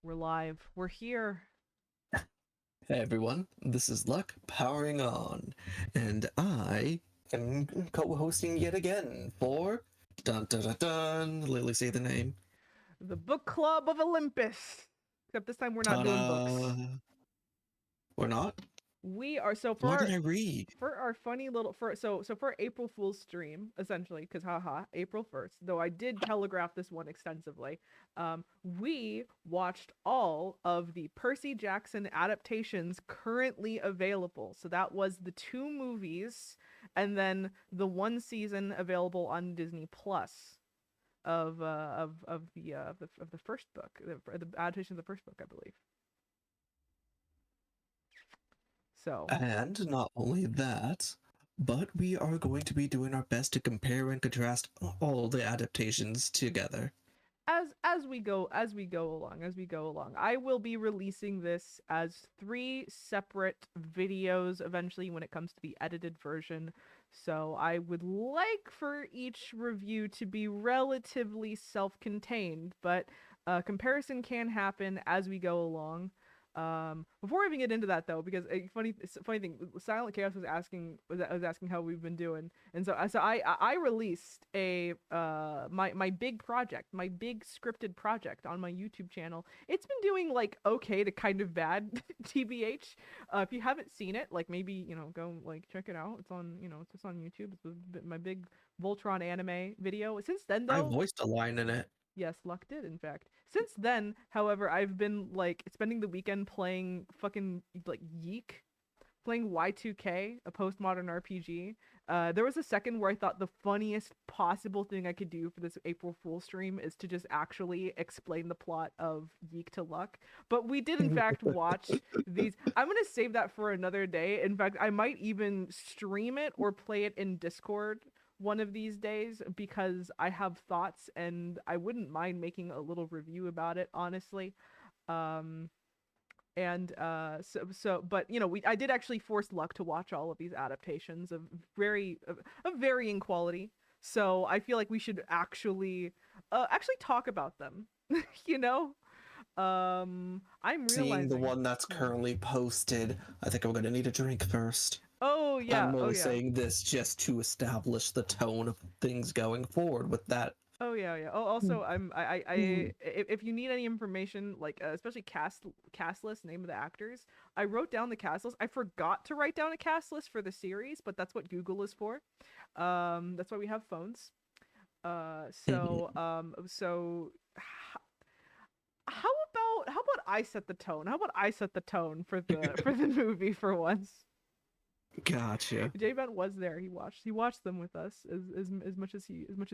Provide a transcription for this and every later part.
We're live. We're here. Hey everyone, this is Luck powering on, and I am co-hosting yet again for dun dun dun dun. Lily, say the name. The Book Club of Olympus. Except this time we're not doing books. Ta-da! We're not. We are so What did I read? for our funny little for April Fool's stream, essentially, because haha, April 1st, though I did telegraph this one extensively. We watched all of the Percy Jackson adaptations currently available. So that was the two movies and then the one season available on Disney Plus of the first book, the adaptation of the first book, I believe. So And not only that, but we are going to be doing our best to compare and contrast all the adaptations together. as we go along, I will be releasing this as three separate videos eventually when it comes to the edited version. So I would like for each review to be relatively self-contained, but comparison can happen as we go along. Before I even get into that though, because a funny thing, Silent Chaos was asking how we've been doing, and so I released a my big project, my big scripted project on my YouTube channel. It's been doing like okay to kind of bad, tbh. If you haven't seen it, like maybe go like check it out. It's on it's just on YouTube. My big Voltron anime video. Since then I though, voiced a line in it. yes, Luck did, in fact. Since then, however, I've been like spending the weekend playing fucking like Yeek, playing Y2K, a postmodern RPG. There was a second where I thought the funniest possible thing I could do for this April Fool stream is to just actually explain the plot of Yeek to Luck. But we did, in fact, watch these. I'm gonna save that for another day. In fact, I might even stream it or play it in Discord one of these days because I have thoughts and I wouldn't mind making a little review about it, honestly. Um, but I did actually force Luck to watch all of these adaptations of varying quality. So I feel like we should actually talk about them. you know? I'm Seeing the realizing. one that's Yeah. currently posted, I think I'm gonna need a drink first. Oh yeah. I'm Oh only yeah. saying this just to establish the tone of things going forward with that. Oh yeah, yeah. Oh, also, if you need any information, like especially cast list, name of the actors, I wrote down the cast list. I forgot to write down a cast list for the series, but that's what Google is for. That's why we have phones. So how about I set the tone? How about I set the tone for the movie for once? Gotcha. J Ben was there. He watched them with us as much as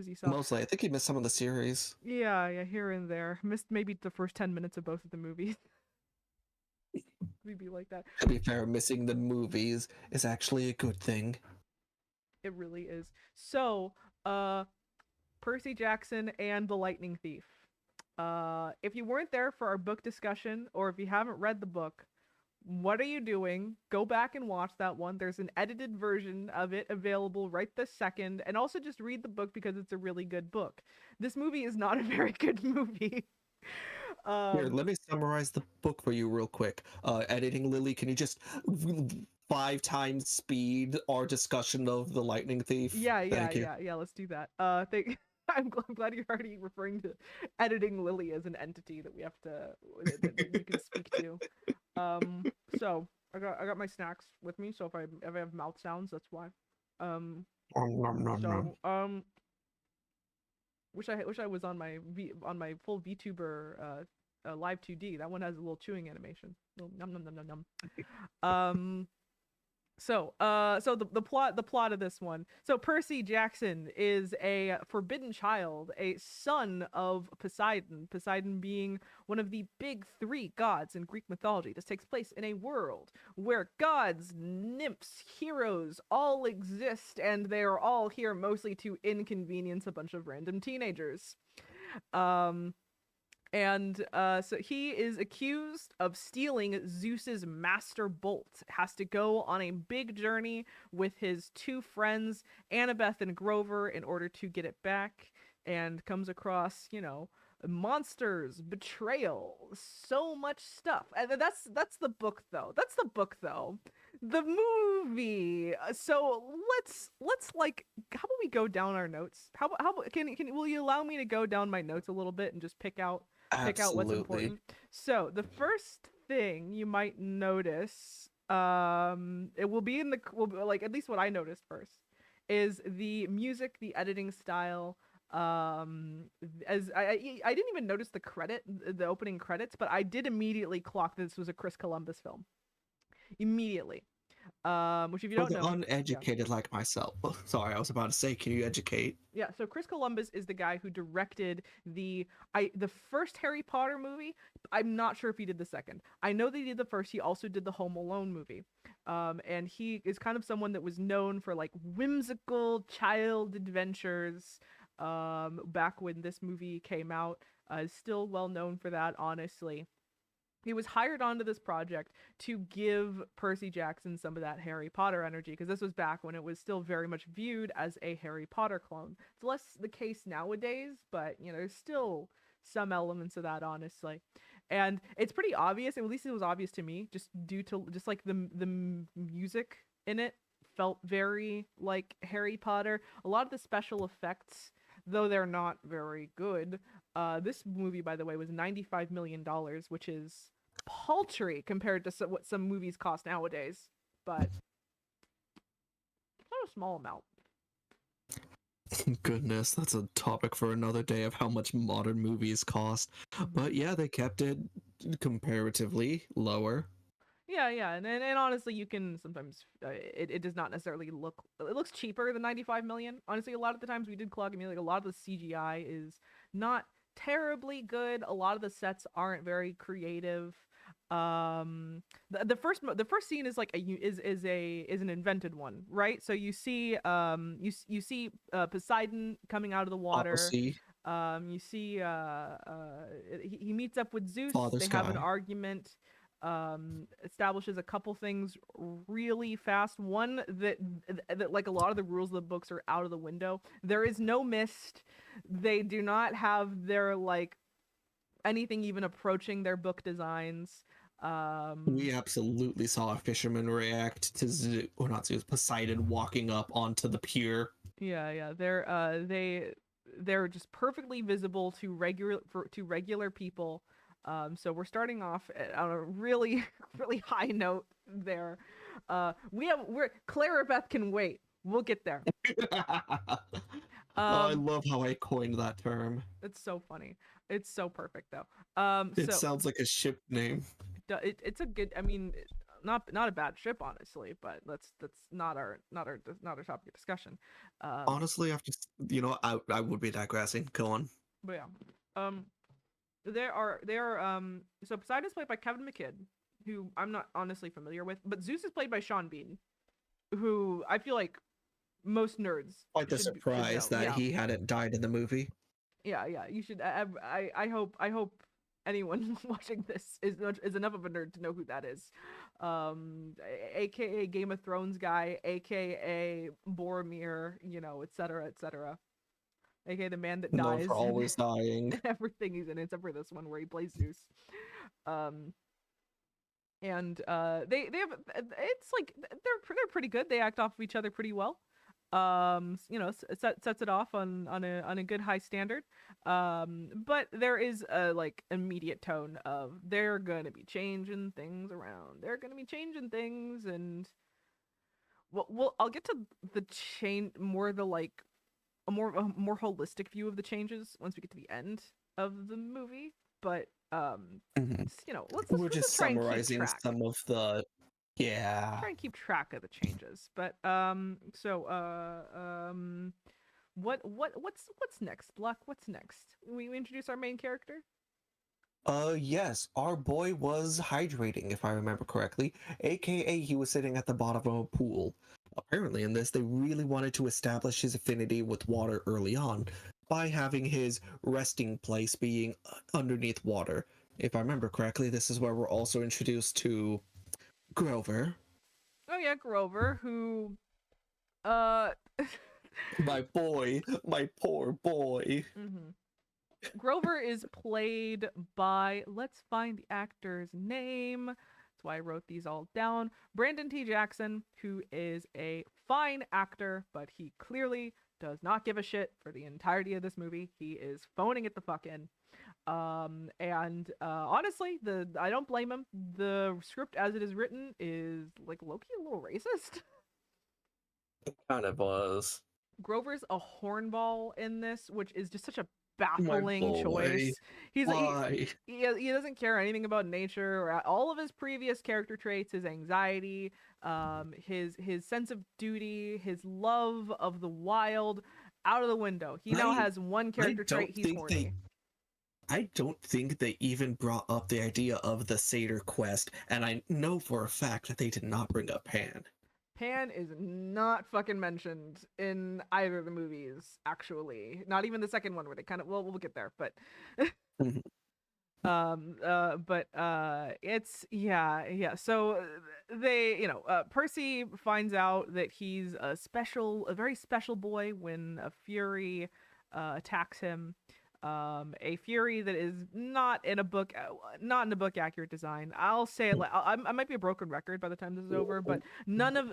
he saw. Mostly, I think he missed some of the series. Yeah, yeah, here and there. Missed maybe the first 10 minutes of both of the movies. We'd be like that. To be fair, missing the movies is actually a good thing. It really is. So, uh, Percy Jackson and the Lightning Thief. If you weren't there for our book discussion, or if you haven't read the book, what are you doing? Go back and watch that one. There's an edited version of it available right this second, and also just read the book because it's a really good book. This movie is not a very good movie. Here, um, let me summarize the book for you real quick. Editing Lily, can you just 5 times speed our discussion of the Lightning Thief? Yeah, yeah, Thank you. yeah, yeah. Let's do that. I'm glad you're already referring to editing Lily as an entity that we have to that we can speak to. Um, so I got my snacks with me. So if I have mouth sounds, that's why. Um, Nom, nom, nom. so wish I was on my full VTuber live 2D. That one has a little chewing animation. Little num num num num num. Um, so the plot of this one. So Percy Jackson is a forbidden child, a son of Poseidon. Poseidon being one of the big three gods in Greek mythology. This takes place in a world where gods, nymphs, heroes all exist, and they are all here mostly to inconvenience a bunch of random teenagers. Um, so he is accused of stealing Zeus's master bolt. Has to go on a big journey with his two friends, Annabeth and Grover, in order to get it back. And comes across, monsters, betrayal, so much stuff. And that's the book though. That's the book though. The movie. So let's like, how about we go down our notes? Can will you allow me to go down my notes a little bit and just pick out what's Absolutely. important? So the first thing you might notice, it will be in the will be, like, at least what I noticed first is the music, the editing style. As I didn't even notice the opening credits, but I did immediately clock this was a Chris Columbus film immediately. Which, if you For don't the know, yeah, uneducated like myself. Sorry, I was about to say, can you educate? yeah. So Chris Columbus is the guy who directed the first Harry Potter movie. I'm not sure if he did the second. I know that he did the first. He also did the Home Alone movie. And he is kind of someone that was known for like whimsical child adventures. Back when this movie came out, is still well known for that. Honestly, he was hired onto this project to give Percy Jackson some of that Harry Potter energy, because this was back when it was still very much viewed as a Harry Potter clone. It's less the case nowadays, but there's still some elements of that, honestly. And it's pretty obvious, at least it was obvious to me, just due to just like the music in it felt very like Harry Potter. A lot of the special effects, though they're not very good. This movie, by the way, was $95 million, which is paltry compared to what some movies cost nowadays, but it's not a small amount. Goodness, that's a topic for another day of how much modern movies cost. But yeah, they kept it comparatively lower. Yeah, yeah, and honestly, you can sometimes it does not necessarily look, it looks cheaper than 95 million. Honestly, a lot of the times we did clock, I mean, like, a lot of the CGI is not terribly good. A lot of the sets aren't very creative. The first scene is like is an invented one, right? So you see you see Poseidon coming out of the water. Odyssey, You see he meets up with Zeus. Father They have an Sky. argument. Establishes a couple things really fast. One, that like a lot of the rules of the books are out of the window. There is no mist. They do not have their like anything even approaching their book designs. Um, We absolutely saw a fisherman react to or not Zeus, Poseidon walking up onto the pier. yeah, yeah. They're just perfectly visible to regular people. So we're starting off on a really really high note there. We're Clara Beth can wait. We'll get there. I Um, love how I coined that term. it's so funny. It's so perfect though. It So sounds like a ship name. it's a good. I mean, not a bad ship, honestly, but that's not our topic of discussion. Um, Honestly, after I would be digressing. Go on. but yeah. Um, there are so Poseidon's played by Kevin McKidd, who I'm not honestly familiar with, but Zeus is played by Sean Bean, who I feel like most nerds Quite the should surprise know. that Yeah, he hadn't died in the movie. yeah, yeah. You should. I hope anyone watching this is enough of a nerd to know who that is. AKA Game of Thrones guy, AKA Boromir, etc., etc. AKA the man that Known dies for always dying. in everything he's in, except for this one where he plays Zeus. Um, and they have, it's like they're pretty good. They act off of each other pretty well. Sets it off on a good high standard. But there is a like immediate tone of they're gonna be changing things around. They're gonna be changing things, and I'll get to the change more, the like a more holistic view of the changes once we get to the end of the movie. But Mhm. let's We're just just try and keep summarizing track. some of the. Yeah. Try and keep track of the changes. But what's next, Luck? What's next? We introduce our main character. Yes, our boy was hydrating, if I remember correctly, aka he was sitting at the bottom of a pool. Apparently, in this, they really wanted to establish his affinity with water early on by having his resting place being underneath water. If I remember correctly, this is where we're also introduced to Grover, Oh yeah, Grover, who uh my boy, my poor boy. mm-hmm. Grover is played by, let's find the actor's name. That's why I wrote these all down. Brandon T. Jackson, who is a fine actor, but he clearly does not give a shit for the entirety of this movie. He is phoning it the fuck in. And honestly, the I don't blame him. The script as it is written is like low-key a little racist. It kind of was. Grover's a hornball in this, which is just such a My baffling boy. choice. He's Why? he doesn't care anything about nature or all of his previous character traits, his anxiety, his sense of duty, his love of the wild, out of the window. He now I has one I character trait. don't He's think they horny. I don't think they even brought up the idea of the satyr quest, and I know for a fact that they did not bring up Pan. Pan is not fucking mentioned in either of the movies, actually. Not even the second one where they kind of we'll get there, but Mhm. it's yeah. So they, Percy finds out that he's a very special boy when a fury attacks him. A fury that is not in a book accurate design. I'll say it like I might be a broken record by the time this is over, but none of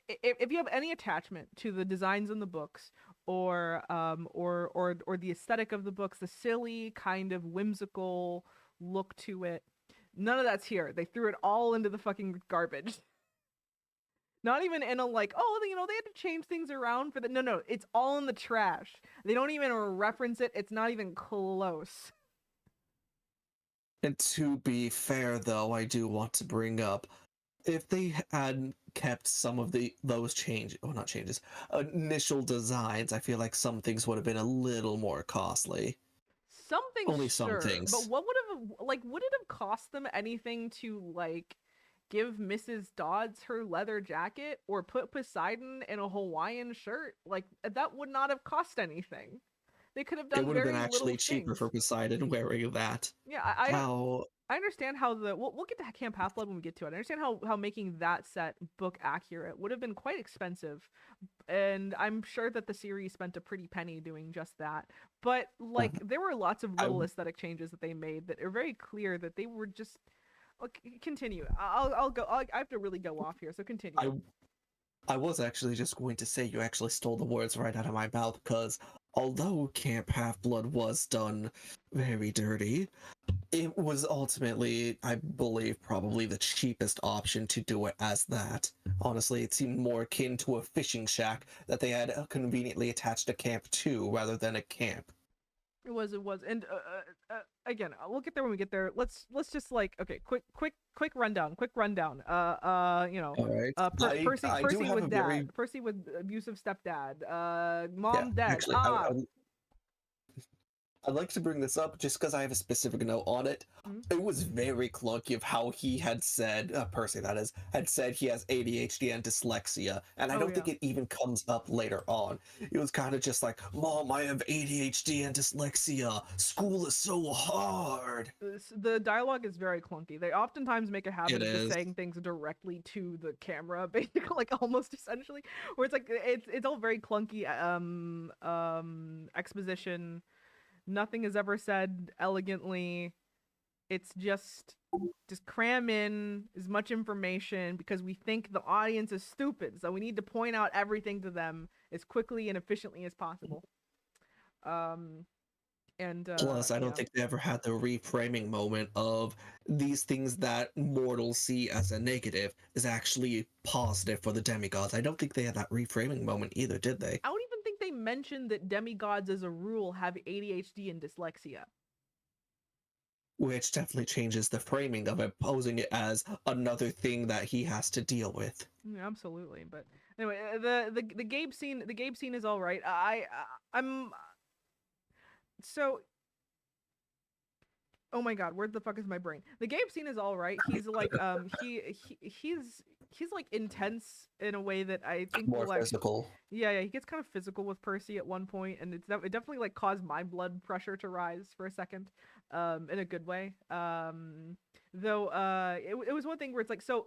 if you have any attachment to the designs in the books or the aesthetic of the books, the silly kind of whimsical look to it, none of that's here. They threw it all into the fucking garbage. Not even in a like, oh, they had to change things around for the. No, it's all in the trash. They don't even reference it. It's not even close. And to be fair, though, I do want to bring up if they had kept some of those changes, well, not changes, initial designs, I feel like some things would have been a little more costly. Some things, Only some sure, but things. what would it have cost them anything to like give Mrs. Dodds her leather jacket or put Poseidon in a Hawaiian shirt? Like that would not have cost anything. They could have It done would have been very little actually cheaper things. for Poseidon wearing that. Yeah, How I understand how we'll get to Camp Half Blood when we get to it. I understand how making that set book accurate would have been quite expensive, and I'm sure that the series spent a pretty penny doing just that. But like, there were lots of I little aesthetic changes that they made that are very clear that they were just. Continue. I have to really go off here, so I continue. I was actually just going to say you actually stole the words right out of my mouth because although Camp Half Blood was done very dirty, it was ultimately, I believe, probably the cheapest option to do it as that. Honestly, it seemed more akin to a fishing shack that they had conveniently attached a camp to rather than a camp. It was, and again, we'll get there when we get there. Let's just like, okay, quick rundown, All right. I do Percy have a with dad, very Percy with abusive stepdad, yeah, mom dead. actually I'd like to bring this up just because I have a specific note on it. Mhm. It was very clunky of how he had said, Percy that is, had said he has ADHD and dyslexia, and I Oh don't yeah. think it even comes up later on. It was kind of just like, Mom, I have ADHD and dyslexia. School is so hard. The dialogue is very clunky. They oftentimes make a habit It of just is. saying things directly to the camera, basically, like almost essentially, where it's like it's all very clunky. Exposition. Nothing is ever said elegantly. It's just cram in as much information because we think the audience is stupid, so we need to point out everything to them as quickly and efficiently as possible. Um, and Plus, I don't yeah, think they ever had the reframing moment of these things that mortals see as a negative is actually positive for the demigods. I don't think they had that reframing moment either, did they? I don't even think they mentioned that demigods, as a rule, have ADHD and dyslexia. Which definitely changes the framing of it, posing it as another thing that he has to deal with. Yeah, absolutely, but anyway, the Gabe scene is all right. I'm so Oh my god, where the fuck is my brain? The Gabe scene is all right. He's like he's like intense in a way that I think More will actually, physical. yeah, he gets kind of physical with Percy at one point, and it definitely like caused my blood pressure to rise for a second, in a good way. Though it was one thing where it's like, so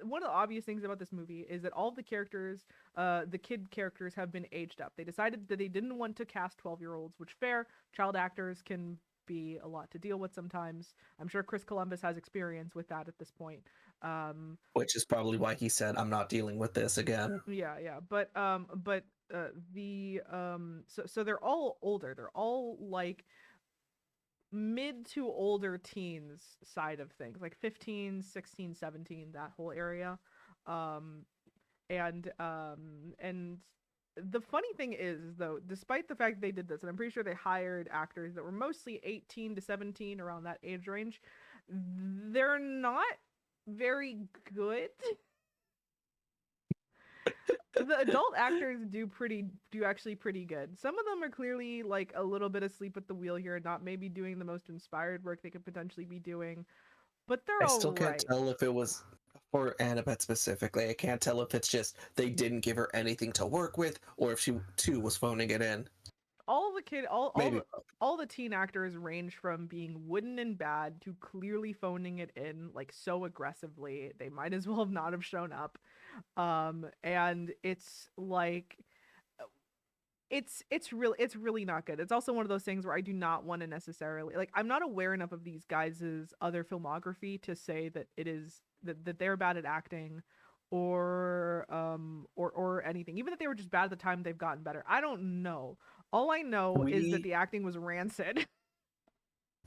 one of the obvious things about this movie is that all of the characters, the kid characters, have been aged up. They decided that they didn't want to cast 12-year-olds, which fair. Child actors can be a lot to deal with sometimes. I'm sure Chris Columbus has experience with that at this point. Um, Which is probably why he said, "I'm not dealing with this again." yeah, but so they're all older. They're all like mid to older teens side of things, like 15, 16, 17, that whole area. Um, and the funny thing is, though, despite the fact they did this, and I'm pretty sure they hired actors that were mostly 18 to 17, around that age range, they're not very good. The adult actors do actually pretty good. Some of them are clearly like a little bit asleep at the wheel here, not maybe doing the most inspired work they could potentially be doing, but they're I all still can't right. tell if it was for Annabeth specifically. I can't tell if it's just they didn't give her anything to work with, or if she too was phoning it in. All the kid Maybe. all the teen actors range from being wooden and bad to clearly phoning it in like so aggressively they might as well have not have shown up. And it's like it's really not good. It's also one of those things where I do not want to necessarily, like, I'm not aware enough of these guys' other filmography to say that it is that they're bad at acting, or anything. Even if they were just bad at the time, they've gotten better. I don't know. All I know is that We the acting was rancid.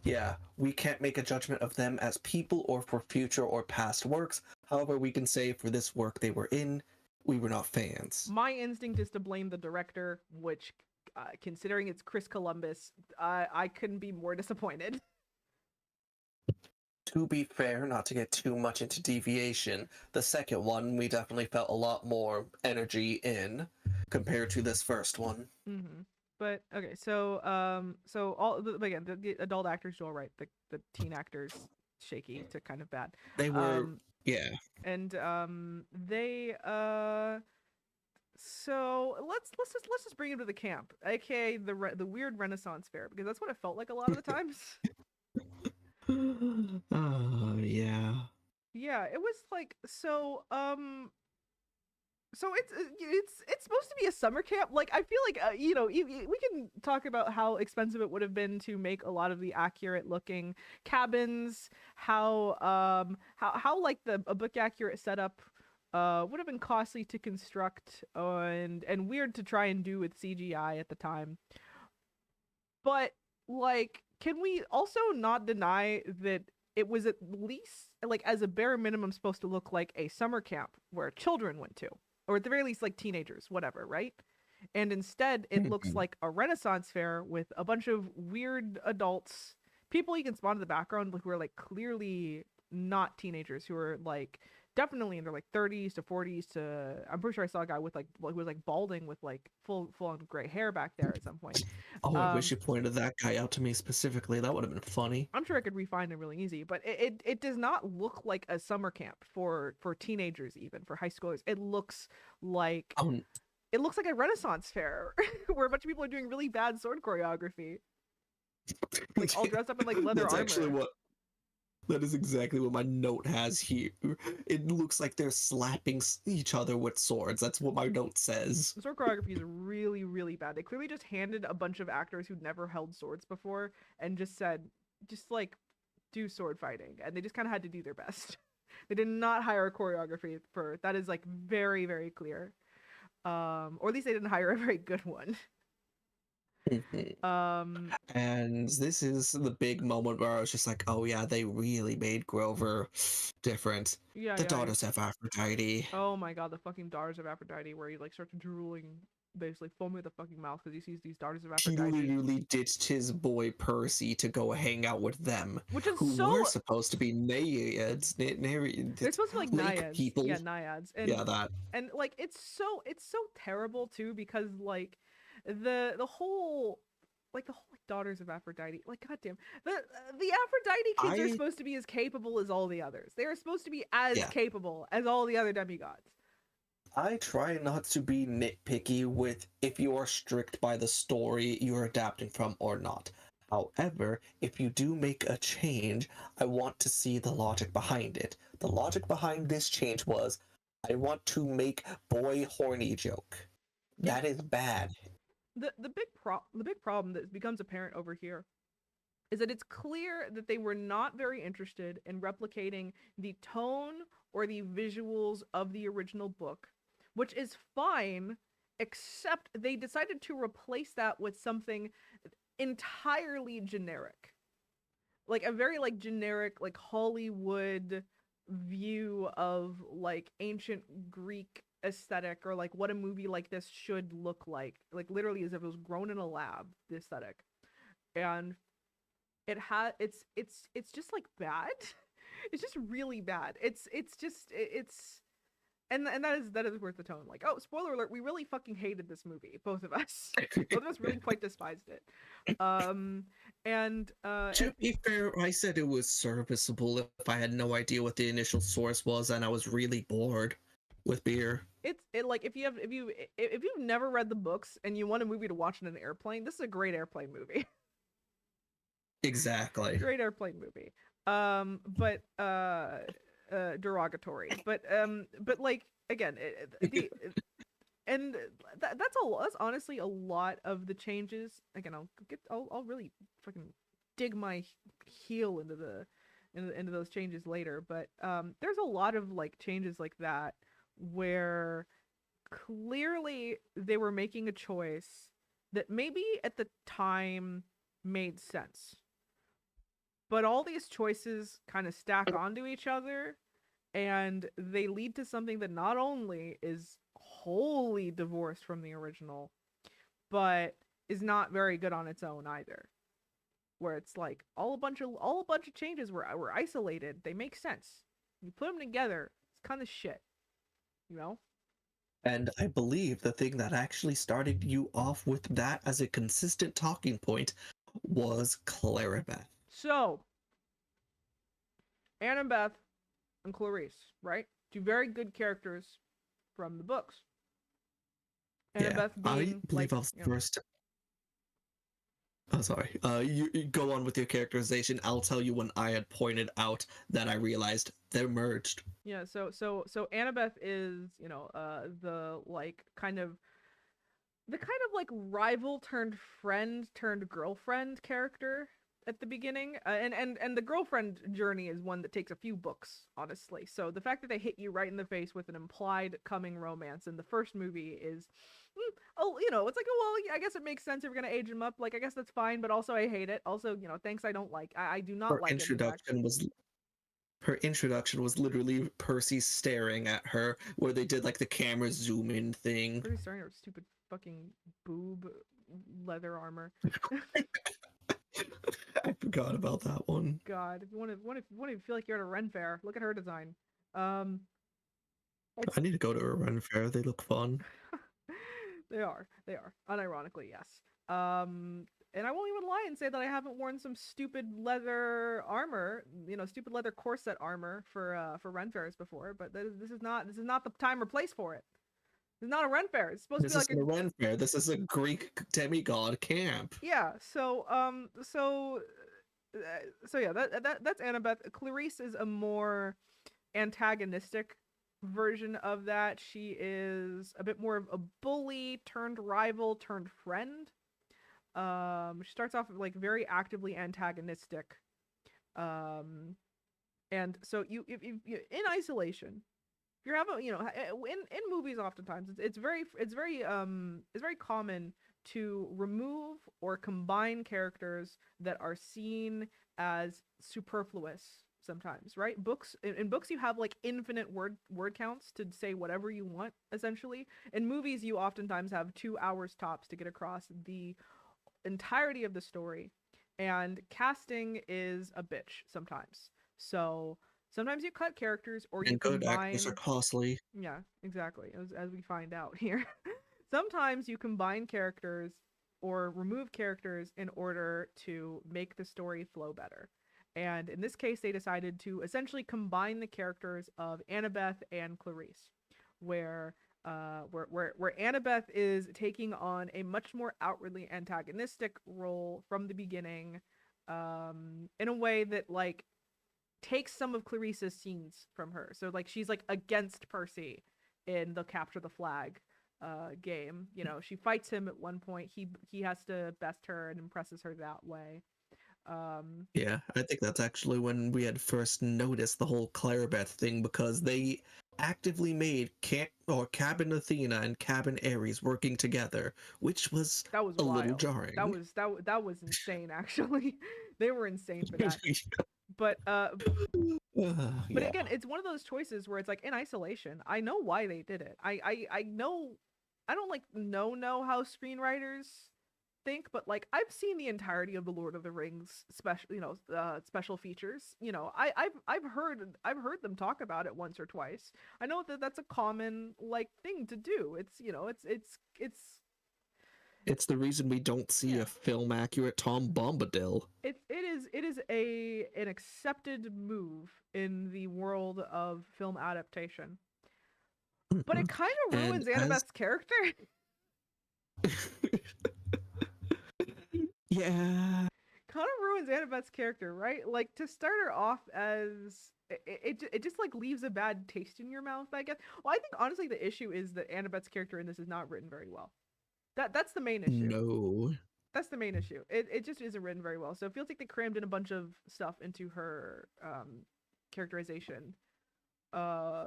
Yeah, we can't make a judgment of them as people or for future or past works. However, we can say for this work they were in, we were not fans. My instinct is to blame the director, which, considering it's Chris Columbus, I couldn't be more disappointed. To be fair, not to get too much into deviation, the second one we definitely felt a lot more energy in compared to this first one. Mm-hmm. But okay, so again, the adult actors do all right. The teen actors shaky to kind of bad. They were, Um, yeah, and they so let's just bring him to the camp, aka the weird Renaissance fair, because that's what it felt like a lot of the times. yeah. Yeah, it was like so it's supposed to be a summer camp. Like, I feel like, we can talk about how expensive it would have been to make a lot of the accurate looking cabins, how like a book accurate setup would have been costly to construct, and weird to try and do with CGI at the time. But, like, can we also not deny that it was at least, like, as a bare minimum, supposed to look like a summer camp where children went to, or at the very least like teenagers, whatever, right? And instead it looks like a Renaissance fair with a bunch of weird adults, people you can spot in the background who are like clearly not teenagers, who are like definitely in their like 30s to 40s to, I'm pretty sure I saw a guy with like who was like balding with like full on gray hair back there at some point. Oh, I wish um you pointed that guy out to me specifically. That would have been funny. I'm sure I could refine it really easy, but it does not look like a summer camp for teenagers, even for high schoolers. Like Um, it looks like a Renaissance fair where a bunch of people are doing really bad sword choreography, like all dressed up in like leather that's actually armor. what that is exactly what my note has here. It looks like they're slapping each other with swords. That's what my note says. The sword choreography is really, really bad. They clearly just handed a bunch of actors who'd never held swords before and just said, just like do sword fighting, and they just kind of had to do their best. They did not hire a choreography for that, is like very, very clear. Or at least they didn't hire a very good one. Mhm. Um, And this is the big moment where I was just like, oh yeah, they really made Grover different. yeah, The yeah. daughters of Aphrodite. Oh my god, the fucking daughters of Aphrodite, where he like starts drooling, basically foaming at the fucking mouth because he sees these daughters of He Aphrodite, literally ditched his boy Percy to go hang out with them, which is who were so. supposed to be naiads, They're supposed to be like lake naiads, people. yeah, naiads, Yeah, that. and like it's so terrible too, because like the whole, like the whole like, daughters of Aphrodite. Like, goddamn, the Aphrodite kids are I supposed to be as capable as all the others. They are supposed to be as yeah, capable as all the other demigods. I try not to be nitpicky with if you are strict by the story you're adapting from or not. However, if you do make a change, I want to see the logic behind it. The logic behind this change was I want to make boy horny joke. Yeah, That is bad. the big problem that becomes apparent over here is that it's clear that they were not very interested in replicating the tone or the visuals of the original book, which is fine, except they decided to replace that with something entirely generic. Like a very like generic like Hollywood view of like ancient Greek aesthetic or like what a movie like this should look like literally as if it was grown in a lab, the aesthetic. And it's just like bad. It's just really bad. It's just it's and that is worth the tone. Like, oh, spoiler alert, we really fucking hated this movie, both of us. Both of us really quite despised it. Um and To be fair, I said it was serviceable if I had no idea what the initial source was and I was really bored with beer. it like if you've never read the books and you want a movie to watch in an airplane, this is a great airplane movie. Exactly. Great airplane movie. But derogatory. But like again, the and that's honestly a lot of the changes. Again, I'll really fucking dig my heel into those changes later. But there's a lot of like changes like that where clearly they were making a choice that maybe at the time made sense, but all these choices kind of stack onto each other and they lead to something that not only is wholly divorced from the original, but is not very good on its own either. Where it's like all a bunch of changes were isolated. They make sense. You put them together, it's kind of shit, you know? And I believe the thing that actually started you off with that as a consistent talking point was Clarabeth. So, Annabeth and Clarice, right? Two very good characters from the books. Yeah, Annabeth I being believe I was the first. Oh, sorry. You go on with your characterization. I'll tell you when I had pointed out that I realized they're merged. yeah, so Annabeth is, the like the kind of like rival turned friend turned girlfriend character at the beginning, and the girlfriend journey is one that takes a few books, honestly. So the fact that they hit you right in the face with an implied coming romance in the first movie is oh, it's like, oh, well, I guess it makes sense if we're gonna age him up. Like, I guess that's fine, but also I hate it. Also, thanks, I do not Her like it, in fact. introduction was her introduction was literally Percy staring at her, where they did like the camera zoom in thing. Pretty starting her stupid fucking boob leather armor. I forgot about that one. God, if you want to feel like you're at a Ren fair, look at her design. Um, I it's need to go to a run fair. They look fun. they are unironically, yes. And I won't even lie and say that I haven't worn some stupid leather armor, stupid leather corset armor for Ren fairs before. But this is not the time or place for it. It's not a Ren fair. It's supposed to This be like isn't a run fair. This is a Greek demigod camp. yeah. So yeah, that's Annabeth. Clarice is a more antagonistic version of that. She is a bit more of a bully turned rival turned friend. She starts off like very actively antagonistic. Um, and so you in isolation, if you're having in movies oftentimes it's very common to remove or combine characters that are seen as superfluous sometimes, right? In books you have like infinite word counts to say whatever you want, essentially. In movies you oftentimes have 2 hours tops to get across the entirety of the story, and casting is a bitch sometimes. So sometimes you cut characters or you And good actors are combine. costly. Yeah, exactly. As we find out here. Sometimes you combine characters or remove characters in order to make the story flow better. And in this case, they decided to essentially combine the characters of Annabeth and Clarice, where where Annabeth is taking on a much more outwardly antagonistic role from the beginning, in a way that like takes some of Clarice's scenes from her. So like she's like against Percy in the capture the flag game. You know, she fights him at one point. He has to best her and impresses her that way. Um Yeah, I think that's actually when we had first noticed the whole Clarabeth thing, because they actively made Cabin Athena and Cabin Ares working together, which was that was a little wild. jarring. That was insane actually. They were insane for that. But but Yeah. again, it's one of those choices where it's like in isolation, I know why they did it. I know I don't like know how screenwriters think, but like I've seen the entirety of the Lord of the Rings special, special features. You know, I've heard them talk about it once or twice. I know that that's a common like thing to do. It's it's It's the reason we don't see yeah. a film accurate Tom Bombadil. It is a an accepted move in the world of film adaptation. But it Mhm. kind of And ruins as Annabeth's character. yeah, Kind of ruins Annabeth's character, right? Like to start her off as it just like leaves a bad taste in your mouth, I guess. Well, I think honestly the issue is that Annabeth's character in this is not written very well. That's the main issue. no. That's the main issue. It just isn't written very well. So it feels like they crammed in a bunch of stuff into her characterization. Uh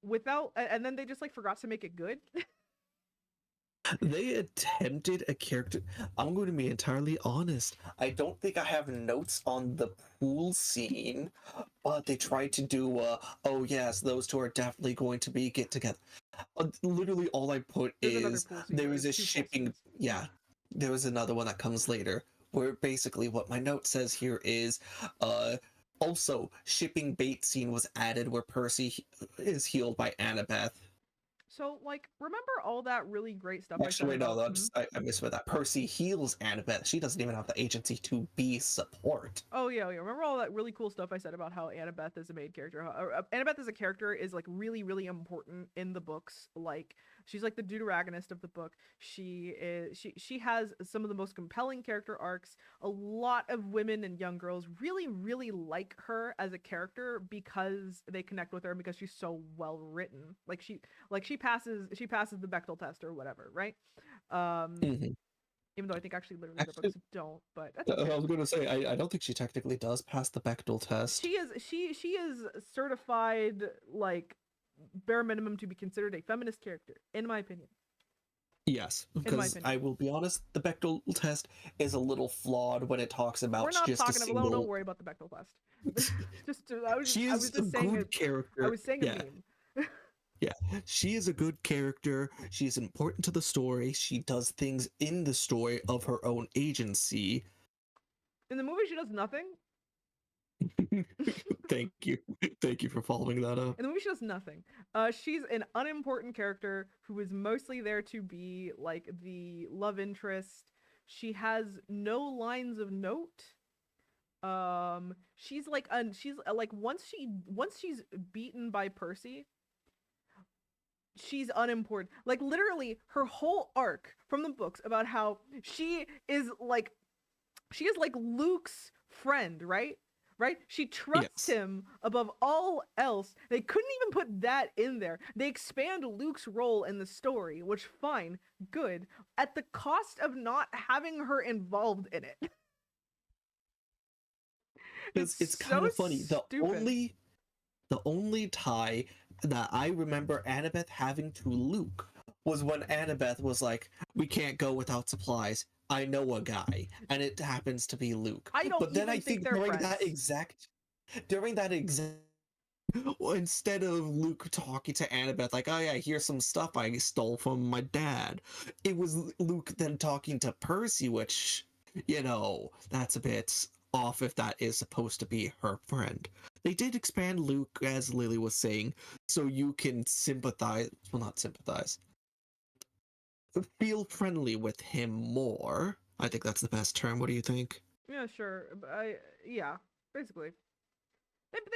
without and then they just like forgot to make it good. They attempted a character. I'm going to be entirely honest. I don't think I have notes on the pool scene, but they tried to do, oh yes, those two are definitely going to be get together. Literally, all I put There's another is pool scene. there is There's a two pool shipping. scenes. Yeah, there was another one that comes later, where basically what my note says here is, uh, also shipping bait scene was added where Percy is healed by Annabeth. So like remember all that really great stuff I said Actually, no, about I misread that. Percy heals Annabeth. She doesn't even have the agency to be support. Oh yeah, yeah. Remember all that really cool stuff I said about how Annabeth is a main character? Annabeth as a character is like really, really important in the books. Like she's like the deuteragonist of the book. She has some of the most compelling character arcs. A lot of women and young girls really, really like her as a character because they connect with her and because she's so well written. Like she passes the Bechdel test or whatever, right? Um, Mhm. Even though I think actually literally the books Actually, don't, but that's I okay. was going to say, I don't think she technically does pass the Bechdel test. She is certified like bare minimum to be considered a feminist character, in my opinion. Yes, In my because opinion. I will be honest, the Bechdel test is a little flawed when it talks We're about not just a talking about don't single. worry about the Bechdel test. She I was is a just saying good it I character. was saying a Yeah, meme. yeah. She is a good character. She is important to the story. She does things in the story of her own agency. In the movie she does nothing. Thank you. Thank you for following that up. In the movie she does nothing. She's an unimportant character who is mostly there to be like the love interest. She has no lines of note. She's like once she's beaten by Percy, she's unimportant. Like literally her whole arc from the books about how she is like Luke's friend, right? Right? She trusts Yes. him above all else. They couldn't even put that in there. They expand Luke's role in the story, which fine, good, at the cost of not having her involved in it. It's Because it's so kind of funny. stupid. The only tie that I remember Annabeth having to Luke was when Annabeth was like, "We can't go without supplies. I know a guy, and it happens to be Luke." I don't But then I even think think they're friends. during that exact instead of Luke talking to Annabeth like, "Oh yeah, here's some stuff I stole from my dad," it was Luke then talking to Percy, which, that's a bit off if that is supposed to be her friend. They did expand Luke, as Lily was saying, so you can sympathize. Well, not sympathize. feel friendly with him more. I think that's the best term. What do you think? Yeah, sure. Yeah, basically.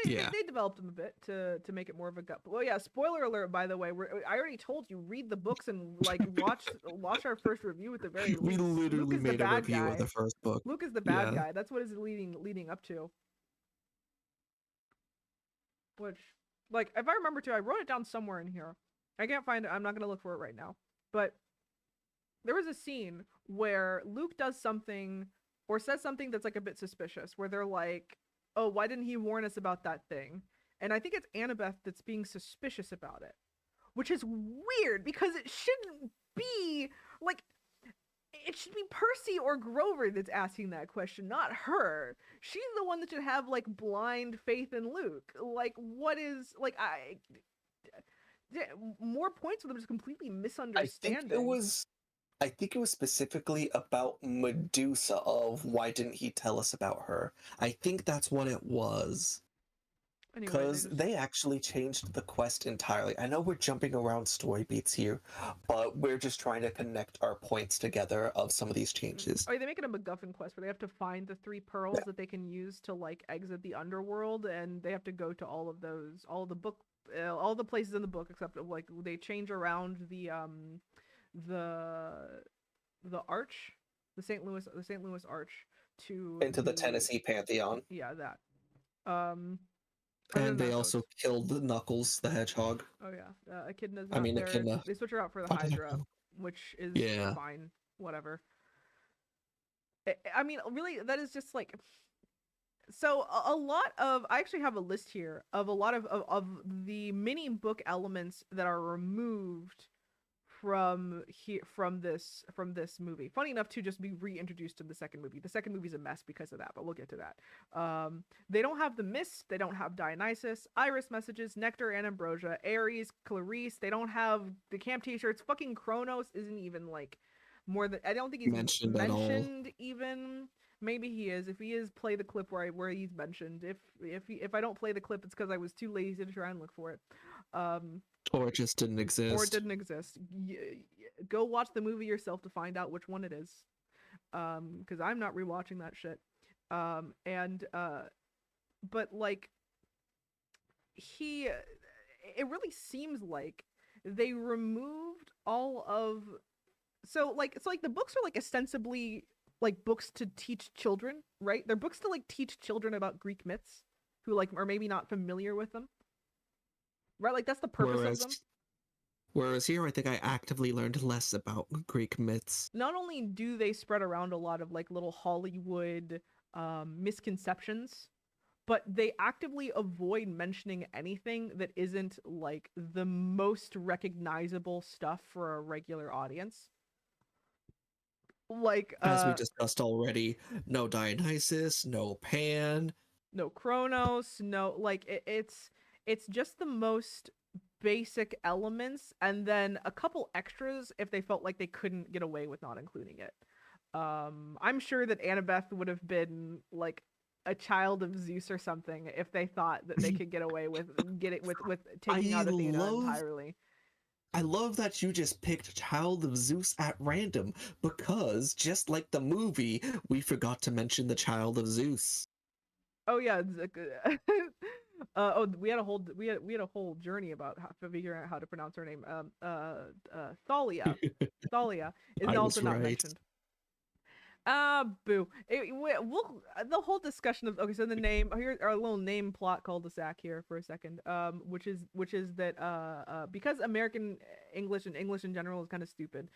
Yeah. They developed him a bit to make it more of a gut. Well, yeah. Spoiler alert, by the way. I already told you, read the books and like watch our first review at the very We least. Luke literally is the made a bad review of guy. the first book. Luke is the bad Yeah. guy. That's what is leading up to. Which, like, if I remember to, I wrote it down somewhere in here. I can't find it. I'm not gonna look for it right now. But there was a scene where Luke does something or says something that's like a bit suspicious, where they're like, "Oh, why didn't he warn us about that thing?" And I think it's Annabeth that's being suspicious about it, which is weird because it shouldn't be like it should be Percy or Grover that's asking that question, not her. She's the one that should have like blind faith in Luke. Like, what is like more points with them just completely I think it misunderstanding. was I think it was specifically about Medusa of why didn't he tell us about her? I think that's what it was. Anyway, they Because just they actually changed the quest entirely. I know we're jumping around story beats here, but we're just trying to connect our points together of some of these changes. oh, they make it a MacGuffin quest where they have to find the three Yeah. pearls that they can use to like exit the underworld, and they have to go to all of those, all the places in the book except like they change around the arch, the St. Louis Arch to Into the the Tennessee Pantheon. yeah that. Um, other And than they that though, also it's killed Knuckles the Hedgehog. oh yeah, Echidna's I not mean, there. Echidna. They switch her out for the What did I Hydra, know? which is Yeah. fine, whatever. I mean, really, that is just like so a lot of I actually have a list here of a lot of the mini book elements that are removed from this movie. Funny enough to just be reintroduced to the second movie. The second movie's a mess because of that, but we'll get to that. They don't have the mist, they don't have Dionysus, Iris messages, Nectar and Ambrosia, Ares, Clarice, they don't have the camp t-shirts. Fucking Kronos isn't even like more than I don't think he's Mentioned at all. mentioned even. Maybe he is. If he is, play the clip where he's mentioned. If I don't play the clip, it's because I was too lazy to try and look for it. Or it just didn't Or it exist. didn't exist. Go watch the movie yourself to find out which one it is. Because I'm not rewatching that shit. And but like he, it really seems like they removed all of so like it's like the books are like ostensibly like books to teach children, right? They're books to like teach children about Greek myths who like are maybe not familiar with them, right? Like that's the purpose of Whereas them. whereas here I think I actively learned less about Greek myths. Not only do they spread around a lot of like little Hollywood misconceptions, but they actively avoid mentioning anything that isn't like the most recognizable stuff for a regular audience. Like As we discussed already, no Dionysus, no Pan. no Kronos, no like it's just the most basic elements and then a couple extras if they felt like they couldn't get away with not including it. I'm sure that Annabeth would have been like a child of Zeus or something if they thought that they could get away with with taking I out Athena love entirely. I love that you just picked Child of Zeus at random because just like the movie, we forgot to mention the Child of Zeus. Oh yeah, oh we had a whole journey about how, figuring out how to pronounce her name. Thalia. Thalia is I also was not right. mentioned. Boo. We'll the whole discussion of okay, so the name here our little name plot cul-de-sac here for a second. Which is that because American English and English in general is kind of stupid.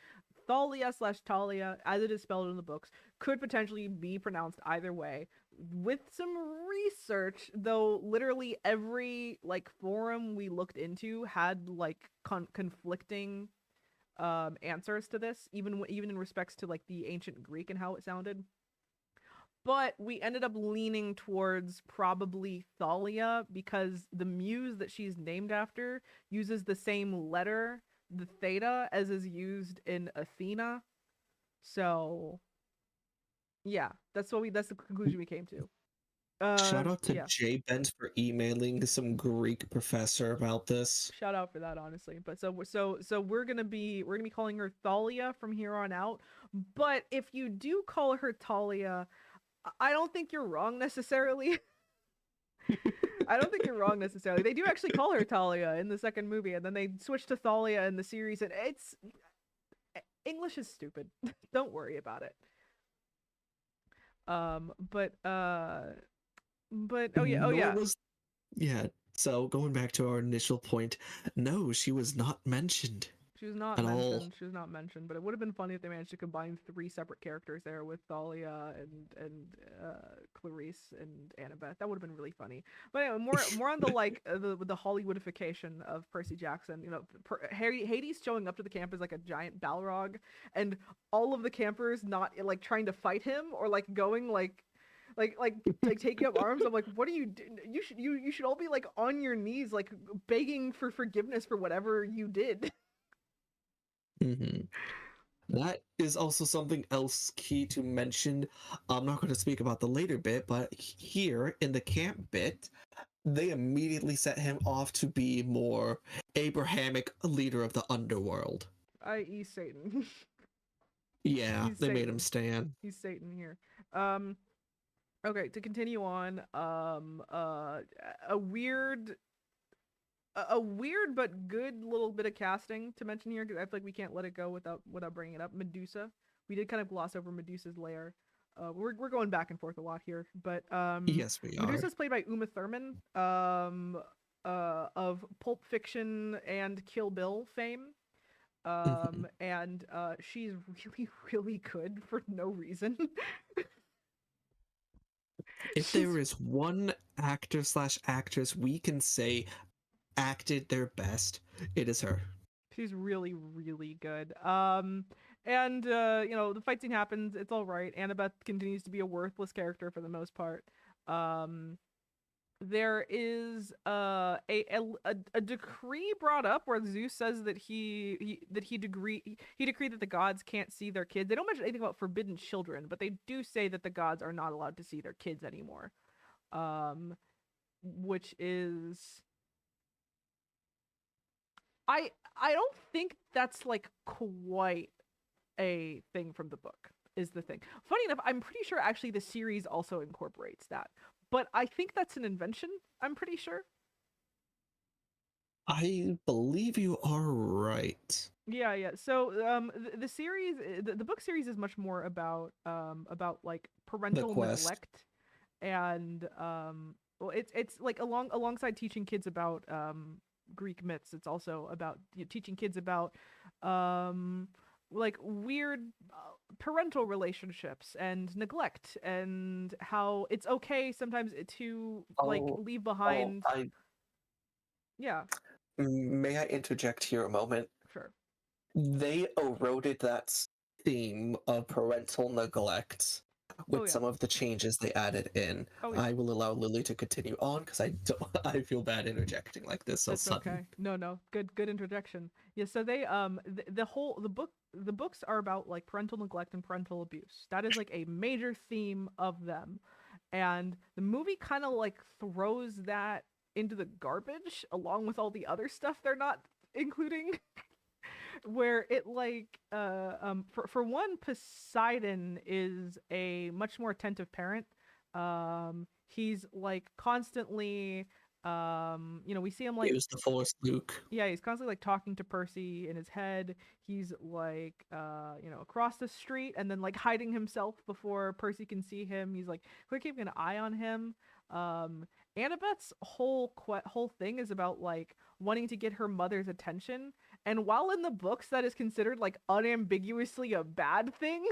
Thalia/Talia, as it is spelled in the books, could potentially be pronounced either way. With some research, though, literally every like forum we looked into had like conflicting answers to this, even in respects to like the ancient Greek and how it sounded. But we ended up leaning towards probably Thalia because the muse that she's named after uses the same letter, the theta, as is used in Athena. So yeah, that's the conclusion we came to. Shout out to Yeah. Jay Bent for emailing some Greek professor about this. Shout out for that, honestly. But so we're gonna be calling her Thalia from here on out. But if you do call her Talia, I don't think you're wrong necessarily. I don't think you're wrong necessarily. They do actually call her Talia in the second movie, and then they switch to Thalia in the series, and it's English is stupid. Don't worry about it. Um, but uh, but oh Nor yeah, was, yeah. So going back to our initial point, no, she was not mentioned she was not at all. mentioned. She was not mentioned, but it would have been funny if they managed to combine three separate characters there with Thalia Clarice and Annabeth. That would have been really funny. But anyway, more on the like the Hollywoodification of Percy Jackson. You know, Hades showing up to the camp as like a giant Balrog, and all of the campers not like trying to fight him or like going like taking up arms. I'm like, what are you doing? You should all be like on your knees, like begging for forgiveness for whatever you did. Hmm. That is also something else key to mention. I'm not going to speak about the later bit, but here in the camp bit, they immediately set him off to be more Abrahamic leader of the underworld. I.e. Satan. Yeah, He's they made him Satan. stand. He's Satan here. Um okay, to continue on, a weird a weird but good little bit of casting to mention here because I feel like we can't let it go without bringing it up. Medusa. We did kind of gloss over Medusa's lair. We're going back and forth a lot here, but Yes, we are. Medusa's played by Uma Thurman, of Pulp Fiction and Kill Bill fame. Mhm. And she's really really good for no reason. If she's there is one actor slash actress we can say acted their best, it is her. she's really really good. And you know, the fight scene happens, it's all right. Annabeth continues to be a worthless character for the most part. um there is a decree brought up where Zeus says that he decreed that the gods can't see their kids. They don't mention anything about forbidden children, but they do say that the gods are not allowed to see their kids anymore. um which is I don't think that's like quite a thing from the book, is the thing. Funny enough, I'm pretty sure actually the series also incorporates that, but I think that's an invention. I'm pretty sure. I believe you are right. Yeah, yeah. So the series, the book series is much more about like The parental quest. neglect. And well, it's like alongside teaching kids about Greek myths, it's also about teaching kids about um like weird parental relationships and neglect, and how it's okay sometimes to like Oh, leave oh, behind. I Yeah, may I interject here a moment? sure. They eroded that theme of parental neglect Oh with yeah. some of the changes they added in. Oh yeah. I will allow Lily to continue on because I don't. I feel bad interjecting like this so That's sudden. okay. No, no. Good interjection. Yeah, so they the whole the books are about like parental neglect and parental abuse. That is like a major theme of them. And the movie kind of like throws that into the garbage along with all the other stuff they're not including. Where it like for one, Poseidon is a much more attentive parent. He's like constantly you know, we see him like, Use the Force, Luke. yeah, he's constantly like talking to Percy in his head. He's like you know, across the street and then like hiding himself before Percy can see him. He's like we're keeping an eye on him. um Annabeth's whole thing is about like wanting to get her mother's attention, and while in the books that is considered like unambiguously a bad thing,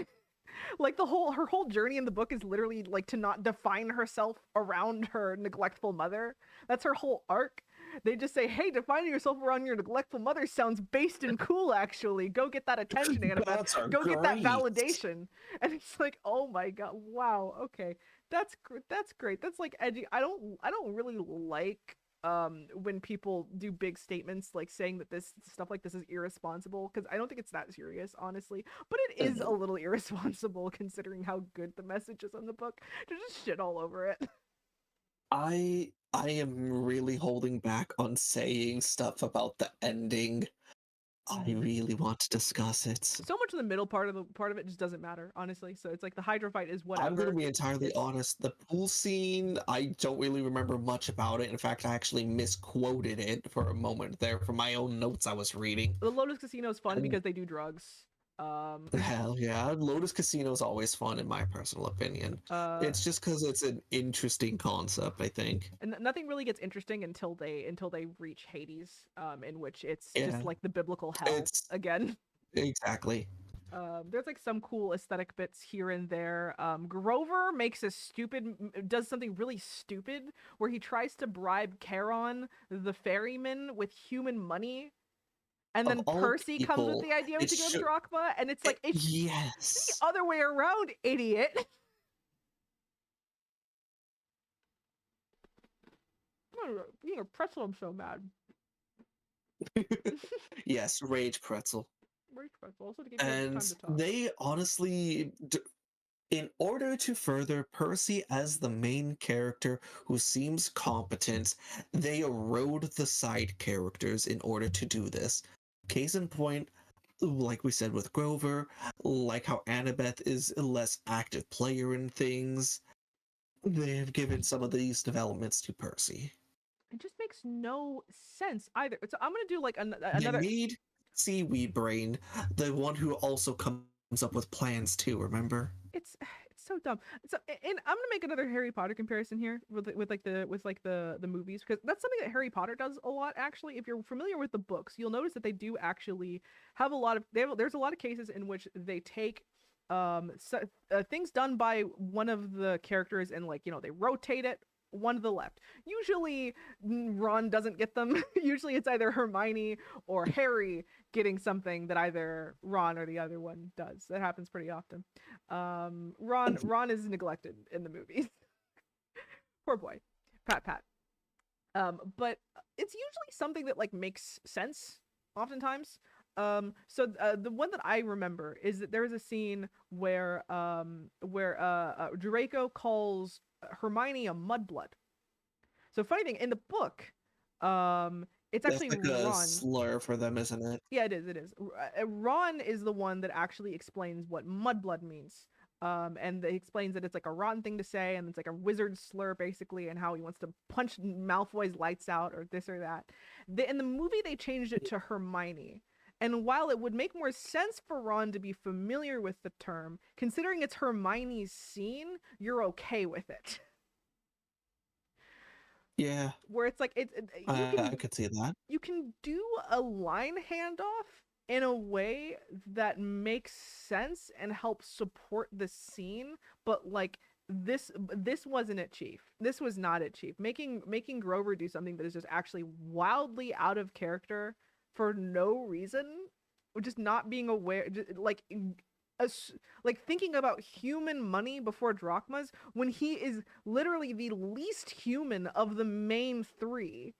like her whole journey in the book is literally like to not define herself around her neglectful mother. That's her whole arc. They just say, hey, defining yourself around your neglectful mother sounds based and cool, actually. Go get that attention, Annabeth. Gods are Go get that great. validation. And it's like, oh my god, wow, okay. That's great. That's like edgy. I don't really like when people do big statements like saying that this stuff like this is irresponsible, because I don't think it's that serious, honestly. But it is a Mhm. little irresponsible considering how good the message is on the book to just shit all over it. I am really holding back on saying stuff about the ending. I Mhm. really want to discuss it. So much of the middle part of it just doesn't matter, honestly. So it's like the Hydra fight is I'm gonna whatever. be entirely It's honest. The pool scene, I don't really remember much about it. In fact, I actually misquoted it for a moment there from my own notes I was reading. the Lotus Casino is fun And because they do drugs. Um, hell yeah, Lotus Casino is always fun in my personal opinion. uh, It's just because it's an interesting concept, I think. and nothing really gets interesting until they reach Hades, in which it's just Yeah, like the biblical hell it's again. exactly. There's like some cool aesthetic bits here and there. Grover makes does something really stupid where he tries to bribe Charon, the ferryman, with human money, and Of then all Percy comes with people, the idea it to give him should. drachma, and it's like it's Yes. the other way around, idiot. Being a pretzel, I'm so mad. Yes, Rage Pretzel. Rage pretzel. Also to give you guys And time to talk. they honestly, in order to further Percy as the main character who seems competent, they erode the side characters in order to do this. Case in point, like we said with Grover, like how Annabeth is a less active player in things, they have given some of these developments to Percy. It just makes no sense either. So I'm gonna do like They another. made Seaweed Brain the one who also comes up with plans too, remember? It's so dumb. So and I'm gonna make another Harry Potter comparison here with like the movies, because that's something that Harry Potter does a lot actually. If you're familiar with the books, you'll notice that they do actually have a lot of there's a lot of cases in which they take things done by one of the characters and like they rotate it one to the left. Usually Ron doesn't get them. Usually it's either Hermione or Harry getting something that either Ron or the other one does. That happens pretty often. Ron is neglected in the movies. Poor boy, Pat. But it's usually something that like makes sense oftentimes. The one that I remember is that there's a scene where Draco calls Hermione a mudblood. So funny thing in the book, it's That's actually like a Ron. slur for them, isn't it? Yeah, it is. It is. Ron is the one that actually explains what mudblood means. And he explains that it's like a rotten thing to say, and it's like a wizard slur basically, and how he wants to punch Malfoy's lights out or this or that. In the movie, they changed it to Hermione. And while it would make more sense for Ron to be familiar with the term, considering it's Hermione's scene, you're okay with it. Yeah, Where it's like I could see that. you can do a line handoff in a way that makes sense and helps support the scene, but like this wasn't it, Chief. This was not it, Chief. Making Grover do something that is just actually wildly out of character for no reason, or just not being aware, just, like thinking about human money before drachmas when he is literally the least human of the main three.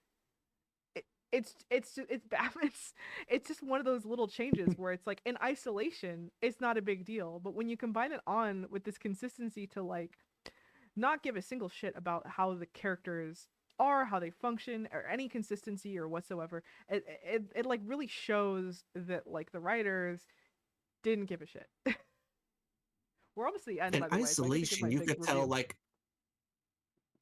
It's just one of those little changes where it's like in isolation it's not a big deal, but when you combine it on with this consistency to like not give a single shit about how the characters are, how they function, or any consistency or whatsoever, it like really shows that like the writers didn't give a shit. We're almost at the end, In by the way, so I get to give isolation, my you big could tell, review. like,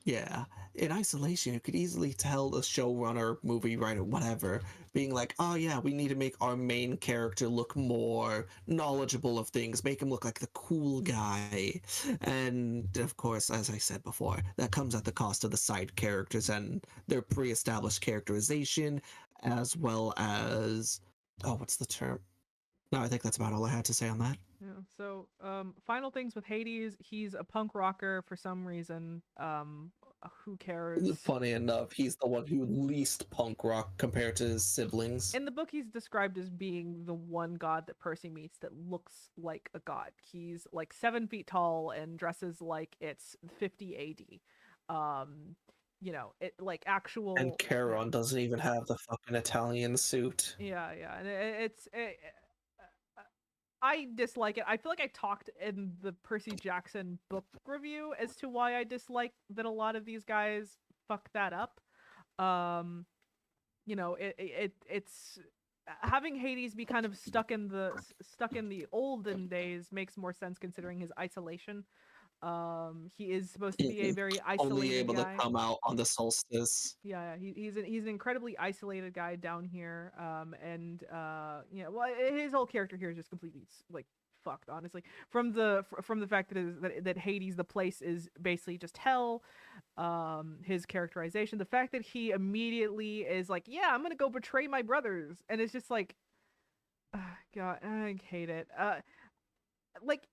yeah, in isolation, you could easily tell the showrunner, movie writer, whatever, being like, oh yeah, we need to make our main character look more knowledgeable of things, make him look like the cool guy. And of course, as I said before, that comes at the cost of the side characters and their pre established characterization, as well as, oh, what's the term? No, I think that's about all I had to say on that. Yeah. So, final things with Hades. He's a punk rocker for some reason. Who cares? Funny enough, he's the one who least punk rock compared to his siblings. In the book, he's described as being the one god that Percy meets that looks like a god. He's like 7 feet tall and dresses like it's 50 AD. It like And actual, yeah, Charon doesn't even have the fucking Italian suit. yeah, yeah, and I dislike it. I feel like I talked in the Percy Jackson book review as to why I dislike that a lot of these guys fuck that up. Um, it's having Hades be kind of stuck in the olden days makes more sense considering his isolation. He is supposed to be a Mhm. very Only isolated able to guy. come out on the solstice. Yeah, he's an incredibly isolated guy down here. And well, his whole character here is just completely like fucked, honestly. From the fact that that Hades, the place, is basically just hell. His characterization, the fact that he immediately is like, yeah, I'm gonna go betray my brothers, and it's just like, God, I hate it. Like,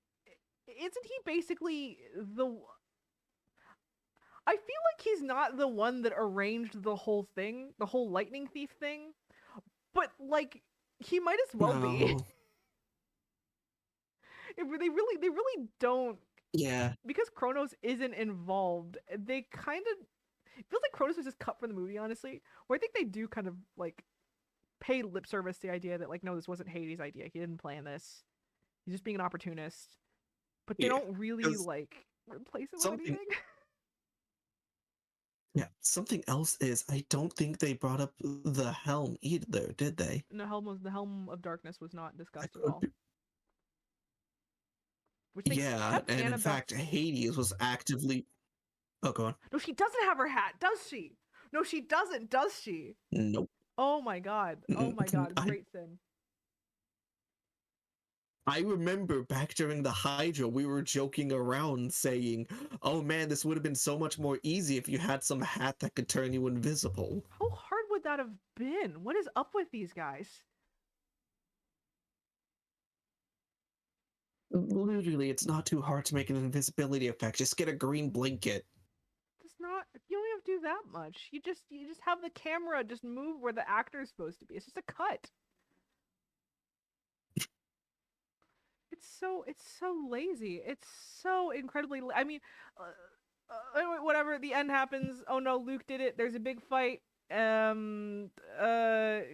isn't he basically the I feel like he's not the one that arranged the whole thing, the whole lightning thief thing, but like he might as well be. No. They really don't, Yeah. because Kronos isn't involved. They kind of it feels like Kronos was just cut from the movie, honestly. Where I think they do kind of like pay lip service to the idea that like, no, this wasn't Hades' idea. He didn't plan this. He's just being an opportunist. But they Yeah. don't really Because like replace him with something anything. yeah, something else is I don't think they brought up the helm either, did they? The Helm of Darkness was not I discussed at could all. be, Which they yeah, kept and in fact, Annabeth's. Hades was actively. Oh, go on. No, she doesn't have her hat, does she? No, she doesn't, does she? Nope. Oh my god. Oh my god. I Great sin. I remember back during the Hydra, we were joking around saying, "Oh man, this would have been so much more easy if you had some hat that could turn you invisible." How hard would that have been? What is up with these guys? Literally, it's not too hard to make an invisibility effect. Just get a green blanket. It's not. You don't have to do that much. You just have the camera just move where the actor is supposed to be. It's just a cut. It's so lazy. It's so incredibly. I mean, whatever. The end happens. Oh no, Luke did it. There's a big fight. They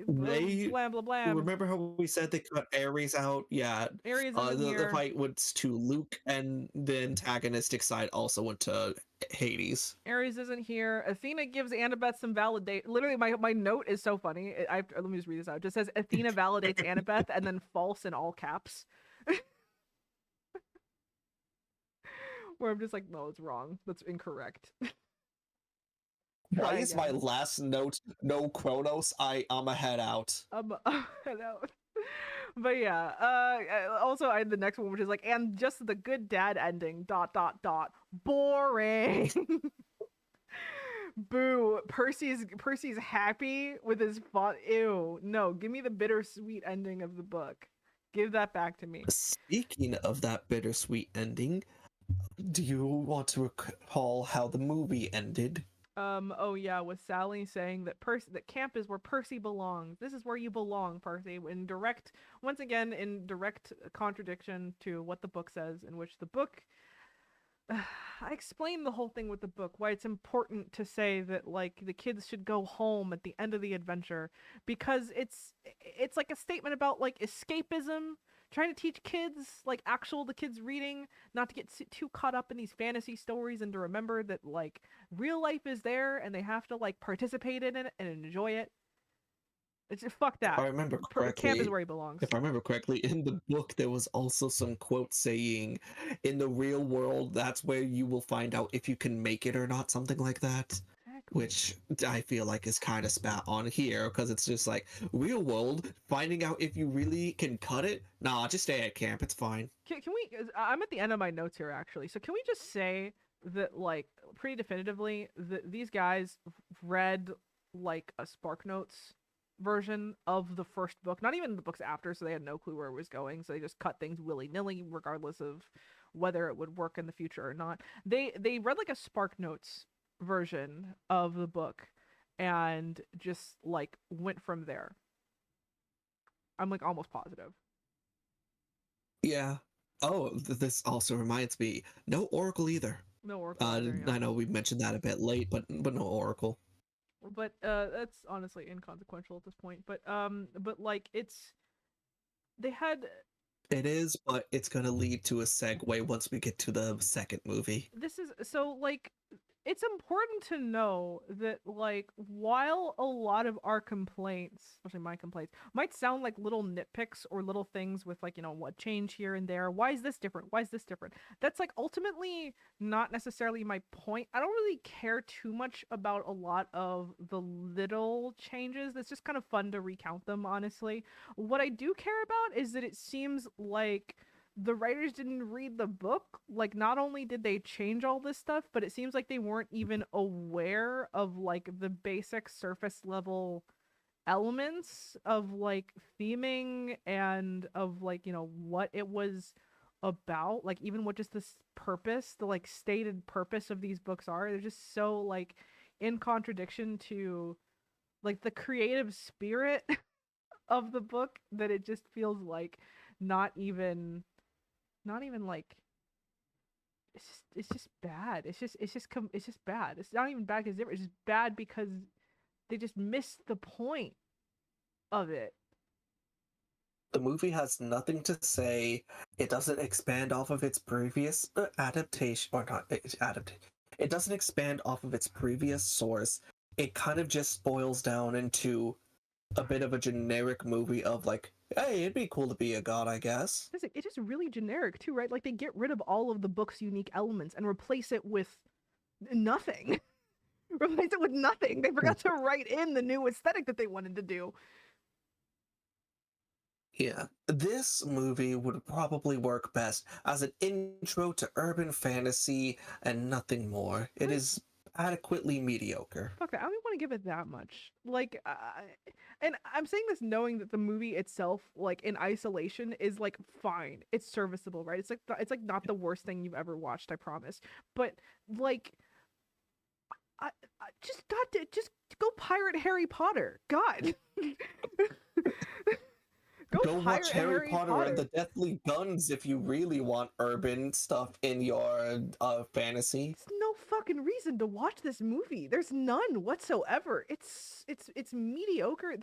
Blam blah blam. remember how we said they cut Ares out? Yeah, Ares isn't the here. fight was to Luke, and the antagonistic side also went to Hades. Ares isn't here. Athena gives Annabeth some validate. Literally, my note is so funny. Let me just read this out. It just says Athena validates Annabeth and then false in all caps. Where I'm just like, no, it's wrong. That's incorrect. Why Try is my again. last note no Kronos? I'm a head out. I know. But yeah, also I had the next one, which is like, and just the good dad ending. Dot dot dot. Boring. Boo. Percy's happy with his font. Ew. No, give me the bittersweet ending of the book. Give that back to me. Speaking of that bittersweet ending, do you want to recall how the movie ended? Oh yeah, with Sally saying that camp is where Percy belongs. This is where you belong, Percy. Once again, in direct contradiction to what the book says, in which the book I explained the whole thing with the book, why it's important to say that like the kids should go home at the end of the adventure, because it's like a statement about like escapism, trying to teach kids like the kids reading, not to get too caught up in these fantasy stories, and to remember that like real life is there and they have to like participate in it and enjoy it. It's just fuck If I that. remember Camp is correctly, where he belongs. if I remember correctly, in the book there was also some quote saying, "In the real world, that's where you will find out if you can make it or not," something like that. Exactly. Which I feel like is kind of spat on here because it's just like real world finding out if you really can cut it. Nah, just stay at camp. It's fine. Can we? I'm at the end of my notes here actually. So can we just say that like pretty definitively that these guys read like a Spark Notes version of the first book, not even the books after, so they had no clue where it was going. So they just cut things willy nilly, regardless of whether it would work in the future or not. They read like a Spark Notes version of the book and just like went from there. I'm like almost positive. Yeah. Oh, this also reminds me. No Oracle either. No Oracle either, yeah. I know we mentioned that a bit late, but no Oracle. But that's honestly inconsequential at this point. But like it's they had It is, but it's gonna lead to a segue once we get to the second movie. This is so like it's important to know that like while a lot of our complaints, especially my complaints, might sound like little nitpicks or little things with like, what change here and there, why is this different, why is this different, that's like ultimately not necessarily my point. I don't really care too much about a lot of the little changes. It's just kind of fun to recount them, honestly. What I do care about is that it seems like the writers didn't read the book. Like, not only did they change all this stuff, but it seems like they weren't even aware of like the basic surface level elements of like theming and of like, what it was about. Like, even what just this purpose, the like stated purpose of these books are. They're just so like in contradiction to like the creative spirit of the book that it just feels like not even like it's just bad. It's just bad. It's not even bad because it's just bad because they just missed the point of it. The movie has nothing to say. It doesn't expand off of its previous adaptation, or not adaptation. It doesn't expand off of its previous source. It kind of just boils down into a bit of a generic movie of like, hey, it'd be cool to be a god, I guess. It's just really generic too, right? Like they get rid of all of the book's unique elements and replace it with nothing. Replace it with nothing. They forgot to write in the new aesthetic that they wanted to do. Yeah, this movie would probably work best as an intro to urban fantasy and nothing more. It is adequately mediocre. Fuck that. I don't even want to give it that much. Like, and I'm saying this knowing that the movie itself, like in isolation, is like fine. It's serviceable, right? It's like not the worst thing you've ever watched. I promise. But like, I just got to just go pirate Harry Potter. God, go Go pirate watch Harry Harry Potter and the Potter. Deathly Guns if you really want urban stuff in your fantasy. There's no fucking reason to watch this movie. There's none whatsoever. It's mediocre.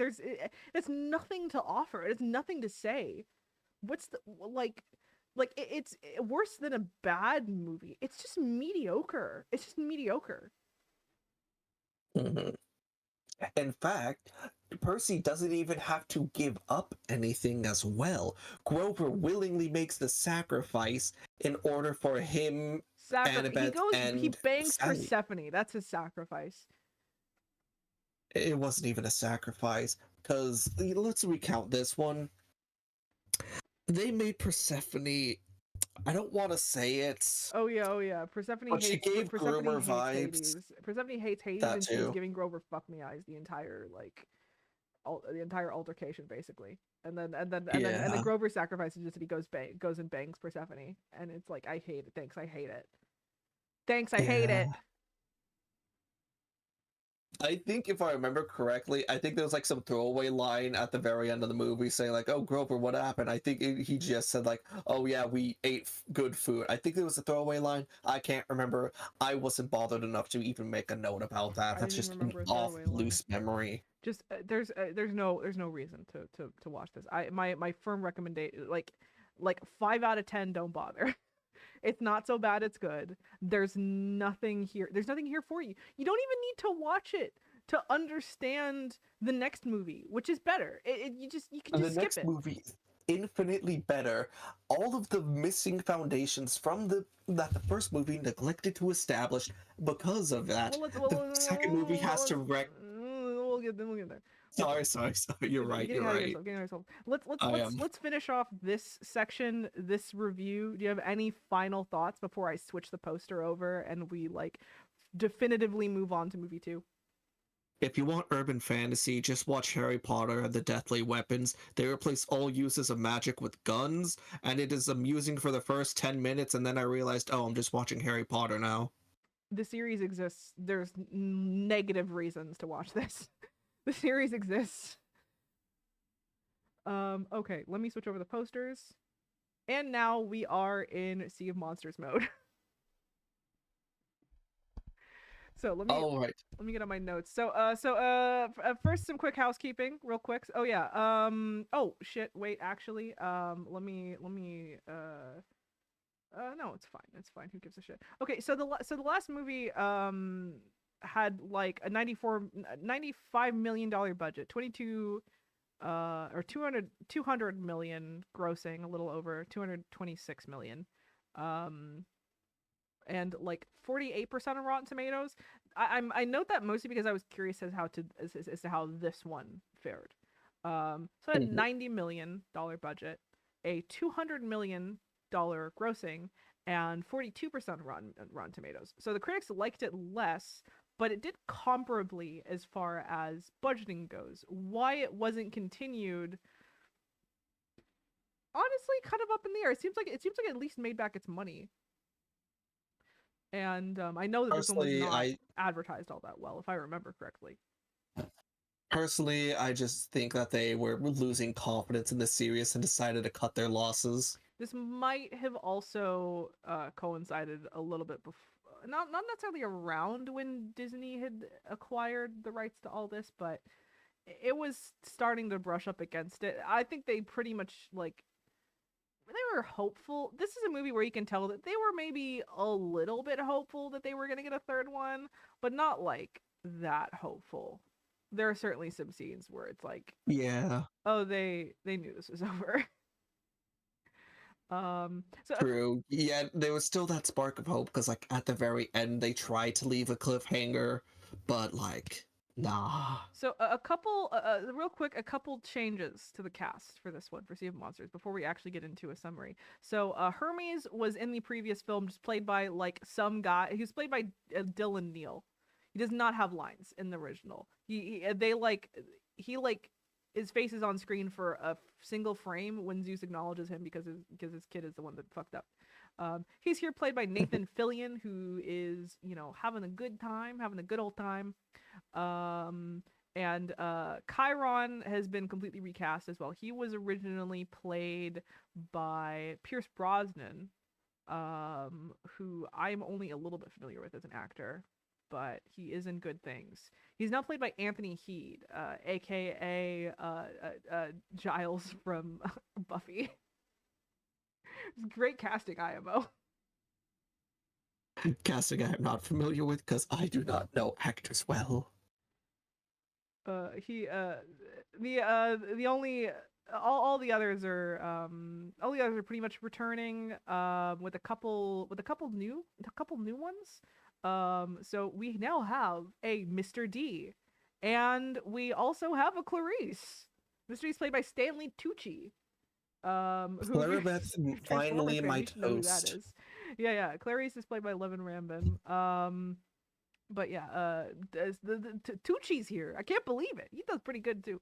It's nothing to offer. It's nothing to say. What's the it's worse than a bad movie. It's just mediocre. It's just mediocre. Mhm. In fact, Percy doesn't even have to give up anything as well. Grover willingly makes the sacrifice in order for him, Annabeth, He and bangs Sally. Persephone. That's his sacrifice. It wasn't even a sacrifice, because let's recount this one. They made Persephone. I don't want to say it, Oh yeah. Persephone but she hates gave Persephone groomer hates vibes. Hades. Persephone hates Hades, That and she was too. giving Grover fuck me eyes the entire the entire altercation basically. And then Yeah. Grover sacrifices just that he goes and bangs Persephone, and it's like I hate it. Thanks, I hate it. Thanks, I hate Yeah. it. I think if I remember correctly, I think there was like some throwaway line at the very end of the movie saying like, "Oh, Grover, what happened?" I think he just said like, "Oh yeah, we ate good food." I think there was a throwaway line. I can't remember. I wasn't bothered enough to even make a note about that. I That's didn't even just an remember a off throwaway line. loose memory. Just there's no reason to watch this. My firm recommendation, like 5 out of 10, don't bother. It's not so bad it's good. There's nothing here. There's nothing here for you. You don't even need to watch it to understand the next movie, which is better. You can The just skip next it. movie is infinitely better. All of the missing foundations from the first movie neglected to establish. Because of that, Well, the second movie has to wreck. we'll get there. Sorry. You're right. Getting You're ahead of right. yourself. Getting ahead of yourself. I am. Let's finish off this section, this review. Do you have any final thoughts before I switch the poster over and we like definitively move on to movie two? If you want urban fantasy, just watch Harry Potter and the Deathly Weapons. They replace all uses of magic with guns, and it is amusing for the first 10 minutes, and then I realized, oh, I'm just watching Harry Potter now. The series exists. There's negative reasons to watch this. The series exists. Okay, let me switch over the posters. And now we are in Sea of Monsters mode. So Oh, right. let me get on my notes. First some quick housekeeping, real quick. Oh yeah. Oh shit. Wait. Actually. No, it's fine. It's fine. Who gives a shit? Okay. So the last movie had like a 95 million dollar budget, 22 or 200 million grossing, a little over 226 million. Um and like 48% on Rotten Tomatoes. I note that mostly because I was curious as to how this one fared. So a Mhm. $90 million budget, a $200 million grossing, and 42% Rotten Tomatoes. So the critics liked it less, but it did comparably as far as budgeting goes. Why it wasn't continued, honestly, kind of up in the air. It seems like it at least made back its money. And I know that this one was Personally, not I advertised all that well, if I remember correctly. personally I just think that they were losing confidence in the series and decided to cut their losses. This might have also coincided a little bit before, not necessarily around when Disney had acquired the rights to all this, but it was starting to brush up against it. I think they pretty much like they were hopeful. This is a movie where you can tell that they were maybe a little bit hopeful that they were going to get a third one, but not like that hopeful. There are certainly some scenes where it's like, Yeah, oh, they knew this was over. So true. Yeah, there was still that spark of hope because, like, at the very end, they tried to leave a cliffhanger, but like, nah. a couple, real quick, a couple changes to the cast for this one for Sea of Monsters before we actually get into a summary. So Hermes was in the previous film just played by like some guy. He was played by Dylan Neal. He does not have lines in the original. They like he like his face is on screen for a single frame when Zeus acknowledges him because his kid is the one that fucked up. He's here played by Nathan Fillion, who is having a good time, having a good old time. Um, and Chiron has been completely recast as well. He was originally played by Pierce Brosnan, who I'm only a little bit familiar with as an actor, but he is in good things. He's now played by Anthony Heed, aka Giles from Buffy. Great casting, IMO. Casting I am not familiar with because I do not know actors well. He the only all the others are pretty much returning with a couple new ones. So we now have a Mr. D, and we also have a Clarice. Mr. D is played by Stanley Tucci. Who if you're Clarabeth a Transformers finally fan, my you should know who that toast. is. Yeah. Clarice is played by Levin Rambin. But yeah, Tucci's here. I can't believe it. He does pretty good too.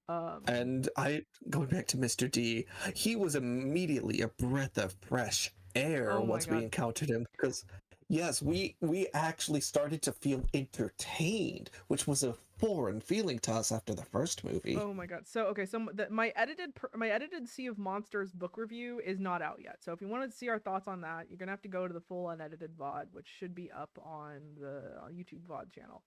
Um, And I, going back to Mr. D, he was immediately a breath of fresh air oh my once we god. encountered him. Because yes, we actually started to feel entertained, which was a foreign feeling to us after the first movie. Oh my god. So okay, my edited Sea of Monsters book review is not out yet. So if you wanted to see our thoughts on that, you're gonna have to go to the full unedited VOD, which should be up on the YouTube VOD channel.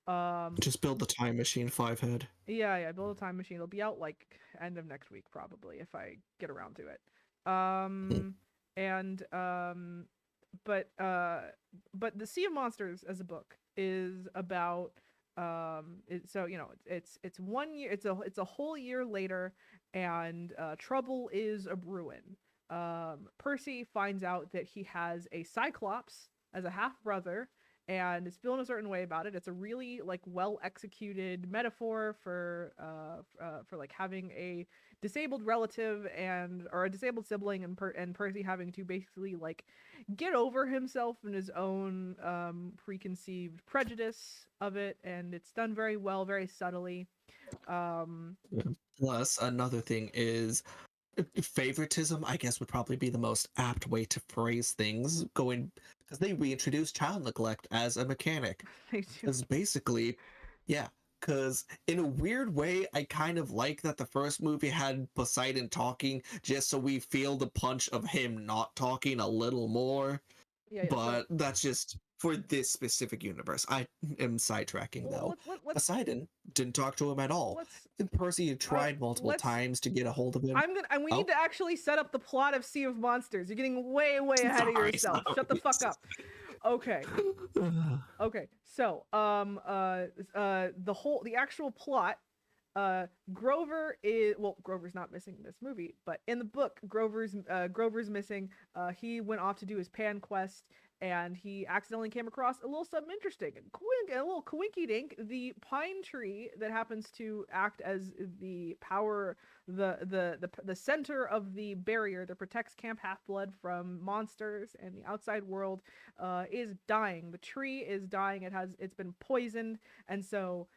Um, Just build the time machine, five head. yeah, build a time machine. It'll be out like end of next week probably if I get around to it. Hmm. And but but the Sea of Monsters as a book is about so it's 1 year, it's a whole year later, and trouble is a brewing. Percy finds out that he has a Cyclops as a half brother and is feeling a certain way about it. It's a really like well executed metaphor for like having a disabled relative and or a disabled sibling, and Percy having to basically like get over himself and his own preconceived prejudice of it, and it's done very well, very subtly. Um, Yeah. Plus, another thing is favoritism, I guess, would probably be the most apt way to phrase things, going because they reintroduced child neglect as a mechanic. they do. Because basically, yeah, because in a weird way, I kind of like that the first movie had Poseidon talking just so we feel the punch of him not talking a little more, Yeah. but that's just for this specific universe. I am sidetracking Well, though. let's Poseidon didn't talk to him at all. let's And Percy had tried multiple let's times to get a hold of him. and we need Oh, to actually set up the plot of Sea of Monsters. You're getting way ahead of sorry, yourself. Shut the fuck sorry. up. Okay. Okay. So, the actual plot, Grover's not missing in this movie, but in the book, Grover's missing. He went off to do his pan quest, and he accidentally came across a little something interesting. A little coinky dink. The pine tree that happens to act as the power, the center of the barrier that protects Camp Half-Blood from monsters and the outside world, is dying. The tree is dying. It's been poisoned, and so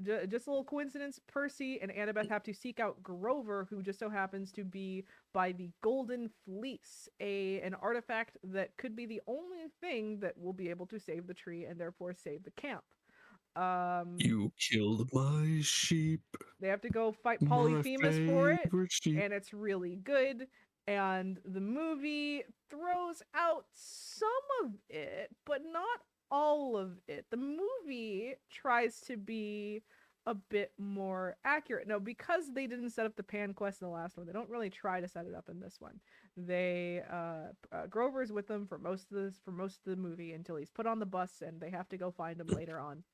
just a little coincidence, Percy and Annabeth have to seek out Grover, who just so happens to be by the Golden Fleece, an artifact that could be the only thing that will be able to save the tree and therefore save the camp. You killed my sheep, They have to go fight my Polyphemus for it, favorite sheep. and it's really good. And the movie throws out some of it, but not all of it. The movie tries to be a bit more accurate. No, because they didn't set up the pan quest in the last one, they don't really try to set it up in this one. They Grover's with them for most of the movie until he's put on the bus and they have to go find him later on.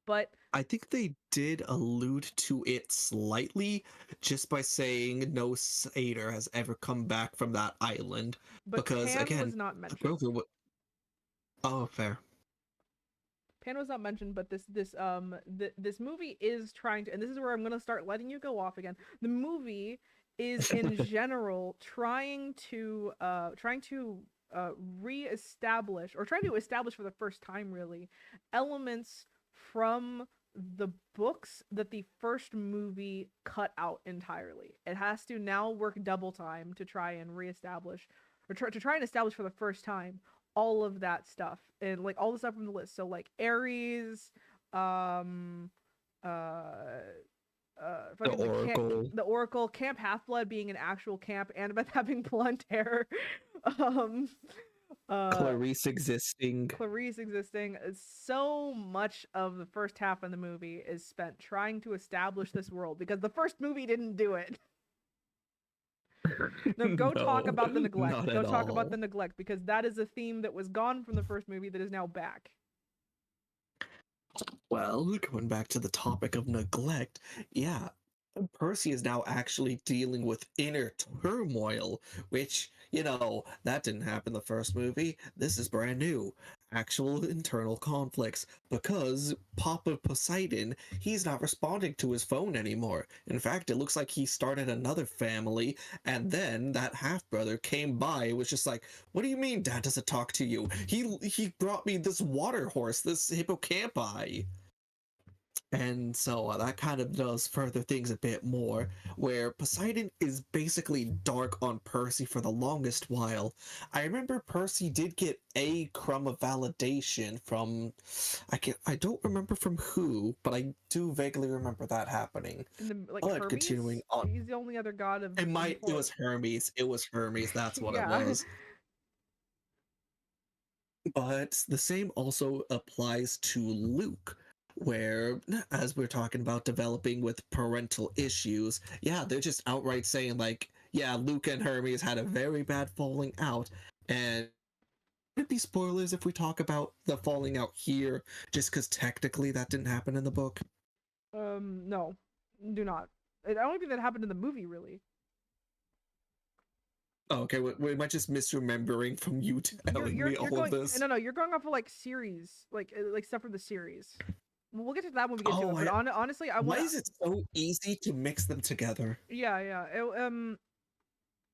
But I think they did allude to it slightly just by saying no satyr has ever come back from that island. Because Pan again, was not the mentioned. Grover would. Oh, fair. Pan was not mentioned, but this movie is trying to, and this is where I'm gonna start letting you go off again. The movie is in general trying to reestablish, or trying to establish for the first time really, elements from the books that the first movie cut out entirely. It has to now work double time to try and reestablish, or to try and establish for the first time all of that stuff, and like all the stuff from the list. So like Ares, The Oracle. the Oracle, Camp Half-Blood being an actual camp, Annabeth having blunt hair, um, Clarice existing. Clarice existing. So much of the first half of the movie is spent trying to establish this world because the first movie didn't do it. No, go talk about the neglect. Go talk about the neglect, because that is a theme that was gone from the first movie that is now back. Well, going back to the topic of neglect, yeah, Percy is now actually dealing with inner turmoil, which, that didn't happen in the first movie. This is brand new. Actual internal conflicts, because Papa Poseidon, he's not responding to his phone anymore. In fact, it looks like he started another family, and then that half-brother came by and was just like, what do you mean Dad doesn't talk to you? He brought me this water horse, this hippocampi. And so that kind of does further things a bit more, where Poseidon is basically dark on Percy for the longest while. I remember Percy did get a crumb of validation from, I don't remember from who, but I do vaguely remember that happening. And then like But Hermes, continuing on, he's the only other god of. it was Hermes. It was Hermes. That's what it Yeah. was. But the same also applies to Luke, where, as we're talking about developing with parental issues, yeah, they're just outright saying, like, yeah, Luke and Hermes had a very bad falling out. And would it be spoilers if we talk about the falling out here, just because technically that didn't happen in the book? No, do not. I don't think that happened in the movie, really. Oh, okay, we might just misremembering from you telling me all of this. No, you're going off of like series, like stuff from the series. We'll get to that when we get to Oh, it. But honestly, why is it so easy to mix them together? Yeah.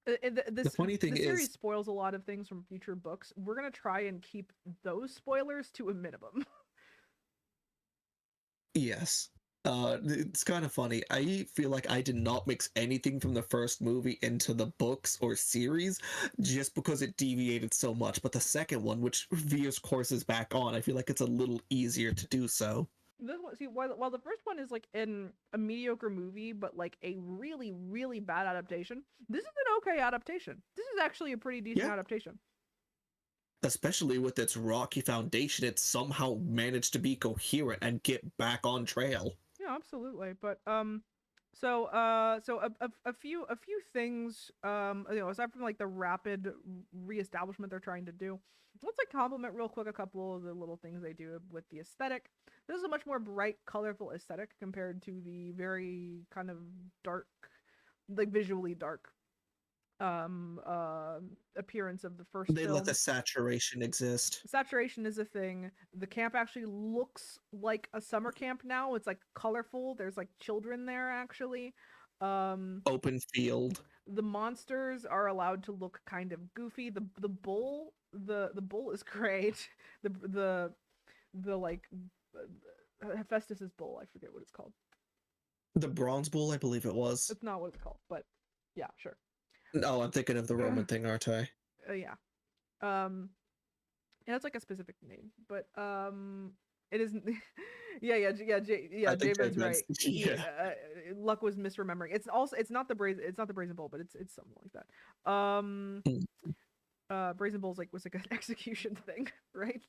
The funny thing the is, series spoils a lot of things from future books. We're gonna try and keep those spoilers to a minimum. yes. It's kind of funny. I feel like I did not mix anything from the first movie into the books or series just because it deviated so much. But the second one, which veers courses back on, I feel like it's a little easier to do so. This one, see, while the first one is like a mediocre movie, but like a really bad adaptation, this is an okay adaptation. This is actually a pretty decent adaptation. Especially with its rocky foundation, it somehow managed to be coherent and get back on trail. Yeah, absolutely. But so a few things, aside from like the rapid reestablishment they're trying to do, let's like compliment real quick a couple of the little things they do with the aesthetic. This is a much more bright, colorful aesthetic compared to the very kind of dark, like visually dark um uh appearance of the first They let the film. saturation exist. Saturation is a thing. The camp actually looks like a summer camp now. It's like colorful. There's like children there actually. Um Open field. the monsters are allowed to look kind of goofy. The bull is great. The like Hephaestus's bull, I forget what it's called. The bronze bull, I believe it was. It's not what it's called, but yeah, sure. Oh, I'm thinking of the Roman thing, aren't I? Yeah. Um It has like a specific name, but it isn't. Yeah, I think Jabin's Jade meant, right. yeah. Luck was misremembering. It's not the brazen bull, but it's something like that. Brazen bull's like was like an execution thing, right?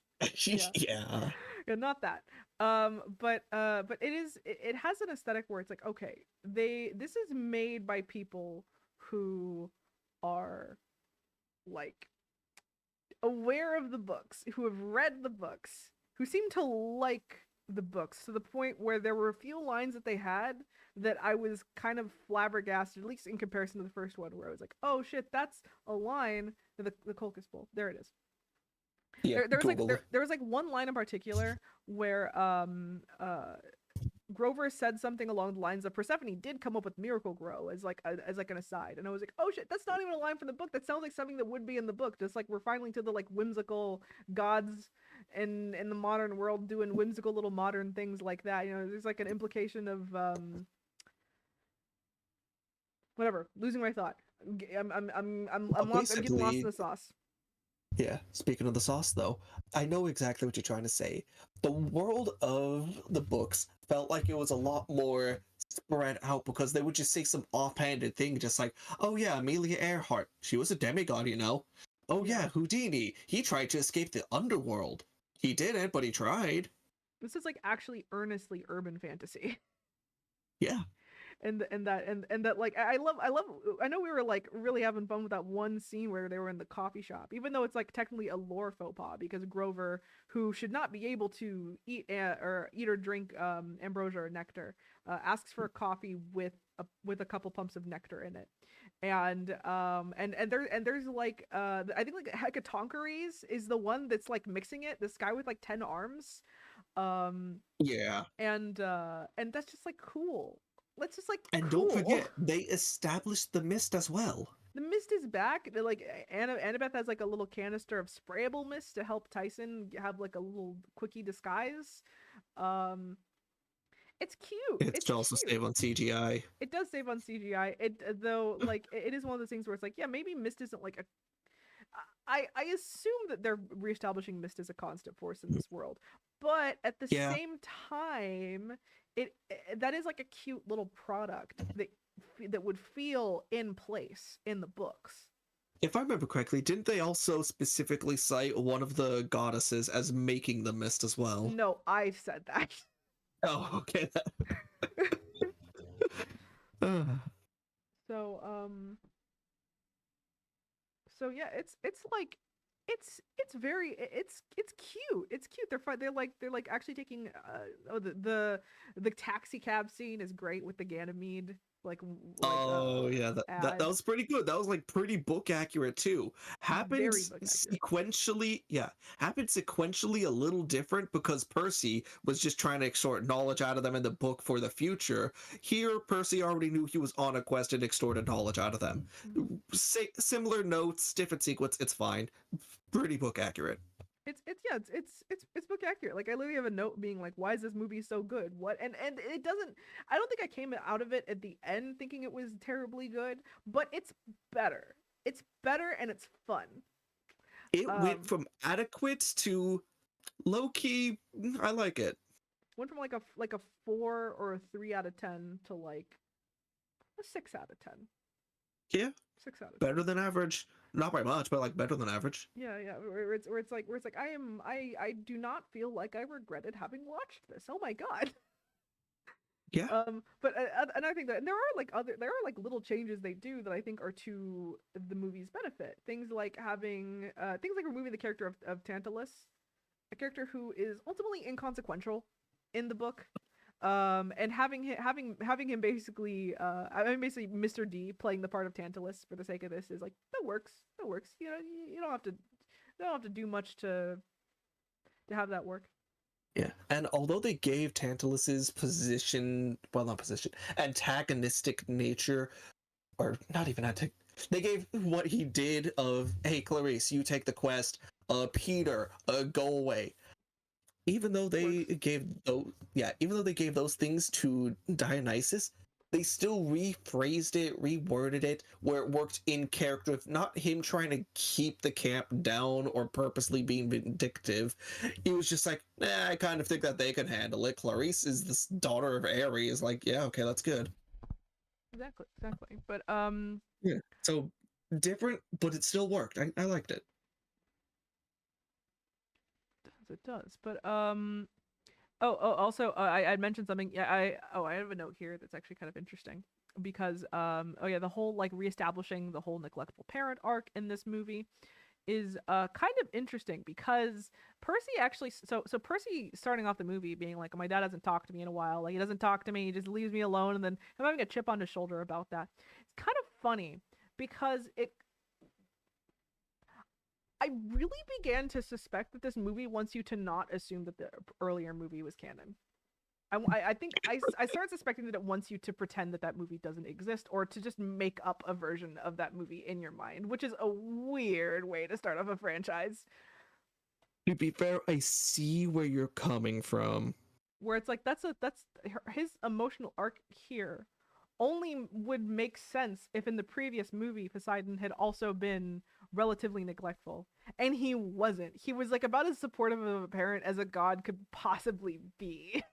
Yeah, Yeah. yeah, not that. But it has an aesthetic where it's like, okay, this is made by people who are like aware of the books, who have read the books, who seem to like the books to the point where there were a few lines that they had that I was kind of flabbergasted, at least in comparison to the first one, where I was like, oh shit, that's a line. The Colchis Bowl. There it is. Yeah, There was like Google. there was like one line in particular where Grover said something along the lines of Persephone did come up with Miracle Grow as like as like an aside, and I was like, oh shit, that's not even a line from the book. That sounds like something that would be in the book. Just like we're finally to the like whimsical gods in the modern world doing whimsical little modern things like that. There's like an implication of whatever. Losing my thought. I'm lost. I'm getting lost in Basically, the sauce. yeah, speaking of the sauce, though, I know exactly what you're trying to say. The world of the books felt like it was a lot more spread out because they would just say some offhanded thing, just like, oh yeah, Amelia Earhart, she was a demigod, you know? Oh Yeah, yeah, Houdini, he tried to escape the underworld. He didn't, but he tried. this is like actually earnestly urban fantasy. Yeah. And that like I love I know we were like really having fun with that one scene where they were in the coffee shop, even though it's like technically a lore faux pas because Grover, who should not be able to eat or drink ambrosia or nectar, asks for a coffee with a couple pumps of nectar in it. And there's like I think like Hecatoncheires is the one that's like mixing it, this guy with like 10 arms. um Yeah. and that's just like cool. Let's just like And don't cool. forget, they established the mist as well. The mist is back. Like Annabeth has like a little canister of sprayable mist to help Tyson have like a little quickie disguise. Um, it's cute. It's It's also cute. save on CGI. It does save on CGI. It though like it is one of those things where it's like, yeah, maybe mist isn't like a. I assume that they're reestablishing mist as a constant force in this world, but at the Yeah. same time, that is like a cute little product that would feel in place in the books. If I remember correctly, didn't they also specifically cite one of the goddesses as making the mist as well? No, I said that. Oh, okay. so so yeah, it's like it's very it's cute. It's cute. They're like actually taking the taxi cab scene is great with the Ganymede Oh yeah, that ad. was pretty good. That was like pretty book accurate too. Happened Very book accurate. sequentially, yeah. Happened sequentially a little different because Percy was just trying to extort knowledge out of them in the book for the future. Here, Percy already knew he was on a quest and extorted knowledge out of them. Mhm. Similar notes, different sequence. It's fine. Pretty book accurate. It's yeah, it's book accurate. Like I literally have a note being like, why is this movie so good? What and it doesn't. I don't think I came out of it at the end thinking it was terribly good, but it's better. It's better and it's fun. It went Um, from adequate to low key. I like it. went from like a 4 or a 3 out of 10 to like a 6 out of 10. Yeah, 6 out of 10. better than average. Not by much, but like better than average. Yeah, yeah. Where it's like I do not feel like I regretted having watched this. Oh my god. Yeah. But another thing that there are like little changes they do that I think are to the movie's benefit. Things like removing the character of Tantalus, a character who is ultimately inconsequential in the book. And having him basically basically Mr. D playing the part of Tantalus for the sake of this is like that works. That works. You know, you don't have to do much to have that work. Yeah. And although they gave Tantalus's position, well, not position, antagonistic nature, or not even they gave what he did of, hey, Clarice, you take the quest, Peter, go away. Even though they Works. gave those, yeah, even though they gave those things to Dionysus, they still rephrased it, reworded it, where it worked in character. Not him trying to keep the camp down or purposely being vindictive. He was just like, I kind of think that they can handle it. Clarice is this daughter of Ares. Like, yeah, okay, that's good. Exactly, exactly. But Yeah. So different, but it still worked. I liked it. it does. But also, I mentioned something. Yeah, I have a note here that's actually kind of interesting because oh yeah, the whole like reestablishing the whole neglectful parent arc in this movie is kind of interesting because Percy actually so Percy starting off the movie being like, my dad hasn't talked to me in a while, like he doesn't talk to me, he just leaves me alone, and then I'm having a chip on his shoulder about that. It's kind of funny because it I really began to suspect that this movie wants you to not assume that the earlier movie was canon. I think I started suspecting that it wants you to pretend that that movie doesn't exist or to just make up a version of that movie in your mind, which is a weird way to start off a franchise. To be fair, I see where you're coming from. Where it's like that's his emotional arc here only would make sense if in the previous movie Poseidon had also been relatively neglectful, and he wasn't. He was like about as supportive of a parent as a god could possibly be.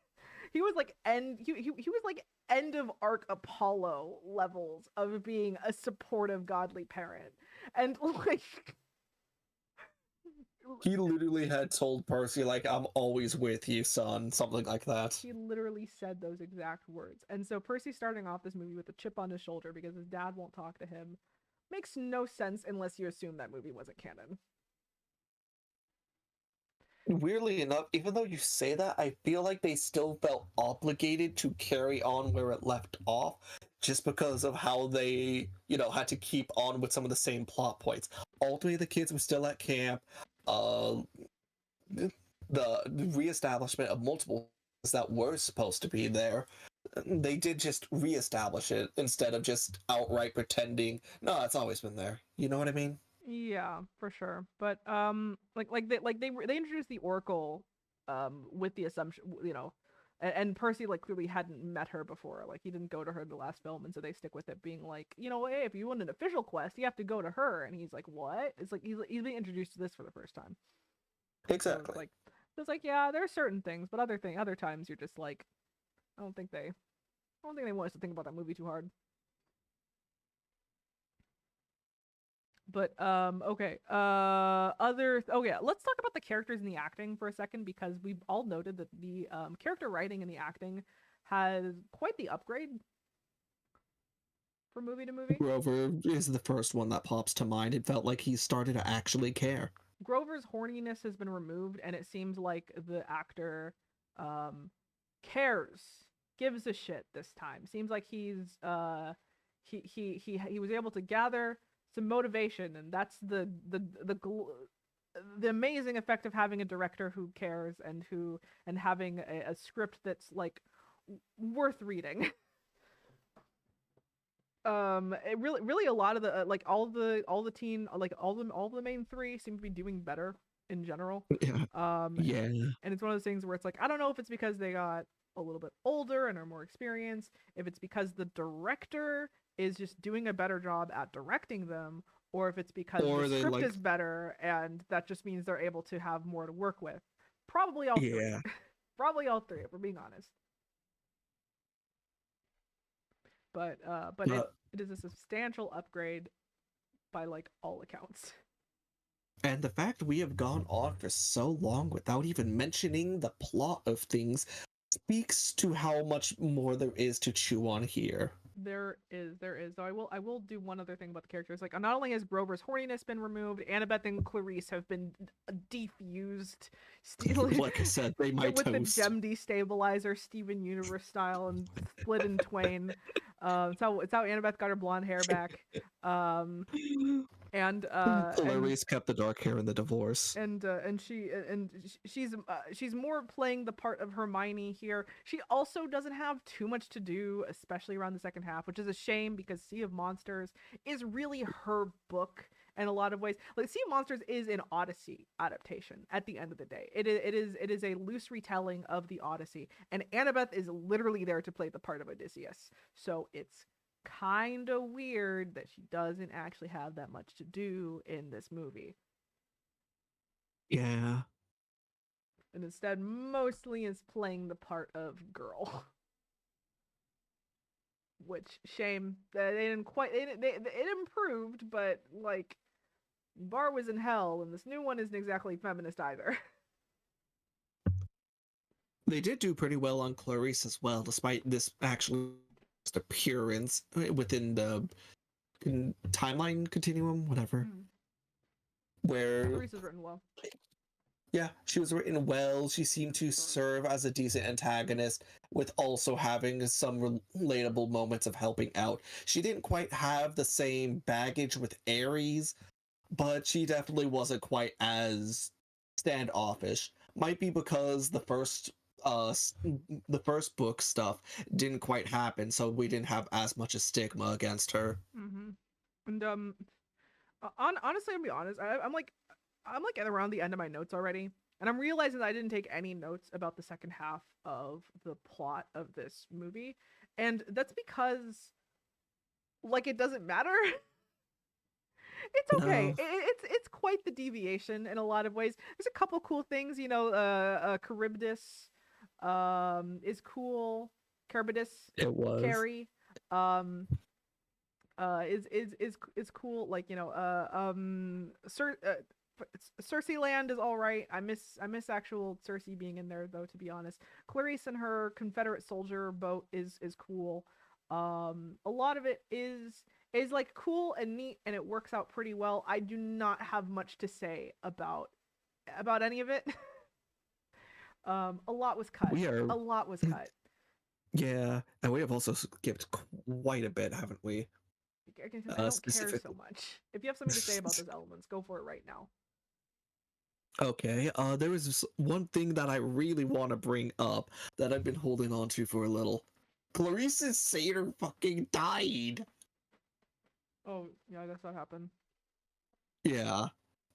He was like he was like end of arc Apollo levels of being a supportive godly parent. And like He literally had told Percy, like, I'm always with you, son, something like that. he literally said those exact words. And so Percy starting off this movie with a chip on his shoulder because his dad won't talk to him makes no sense unless you assume that movie wasn't canon. Weirdly enough, even though you say that, I feel like they still felt obligated to carry on where it left off, just because of how they, had to keep on with some of the same plot points. All three of the kids were still at camp. Uh, the reestablishment of multiple that were supposed to be there, they did just reestablish it instead of just outright pretending, no, it's always been there. You know what I mean? Yeah, for sure. But they introduced the Oracle with the assumption, and Percy like clearly hadn't met her before. Like he didn't go to her in the last film, and so they stick with it being like, hey, if you want an official quest, you have to go to her. And he's like, what? It's like he's being introduced to this for the first time. So Exactly. it's like yeah, there are certain things, but other times you're just like, I don't think they want us to think about that movie too hard. But okay. Oh yeah, let's talk about the characters and the acting for a second because we've all noted that the character writing and the acting has quite the upgrade from movie to movie. Grover is the first one that pops to mind. It felt like he started to actually care. Grover's horniness has been removed, and it seems like the actor um cares, gives a shit this time. Seems like he was able to gather some motivation, and that's the amazing effect of having a director who cares and having a script that's like worth reading. It really a lot of the like all the teen like all the main three seem to be doing better in general. Yeah. um Yeah. and it's one of those things where it's like I don't know if it's because they got a little bit older and are more experienced, if it's because the director is just doing a better job at directing them, or if it's because the Or they script like, is better and that just means they're able to have more to work with. Probably all three. yeah. Probably all three, if we're being honest. but Uh, it is a substantial upgrade by like all accounts. and the fact we have gone on for so long without even mentioning the plot of things speaks to how much more there is to chew on here. There is. Though I will do one other thing about the characters. Like, not only has Grover's horniness been removed, Annabeth and Clarice have been defused, stealing Like I said, they my with the toast. gem destabilizer, Steven Universe style, and split in twain. It's how Annabeth got her blonde hair back. Um, and Clarice kept the dark hair in the divorce. she's more playing the part of Hermione here. She also doesn't have too much to do, especially around the second half, which is a shame because Sea of Monsters is really her book in a lot of ways. Like, Sea of Monsters is an Odyssey adaptation at the end of the day. It is a loose retelling of the Odyssey, and Annabeth is literally there to play the part of Odysseus. So it's kind of weird that she doesn't actually have that much to do in this movie, Yeah. and instead mostly is playing the part of girl. Which, shame that they didn't quite it improved, but like, bar was in hell, and this new one isn't exactly feminist either. They did do pretty well on Clarice as well, despite this actually just appearance within the timeline continuum, whatever. Where, Clarice is written well. yeah, she was written well. She seemed to serve as a decent antagonist with also having some relatable moments of helping out. She didn't quite have the same baggage with Ares, but she definitely wasn't quite as standoffish. Might be because the first book stuff didn't quite happen, so we didn't have as much a stigma against her. Mm-hmm. And honestly, I'll be honest. I'm like at around the end of my notes already, and I'm realizing that I didn't take any notes about the second half of the plot of this movie, and that's because, like, it doesn't matter. It's okay. No, It's quite the deviation in a lot of ways. There's a couple cool things, Charybdis, is cool. Charybdis, it was. Carrie, is cool. Like, Cersei Land is all right. I miss actual Cersei being in there, though. To be honest, Clarice and her Confederate soldier boat is cool. A lot of it is like cool and neat, and it works out pretty well. I do not have much to say about any of it. A lot was cut. We are, A lot was cut. yeah, and we have also skipped quite a bit, haven't we? I don't care so Specifically. much. If you have something to say about those elements, go for it right now. Okay, there was this one thing that I really want to bring up that I've been holding on to for a little. Clarice's satyr fucking died. Oh, yeah, I guess that happened. Yeah.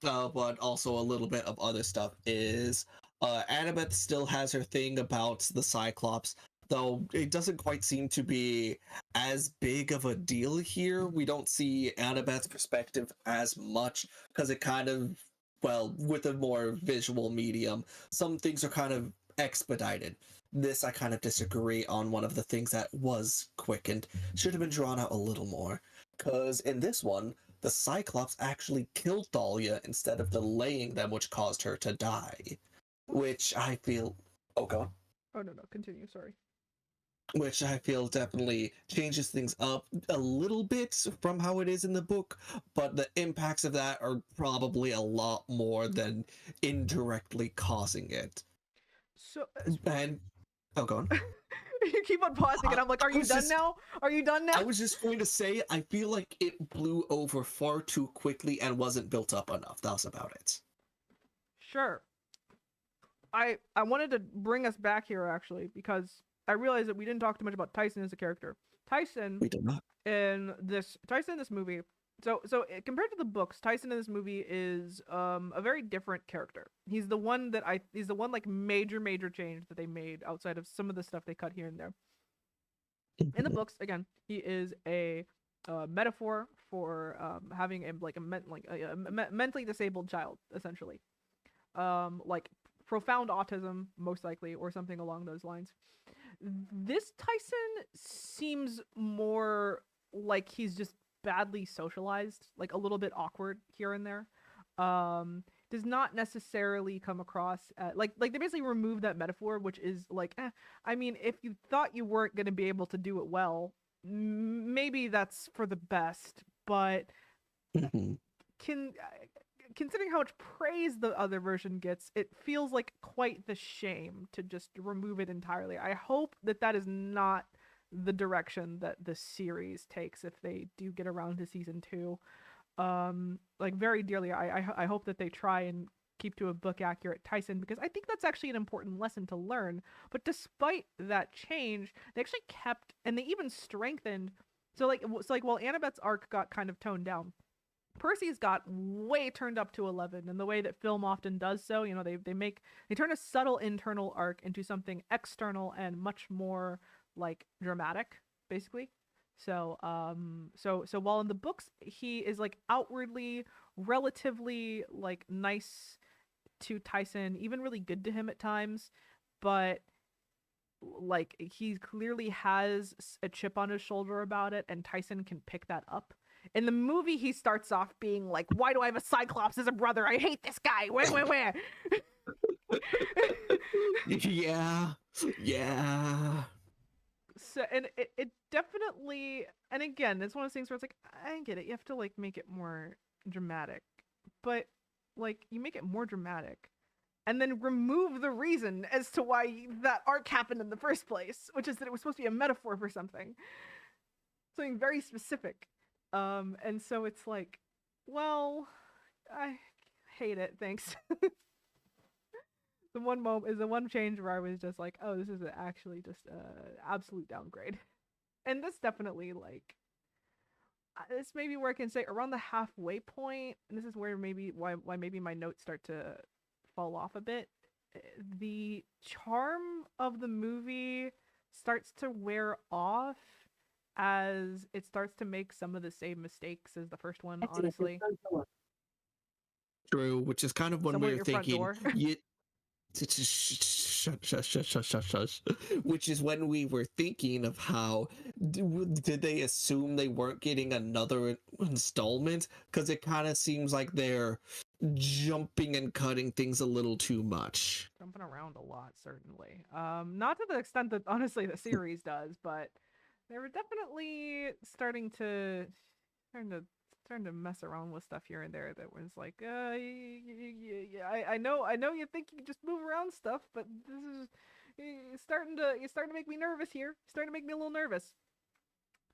But also a little bit of other stuff is Annabeth still has her thing about the Cyclops, though it doesn't quite seem to be as big of a deal here. We don't see Annabeth's perspective as much because it kind of, well, with a more visual medium, some things are kind of expedited. This I kind of disagree on one of the things that was quickened. Should have been drawn out a little more. Because in this one, the Cyclops actually killed Dahlia instead of delaying them, which caused her to die. Which I feel. Oh, God. Oh, no, continue. Sorry. Which I feel definitely changes things up a little bit from how it is in the book, but the impacts of that are probably a lot more than indirectly causing it. So, And. Oh, go on. you keep on pausing, and I'm like, "Are I you was done just now? Are you done now?" I was just going to say, I feel like it blew over far too quickly and wasn't built up enough. That was about it. Sure. I wanted to bring us back here, actually, because I realized that we didn't talk too much about Tyson as a character. Tyson We did not. Tyson in this movie. Compared to the books, Tyson in this movie is a very different character. He's the one like major change that they made outside of some of the stuff they cut here and there. In the books, again, he is a metaphor for having a mentally disabled child, essentially, like profound autism, most likely, or something along those lines. this Tyson seems more like he's just badly socialized, like a little bit awkward here and there. Does not necessarily come across like they basically remove that metaphor, which is like, I mean, if you thought you weren't going to be able to do it well, maybe that's for the best, but Mhm. can considering how much praise the other version gets, it feels like quite the shame to just remove it entirely. I hope that that is not the direction that the series takes if they do get around to season 2. Like very dearly, I hope that they try and keep to a book accurate Tyson, because I think that's actually an important lesson to learn. But despite that change, they actually kept and they even strengthened. So like while Annabeth's arc got kind of toned down, Percy's got way turned up to 11 in the way that film often does so. You know, they turn a subtle internal arc into something external and much more like dramatic, basically. So while in the books he is like outwardly relatively like nice to Tyson, even really good to him at times, but like he clearly has a chip on his shoulder about it, and Tyson can pick that up. In the movie, he starts off being like, "Why do I have a Cyclops as a brother? I hate this guy. Where?" Yeah, yeah. So, and it definitely, and again, it's one of those things where it's like, I get it. You have to like make it more dramatic, but like you make it more dramatic, and then remove the reason as to why that arc happened in the first place, which is that it was supposed to be a metaphor for something very specific. And so it's like, well, I hate it. Thanks. The one moment is the one change where I was just like, oh, this is actually just absolute downgrade. And this definitely like this may be where I can say around the halfway point, and this is where maybe why maybe my notes start to fall off a bit. The charm of the movie starts to wear off as it starts to make some of the same mistakes as the first one, honestly. True, which is kind of when Someone we at were your front thinking, door. you, shush, shush, shush, shush, shush, shush. Which is when we were thinking of how did they assume they weren't getting another installment? Because it kind of seems like they're jumping and cutting things a little too much. Jumping around a lot, certainly. Not to the extent that honestly the series does, but they were definitely starting to starting to mess around with stuff here and there that was like, I know you think you can just move around stuff, but this is you're starting to make me nervous here. You're starting to make me a little nervous.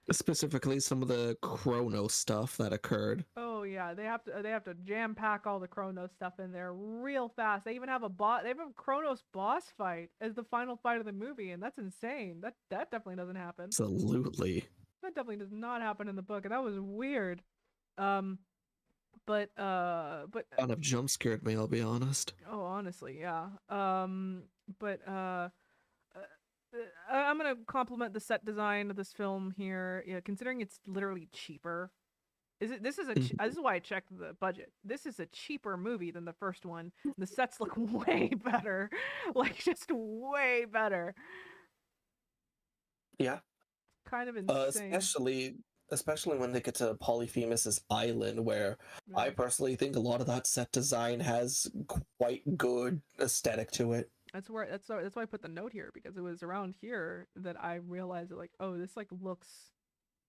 Specifically, some of the Chrono stuff that occurred. Oh yeah, they have to jam pack all the Kronos stuff in there real fast. They even have a bot. They have a Kronos boss fight as the final fight of the movie, and that's insane. That definitely doesn't happen. Absolutely. That definitely does not happen in the book, and that was weird. Um, but Kind of jump scared me, I'll be honest. oh, honestly, yeah. But I'm gonna compliment the set design of this film here. Yeah, considering it's literally cheaper. This is why I checked the budget. This is a cheaper movie than the first one. The sets look way better, like just way better. Yeah. Kind of insane. Especially when they get to Polyphemus's island, where I Yeah. personally think a lot of that set design has quite good aesthetic to it. That's why I put the note here, because it was around here that I realized that like, oh, this like looks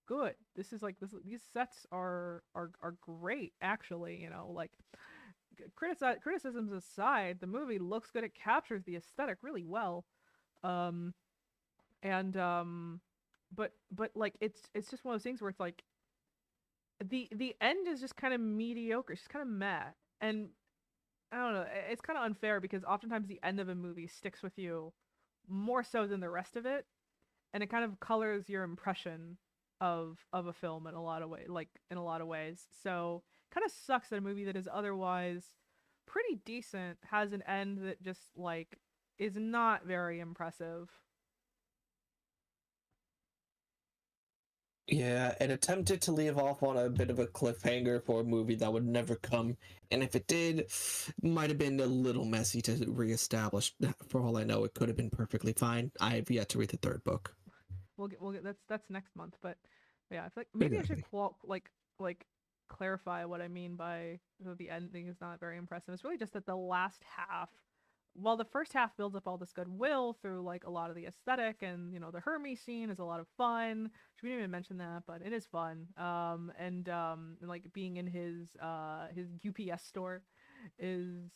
good. This is like this these sets are great actually, you know, like criticisms aside, the movie looks good. It captures the aesthetic really well. Um and but like it's just one of those things where it's like the end is just kind of mediocre. It's just kind of meh. And I don't know, it's kind of unfair because oftentimes the end of a movie sticks with you more so than the rest of it, and it kind of colors your impression of a film in a lot of ways. So kind of sucks that a movie that is otherwise pretty decent has an end that just like is not very impressive. Yeah, it attempted to leave off on a bit of a cliffhanger for a movie that would never come, and if it did, might have been a little messy to reestablish. For all I know, it could have been perfectly fine. I have yet to read the third book. We'll get that's next month, but yeah, I feel like maybe I should Exactly. like clarify what I mean by the ending is not very impressive. It's really just that the last half, while the first half builds up all this goodwill through like a lot of the aesthetic and the Hermes scene is a lot of fun. We didn't even mention that, but it is fun. And like being in his UPS store is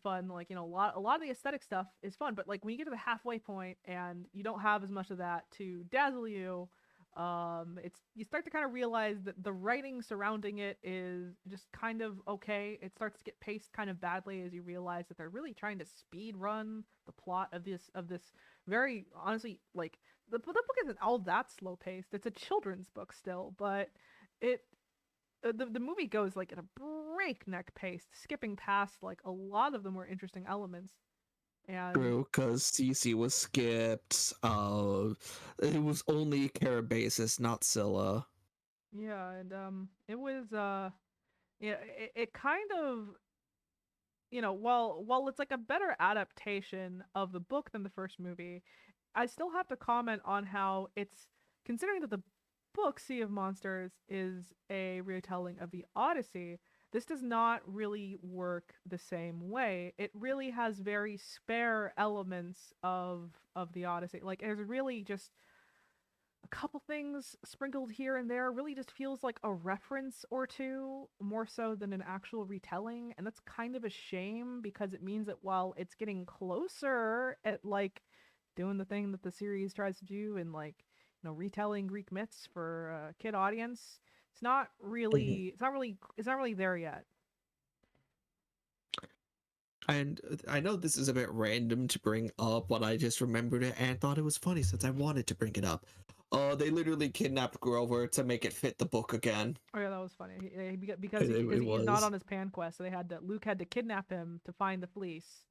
fun. Like a lot of the aesthetic stuff is fun, but like when you get to the halfway point and you don't have as much of that to dazzle you, it's you start to kind of realize that the writing surrounding it is just kind of okay. It starts to get paced kind of badly as you realize that they're really trying to speed run the plot of this very honestly, like the book isn't all that slow paced. It's a children's book still, but it the movie goes like at a breakneck pace, skipping past like a lot of the more interesting elements. And True, because Cece was skipped. It was only Carabasis, not Scylla. yeah, and it was yeah, it kind of while it's like a better adaptation of the book than the first movie, I still have to comment on how it's considering that the book Sea of Monsters is a retelling of the Odyssey. This does not really work the same way. It really has very spare elements of the Odyssey. Like there's really just a couple things sprinkled here and there. Really just feels like a reference or two more so than an actual retelling, and that's kind of a shame because it means that while it's getting closer at like doing the thing that the series tries to do and like retelling Greek myths for a kid audience, Mhm. it's not really there yet. And I know this is a bit random to bring up, but I just remembered it and thought it was funny since I wanted to bring it up. They literally kidnapped Grover to make it fit the book again. Oh yeah, that was funny. Because It he's not was. on his pan quest, so Luke had to kidnap him to find the fleece.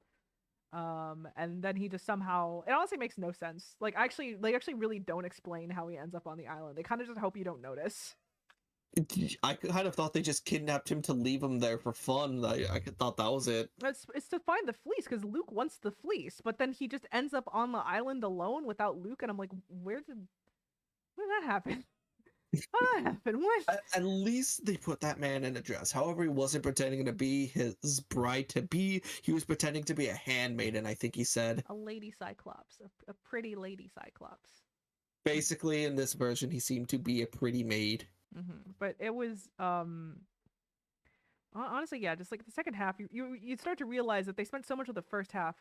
And then he just somehow, it honestly makes no sense. Like actually they actually really don't explain how he ends up on the island. They kind of just hope you don't notice. I kind of thought they just kidnapped him to leave him there for fun. I thought that was it. It's to find the fleece because Luke wants the fleece, but then he just ends up on the island alone without Luke, and I'm like, where did that happen? How did that happen? What? At least they put that man in a dress. However, he wasn't pretending to be his bride to be. He was pretending to be a handmaiden, I think he said. A lady cyclops, a pretty lady cyclops. Basically, in this version, he seemed to be a pretty maid. But it was honestly, yeah, just like the second half, you start to realize that they spent so much of the first half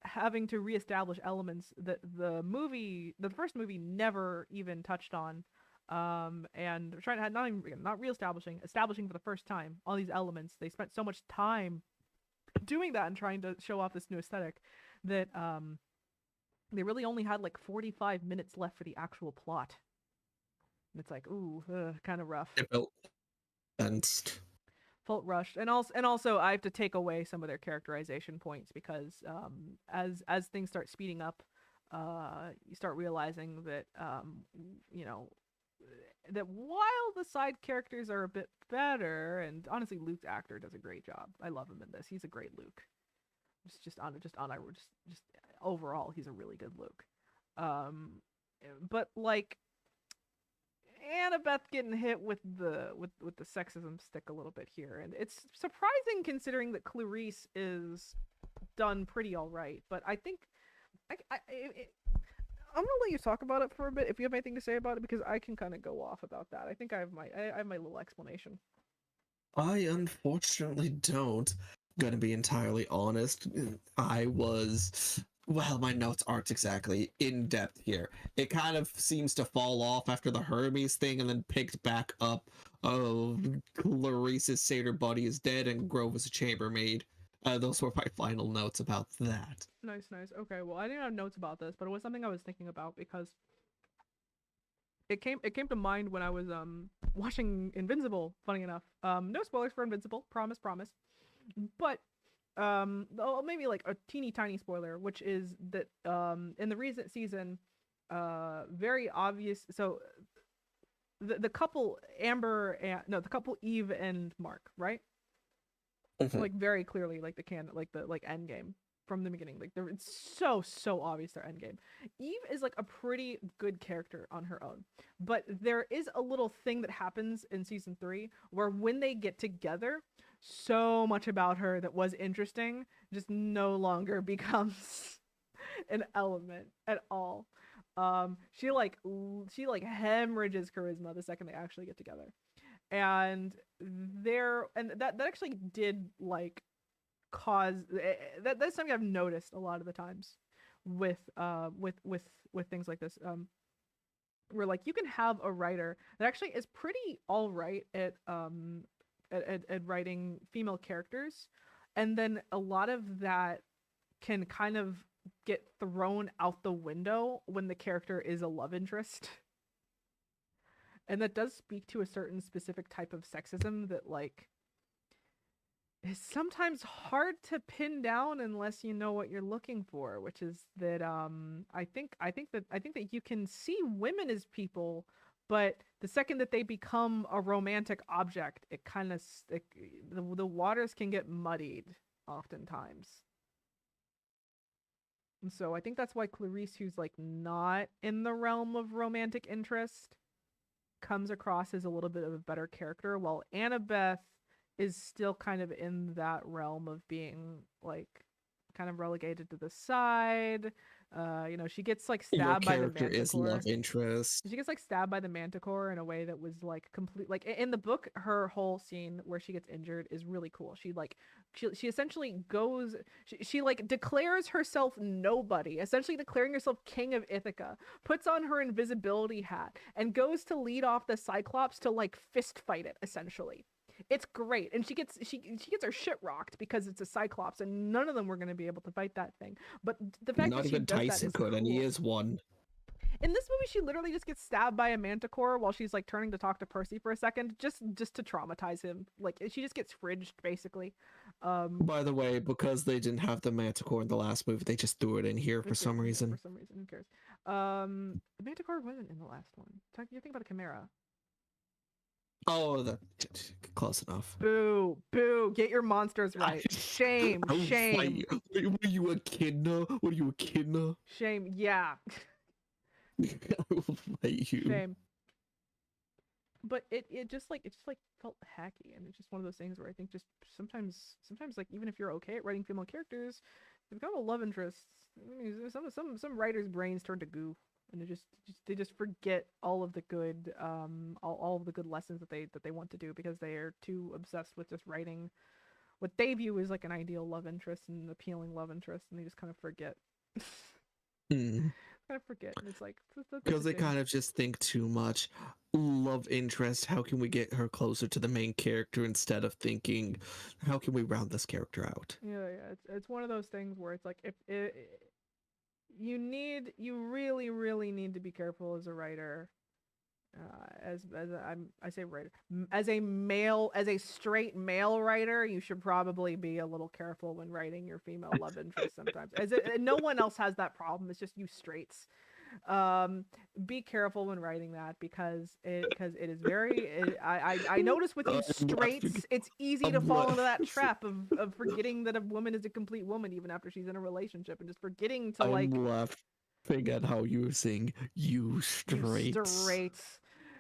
having to reestablish elements that the first movie never even touched on. And trying to not even not reestablishing, establishing for the first time all these elements. They spent so much time doing that and trying to show off this new aesthetic that they really only had like 45 minutes left for the actual plot. And it's like, ooh, kind of rough. It felt fenced. Felt rushed, and also I have to take away some of their characterization points because as things start speeding up, you start realizing that you know that while the side characters are a bit better, and honestly Luke's actor does a great job. I love him in this. He's a great Luke. Just overall he's a really good Luke. Um, but like Annabeth getting hit with the sexism stick a little bit here, and it's surprising considering that Clarice is done pretty all right. But I think I'm gonna let you talk about it for a bit if you have anything to say about it because I can kind of go off about that. I think I have my little explanation. I unfortunately don't. Gonna be entirely honest. I was. Well, my notes aren't exactly in depth here. It kind of seems to fall off after the Hermes thing and then picked back up. Oh, Clarice's satyr buddy is dead and Grove is a chambermaid. Those were my final notes about that. Nice, nice. Okay, well I didn't have notes about this, but it was something I was thinking about because it came to mind when I was watching Invincible. Funny enough, no spoilers for Invincible. Promise, promise. But maybe like a teeny tiny spoiler, which is that in the recent season, very obvious. So the couple Amber and no, the couple Eve and Mark, right? Mhm. Like very clearly, like the like end game from the beginning. Like there, it's so obvious their end game. Eve is like a pretty good character on her own, but there is a little thing that happens in season 3 where when they get together, so much about her that was interesting just no longer becomes an element at all. She like hemorrhages charisma the second they actually get together, and that actually did like cause that's something I've noticed a lot of the times with with things like this, where like you can have a writer that actually is pretty all right at at writing female characters, and then a lot of that can kind of get thrown out the window when the character is a love interest. And that does speak to a certain specific type of sexism that like is sometimes hard to pin down unless you know what you're looking for, which is that I think that you can see women as people, but the second that they become a romantic object, it kind of the waters can get muddied oftentimes. And so I think that's why Clarice, who's like not in the realm of romantic interest, comes across as a little bit of a better character, while Annabeth is still kind of in that realm of being like kind of relegated to the side. You know, she gets like Your stabbed by the character is manticore. love interest. She gets like stabbed by the manticore in a way that was like complete. Like in the book, her whole scene where she gets injured is really cool. She like she essentially goes. She like declares herself nobody, essentially declaring herself king of Ithaca. Puts on her invisibility hat and goes to lead off the Cyclops to like fist fight it. Essentially, it's great, and she gets her shit rocked because it's a Cyclops, and none of them were going to be able to fight that thing. But the fact that Not she even does that Tyson is could, and he cool. is one. In this movie, she literally just gets stabbed by a manticore while she's like turning to talk to Percy for a second, just to traumatize him. Like she just gets fridged basically. Um, By the way, because they didn't have the Manticore in the last movie, they just threw it in here for they threw it some in here for reason. some reason. Who cares? The manticore wasn't in the last one. You think about a chimera. Oh, that close enough. Boo, boo! Get your monsters I, right. Shame, I will fight shame, you. Were you a kid now? Were you a kid now? shame. Yeah, I will fight you. shame. But it just like felt hacky, and it's just one of those things where I think just sometimes like even if you're okay at writing female characters, they've got a love interest. I mean, some writers' brains turn to goo, and they just forget all of the good all of the good lessons that they want to do because they are too obsessed with just writing what they view as like an ideal love interest and an appealing love interest, and they just kind of forget. Hmm. Kind of forget, and it's like that's Because a they shame. kind of just think too much. Love interest, how can we get her closer to the main character instead of thinking, how can we round this character out? Yeah. It's one of those things where it's like if you really need to be careful as a writer, I say writer, as a male, as a straight male writer, you should probably be a little careful when writing your female love interest sometimes, no one else has that problem, it's just you straights. um be careful when writing that because it is I notice with you I'm laughing. straights it's easy to I'm fall into that laughing. trap of forgetting that a woman is a complete woman even after she's in a relationship, and just forgetting to I'm like laughing at how you sing you you straights. straights.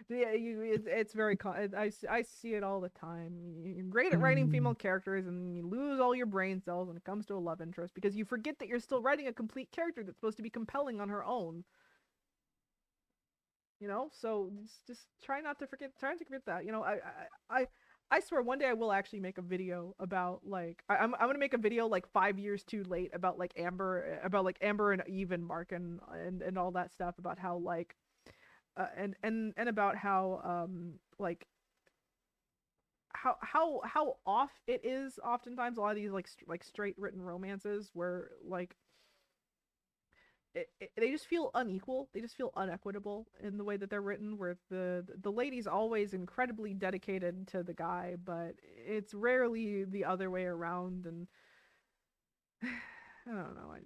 Yeah, it's very I see it all the time. You're great at writing Mm. female characters and you lose all your brain cells when it comes to a love interest because you forget that you're still writing a complete character that's supposed to be compelling on her own. You know, so just try not to forget, try not to forget that. You know, I swear one day I will actually make a video about like I'm gonna make a video like 5 years too late about like Amber and Eve and Mark and all that stuff about how like and about how like how off it is oftentimes a lot of these like like straight written romances where like they just feel unequal. They just feel unequitable in the way that they're written. Where the lady's always incredibly dedicated to the guy, but it's rarely the other way around. And I don't know. I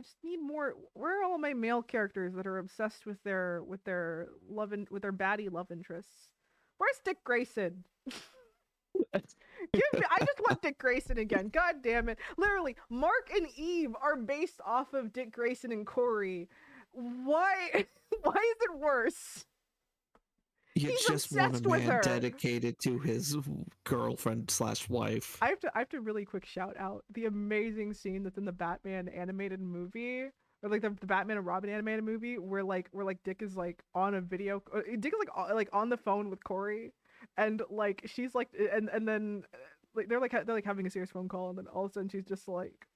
just need more. Where are all my male characters that are obsessed with their with their baddie love interests? Where's Dick Grayson? Give me. I just want Dick Grayson again. God damn it! Literally, Mark and Eve are based off of Dick Grayson and Corey. Why? Why is it worse? You He's just want a obsessed with man her. dedicated to his girlfriend slash wife. I have to really quick shout out the amazing scene that's in the Batman animated movie, or like the Batman and Robin animated movie, where like Dick is like on a video, Dick is like on the phone with Corey, and like she's like, and then like they're like having a serious phone call, and then all of a sudden she's just like,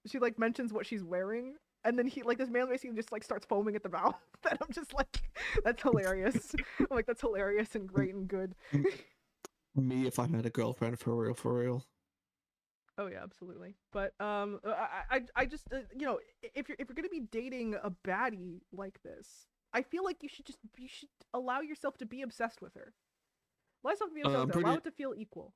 she like mentions what she's wearing. And then he like this man basically just like starts foaming at the mouth. And I'm just like, that's hilarious. I'm like, that's hilarious and great and good. Me, if I had a girlfriend, for real, for real. Oh yeah, absolutely. But I just you know, if you're gonna be dating a baddie like this, I feel like you should allow yourself to be obsessed with her. Allow yourself to be obsessed I'm with her. Allow pretty, it to feel equal.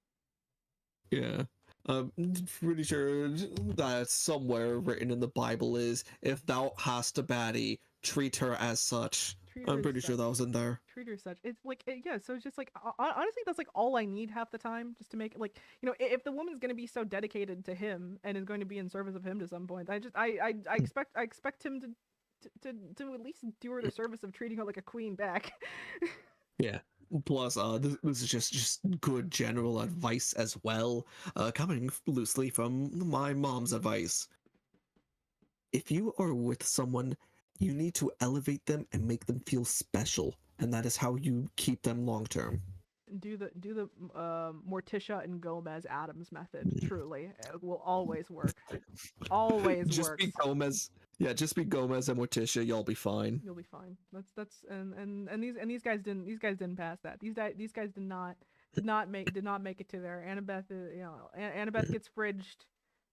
yeah. I'm pretty sure that somewhere written in the Bible is, if thou hast a baddie, treat her as such. Treat her I'm as pretty sure such. that was in there. Treat her such. It's like yeah. So it's just like honestly, that's like all I need half the time, just to make it like, you know, if the woman's gonna be so dedicated to him and is going to be in service of him to some point, I expect him to at least do her the service of treating her like a queen back. Yeah. Plus, this is just good general advice as well, coming loosely from my mom's advice. If you are with someone, you need to elevate them and make them feel special, and that is how you keep them long term. Do the Morticia and Gomez Adams method. Truly, it will always work. Always Just be works. Gomez. Yeah, just be Gomez and Morticia. You'll be fine. You'll be fine. That's and these guys didn't pass that. These guys did not make it to there. Annabeth, you know, Annabeth gets fridged.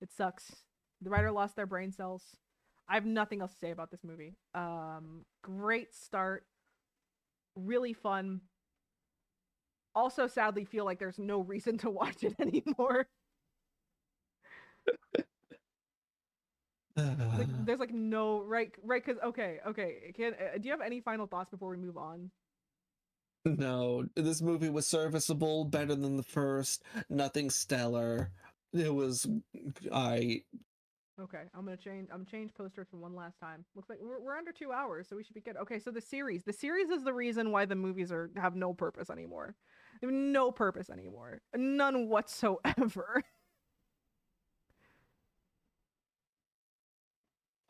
It sucks. The writer lost their brain cells. I have nothing else to say about this movie. Great start. Really fun. Also, sadly, feel like there's no reason to watch it anymore. Like there's like no right because okay can do you have any final thoughts before we move on? No, this movie was serviceable, better than the first. Nothing stellar. It was, I. Okay, I'm gonna change posters for one last time. Looks like we're under 2 hours, so we should be good. Okay, so the series is the reason why the movies are have no purpose anymore. They have no purpose anymore, none whatsoever.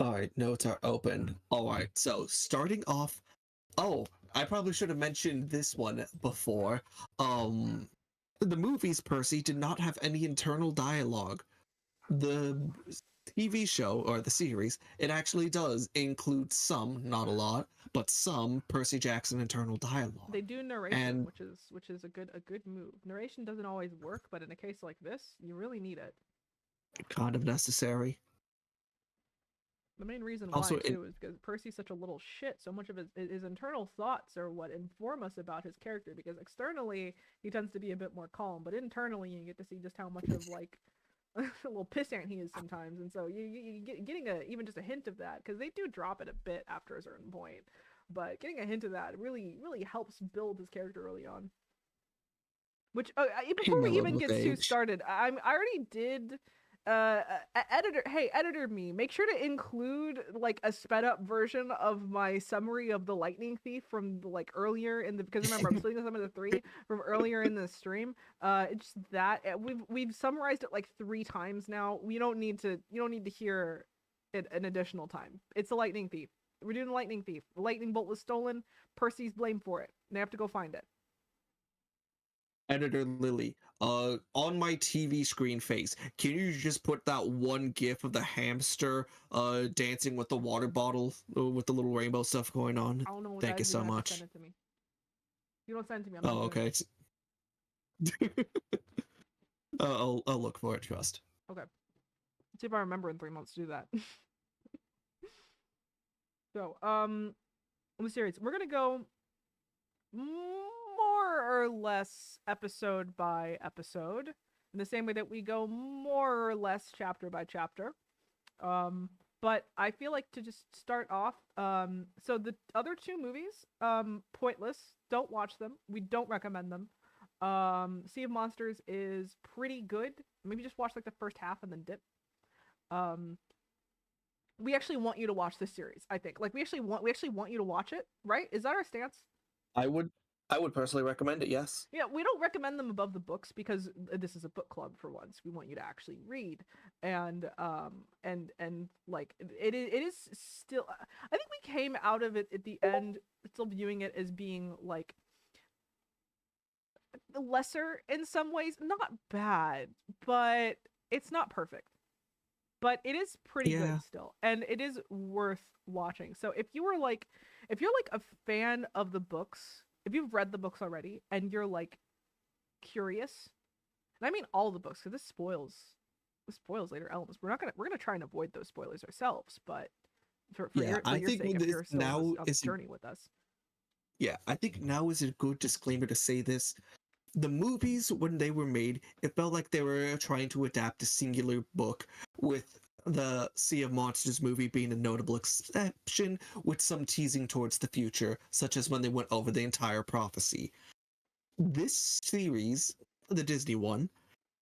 All right, notes are open. All right, so starting off. Oh, I probably should have mentioned this one before. Um, the movies, Percy, did not have any internal dialogue. The TV show or the series, it actually does include some, not a lot, but some Percy Jackson internal They dialogue. do narration, And which is a good move. Narration doesn't always work, but in a case like this, you really need it. kind of necessary. The main reason why Also, in too is because Percy's such a little shit. So much of his internal thoughts are what inform us about his character. Because externally he tends to be a bit more calm, but internally you get to see just how much of like a little pissant he is sometimes. And so you getting a even just a hint of that, because they do drop it a bit after a certain point, but getting a hint of that really helps build his character early on. Which he before we mellowed even with get too age. started, I already did editor, hey editor me, make sure to include like a sped up version of my summary of the lightning thief from like earlier in the, because remember I'm splitting this up into three from earlier in the stream. It's that we've summarized it like 3 times now. We don't need to, you don't need to hear it an additional time. It's a lightning thief. We're doing a lightning thief. The lightning bolt was stolen. Percy's blamed for it. They have to go find it. Editor Lily, on my TV screen face, can you just put that one gif of the hamster dancing with the water bottle with the little rainbow stuff going on? I don't know what Thank that you is. You're so gonna have to send much. it to me. If you don't send it to me, I'm not Oh, doing okay. it. I'll look for it. Trust. Okay. Let's see if I remember in 3 months to do that. So, the series. We're gonna go more or less episode by episode. in the same way that we go more or less chapter by chapter. Um, but I feel like to just start off, so the other two movies, pointless. Don't watch them. We don't recommend them. Sea of Monsters is pretty good. Maybe just watch like the first half and then dip. Um, we actually want you to watch this series. I think like we actually want you to watch it. Right? Is that our stance? I would I would personally recommend it. Yes. Yeah, we don't recommend them above the books because this is a book club for once. We want you to actually read, and like it is still. I think we came out of it at the end still viewing it as being like lesser in some ways, not bad, but it's not perfect. But it is pretty Yeah. good still, and it is worth watching. So if you're like a fan of the books, if you've read the books already and you're like curious, and I mean all the books because this spoils later elements. We're gonna try and avoid those spoilers ourselves, but Yeah. for I your think sake, with if this you're still now on this is journey with us. yeah, I think now is a good disclaimer to say this. The movies, when they were made, it felt like they were trying to adapt a singular book, with the Sea of Monsters movie being a notable exception, with some teasing towards the future, such as when they went over the entire prophecy. This series, the Disney one,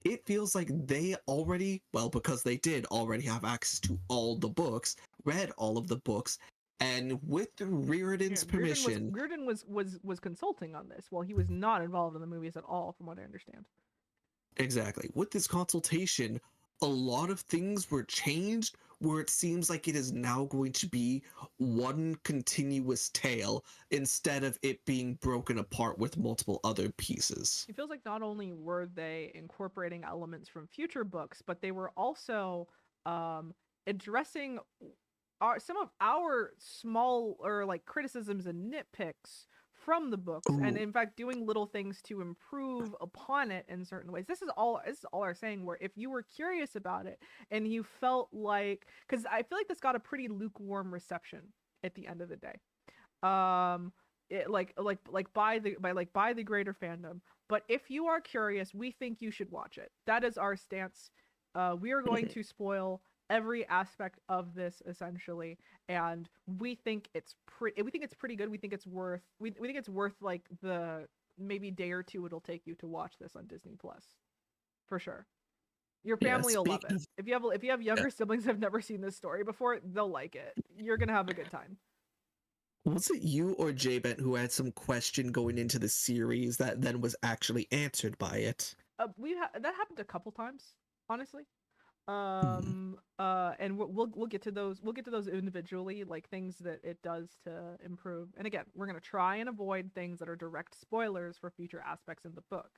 it feels like they already, well, because they did already have access to all the books, read all of the books, and with Yeah, Reardon's permission, Reardon was consulting on this while he was not involved in the movies at all, from what I understand. exactly, with this consultation, a lot of things were changed where it seems like it is now going to be one continuous tale instead of it being broken apart with multiple other pieces. It feels like not only were they incorporating elements from future books, but they were also um, addressing some of our small or like criticisms and nitpicks from the books, and Ooh, in fact doing little things to improve upon it in certain ways. This is all our saying, where if you were curious about it and you felt like, because I feel like this got a pretty lukewarm reception at the end of the day, it by the greater fandom. But if you are curious, we think you should watch it. That is our stance. We are going to spoil every aspect of this essentially, and we think it's pretty good. We think it's worth like the maybe day or two it'll take you to watch this on Disney Plus, for sure. Your yeah, family will love speaking it. of, If you have yeah, younger siblings that have never seen this story before, they'll like it. You're gonna have a good time. was it you or J-Bent who had some question going into the series that then was actually answered by it? That happened a couple times, honestly. Hmm. And we'll get to those. We'll get to those individually, like things that it does to improve. And again, we're gonna try and avoid things that are direct spoilers for future aspects in the book.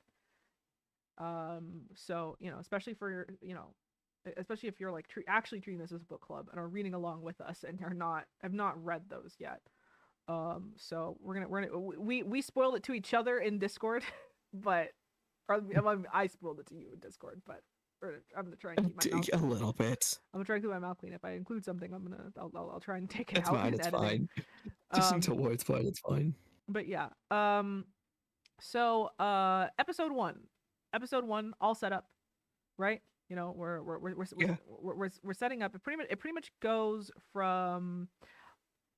So especially for especially if you're like actually treating this as a book club and are reading along with us and have not read those yet. So we spoiled it to each other in Discord, but I spoiled it to you in Discord, but I'm gonna try and keep my mouth A clean. little bit. I'm gonna try and keep my mouth clean. If I include something, I'll try and take it It's out fine. in It's editing. fine. Just Um, don't worry. It's fine. It's fine. but yeah. So episode one, all set up, right? Yeah. We're setting up. It pretty much goes from.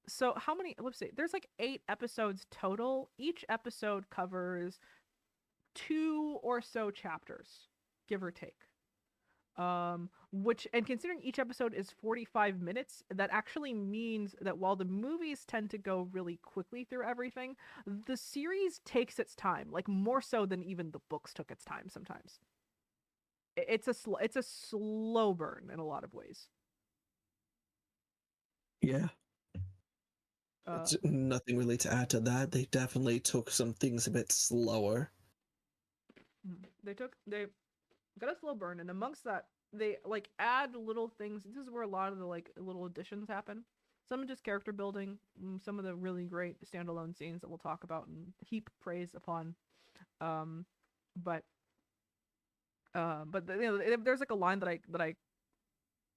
So how many? Let's see. There's like 8 episodes total. Each episode covers 2 or so chapters, give or take. Which, and considering each episode is 45 minutes, that actually means that while the movies tend to go really quickly through everything, the series takes its time, like more so than even the books took its time sometimes. It's a slow burn in a lot of ways. Yeah. Uh, Nothing really to add to that. They definitely took some things a bit slower. they got a slow burn, and amongst that, they like add little things. This is where a lot of the like little additions happen. Some are just character building, some of the really great standalone scenes that we'll talk about and heap praise upon. Um, but there's like a line that I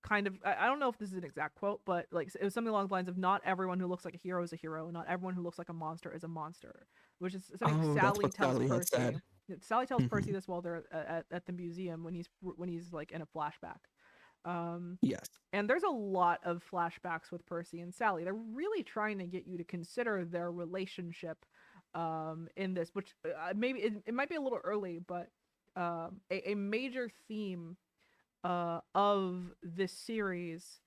kind of I don't know if this is an exact quote, but like it was something along the lines of not everyone who looks like a hero is a hero, not everyone who looks like a monster is a monster, which is something Oh, that's Sally what tells Sally had Percy. said. Sally tells Percy Mhm. this while they're at the museum when he's like in a flashback. Um, Yes. and there's a lot of flashbacks with Percy and Sally. They're really trying to get you to consider their relationship in this, which maybe it might be a little early, but a major theme of this series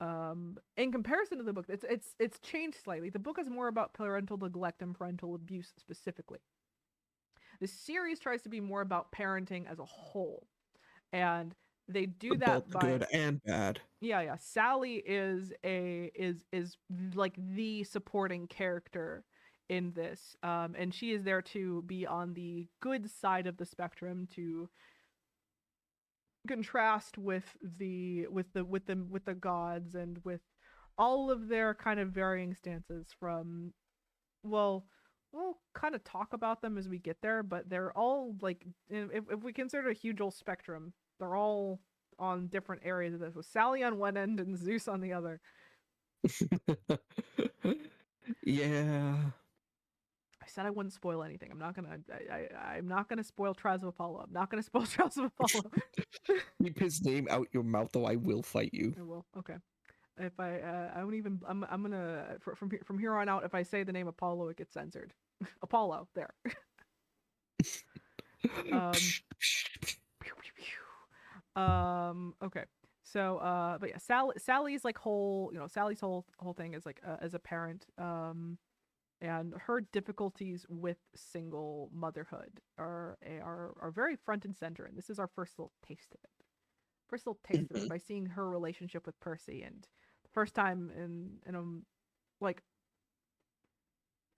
in comparison to the book, it's changed slightly. The book is more about parental neglect and parental abuse specifically. The series tries to be more about parenting as a whole, and they do Both that by good and bad. yeah. Sally is like the supporting character in this, and she is there to be on the good side of the spectrum to contrast with the gods and with all of their kind of varying stances from well we'll kind of talk about them as we get there, but they're all like if we consider a huge old spectrum, they're all on different areas of this with Sally on one end and Zeus on the other. Yeah. I said I wouldn't spoil anything. I'm not gonna spoil Trials of Apollo. I'm not gonna spoil Trials of Apollo. Keep his name out your mouth, though I will fight you. I will. Okay. If I don't even I'm gonna from here on out, if I say the name Apollo, it gets censored. Apollo there. um okay. So but yeah, Sally's like whole, Sally's whole thing is like as a parent, and her difficulties with single motherhood are very front and center, and this is our first little taste of it. First little taste of it Mhm. by seeing her relationship with Percy, and the first time in like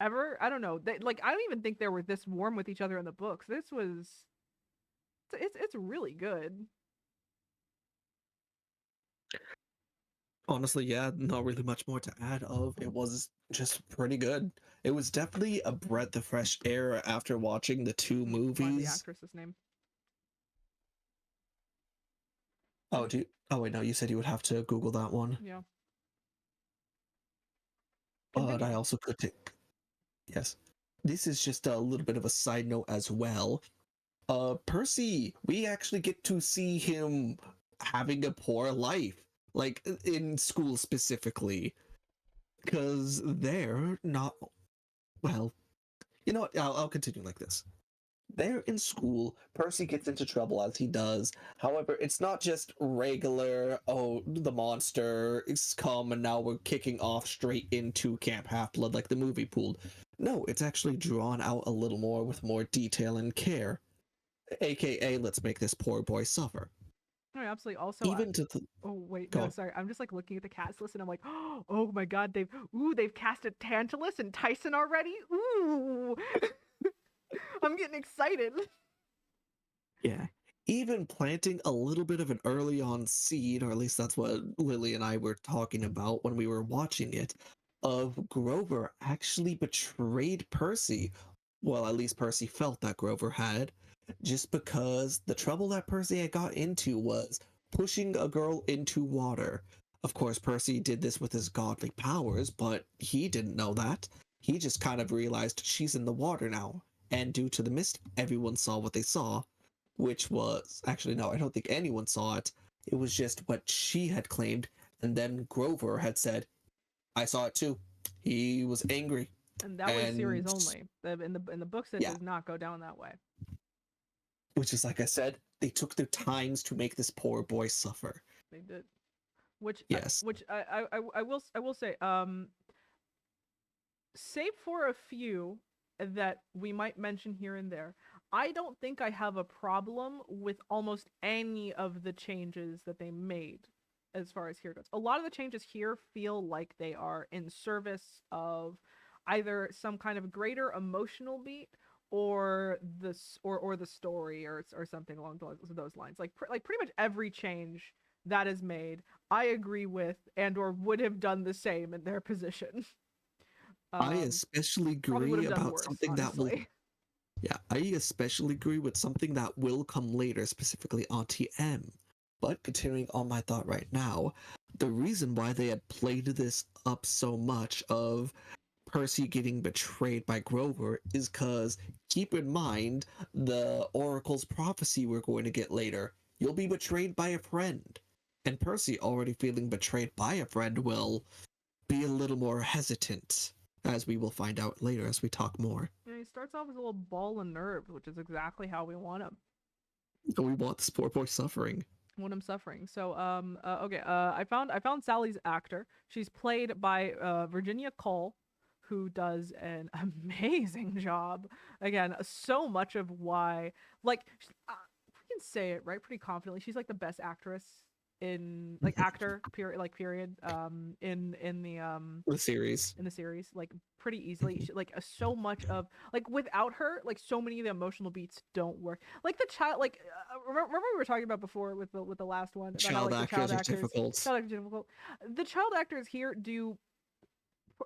ever. I don't know. I don't even think they were this warm with each other in the books. This was it's really good. Honestly, yeah, not really much more to add of. It was just pretty good. It was definitely a breath of fresh air after watching the two Let me find the movies. actress's name. Oh, oh wait, no, you said you would have to Google that one. Yeah. But I Continue. also could take, yes. This is just a little bit of a side note as well. Percy, we actually get to see him having a poor life, like in school specifically, because they're not, well, you know what? I'll continue like this. They're in school. Percy gets into trouble as he does. However, it's not just regular, oh, the monster is come and now we're kicking off straight into Camp Half Blood like the movie pool. No, it's actually drawn out a little more with more detail and care. AKA, let's make this poor boy suffer. No, absolutely. Also, Even to the. oh wait, Go no, on. sorry. I'm just like looking at the cast list and I'm like, oh my god, they've casted Tantalus and Tyson already. Ooh, I'm getting excited. Yeah. Even planting a little bit of an early on seed, or at least that's what Lily and I were talking about when we were watching it, of Grover actually betrayed Percy. Well, at least Percy felt that Grover had, just because the trouble that Percy had got into was pushing a girl into water. Of course, Percy did this with his godly powers, but he didn't know that. He just kind of realized she's in the water now. And due to the mist, everyone saw what they saw, which was actually no, I don't think anyone saw it. It was just what she had claimed, and then Grover had said, "I saw it too." He was angry, And that was series and only. In the books, it yeah, does not go down that way. which is like I said, they took their times to make this poor boy suffer. They did, which Yes. I will say, save for a few that we might mention here and there, I don't think I have a problem with almost any of the changes that they made as far as here goes. A lot of the changes here feel like they are in service of either some kind of greater emotional beat or the story or something along those lines. Like pretty much every change that is made, I agree with and or would have done the same in their position. I Um, especially Probably would agree have done about worse, something that will. honestly. Yeah, I especially agree with something that will come later, specifically on TM. But continuing on my thought right now, the reason why they had played this up so much of Percy getting betrayed by Grover is because, keep in mind, the Oracle's prophecy we're going to get later. You'll be betrayed by a friend. And Percy, already feeling betrayed by a friend, will be a little more hesitant, as we will find out later as we talk more. And he starts off as a little ball of nerves, which is exactly how we want him. So we want this poor boy suffering. When I'm suffering. So okay, I found Sally's actor. She's played by Virginia Cole, who does an amazing job. Again, so much of why, like, we can say it right pretty confidently. She's like the best actress in, like, actor period, like, period, The series. in the series, like, pretty easily. She, like, so much of, like, without her, like, so many of the emotional beats don't work. Like the child, like, remember we were talking about before with the last one about how, Child like, the child actors are actors difficult. child actors are difficult. The child actors here do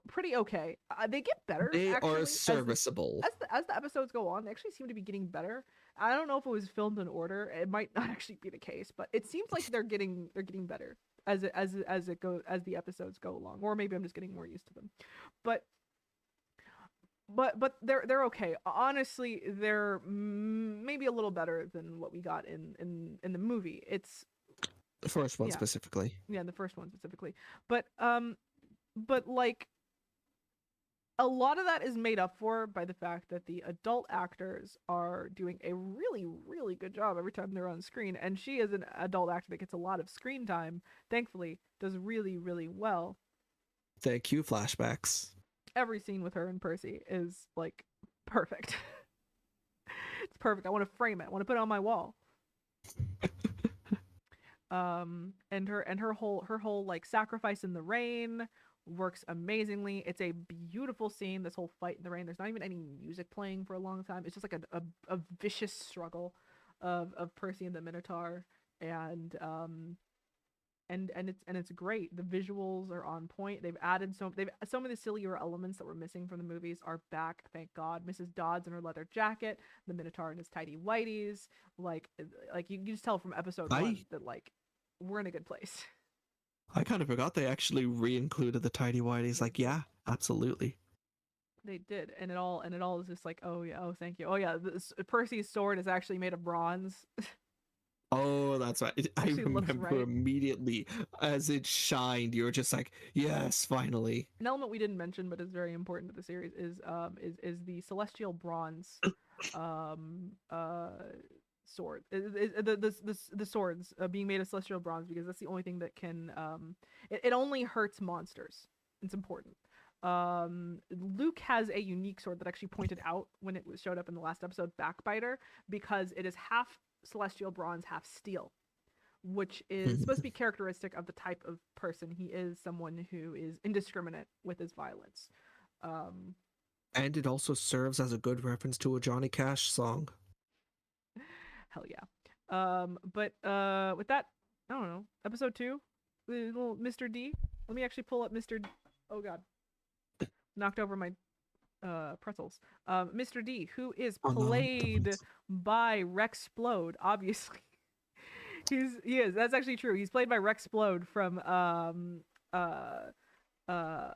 pretty okay. They get better, They actually, are serviceable. as the episodes go on. They actually seem to be getting better. I don't know if it was filmed in order. It might not actually be the case, but it seems like they're getting better as the episodes go along. Or maybe I'm just getting more used to them. But they're okay. Honestly, they're maybe a little better than what we got in the movie. It's The first one yeah, specifically. yeah, the first one specifically. But like, a lot of that is made up for by the fact that the adult actors are doing a really, really good job every time they're on screen. And she is an adult actor that gets a lot of screen time, thankfully, does really, really well. Thank you, flashbacks. Every scene with her and Percy is, like, perfect. It's perfect. I want to frame it. I want to put it on my wall. And her whole like sacrifice in the rain works amazingly. It's a beautiful scene, this whole fight in the rain. There's not even any music playing for a long time. It's just like a vicious struggle of Percy and the Minotaur. And it's great. The visuals are on point. They've some of the sillier elements that were missing from the movies are back, thank God. Mrs. Dodds in her leather jacket, the Minotaur in his tidy whities. Like you just tell from episode one that, like, we're in a good place. I kind of forgot they actually re-included the tidy whities. Like, yeah, absolutely. They did, and it all is just like, oh yeah, oh thank you, oh yeah. Percy's sword is actually made of bronze. Oh, that's right. I Actually looks remember right. immediately as it shined. You were just like, yes, finally. An element we didn't mention but is very important to the series is the celestial bronze um uh sword. The swords being made of celestial bronze, because that's the only thing that can it only hurts monsters. It's important. Luke has a unique sword that actually pointed out when it showed up in the last episode, Backbiter, because it is half celestial bronze, half steel, which is supposed to be characteristic of the type of person he is, someone who is indiscriminate with his violence. Um, And it also serves as a good reference to a Johnny Cash song. hell yeah. But with that, I don't know. Episode 2, little Mr. D. Let me actually pull up Mr. D. Oh god, knocked over my pretzels. Mr. D, who is Oh no. played by Rexplode, obviously. He is. That's actually true. He's played by Rexplode uh uh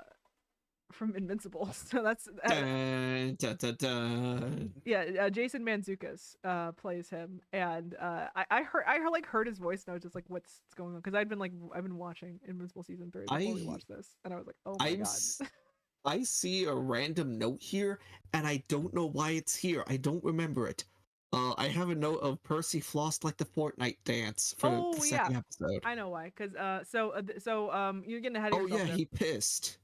from Invincible. So that's Dun, dun, dun, dun. yeah. Jason Mantzoukas plays him, and I heard his voice, and I was just like, what's going on? Because I've been watching Invincible season 3 before we watched this, and I was like, oh my god. I see a random note here, and I don't know why it's here. I don't remember it. I have a note of Percy flossed like the Fortnite dance for the second episode. I know why. Because you're getting ahead of Oh yourself yeah, there. he pissed.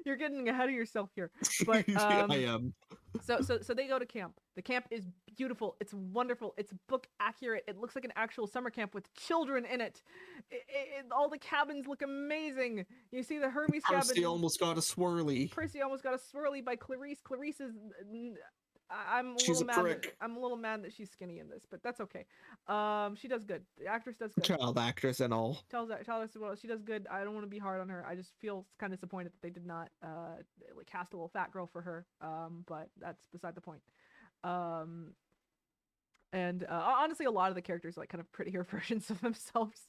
You're getting ahead of yourself here. But I am. So they go to camp. The camp is beautiful. It's wonderful. It's book accurate. It looks like an actual summer camp with children in it. All the cabins look amazing. You see the Hermes cabin. Percy almost got a swirly. Percy almost got a swirly by Clarice. Clarice is. She's a prick. I'm a little mad that she's skinny in this, but that's okay. She does good. The actress does good. Child actress and all. Tell us well, she does good. I don't want to be hard on her. I just feel kind of disappointed that they did not like cast a little fat girl for her. But that's beside the point. And honestly, a lot of the characters are like kind of prettier versions of themselves.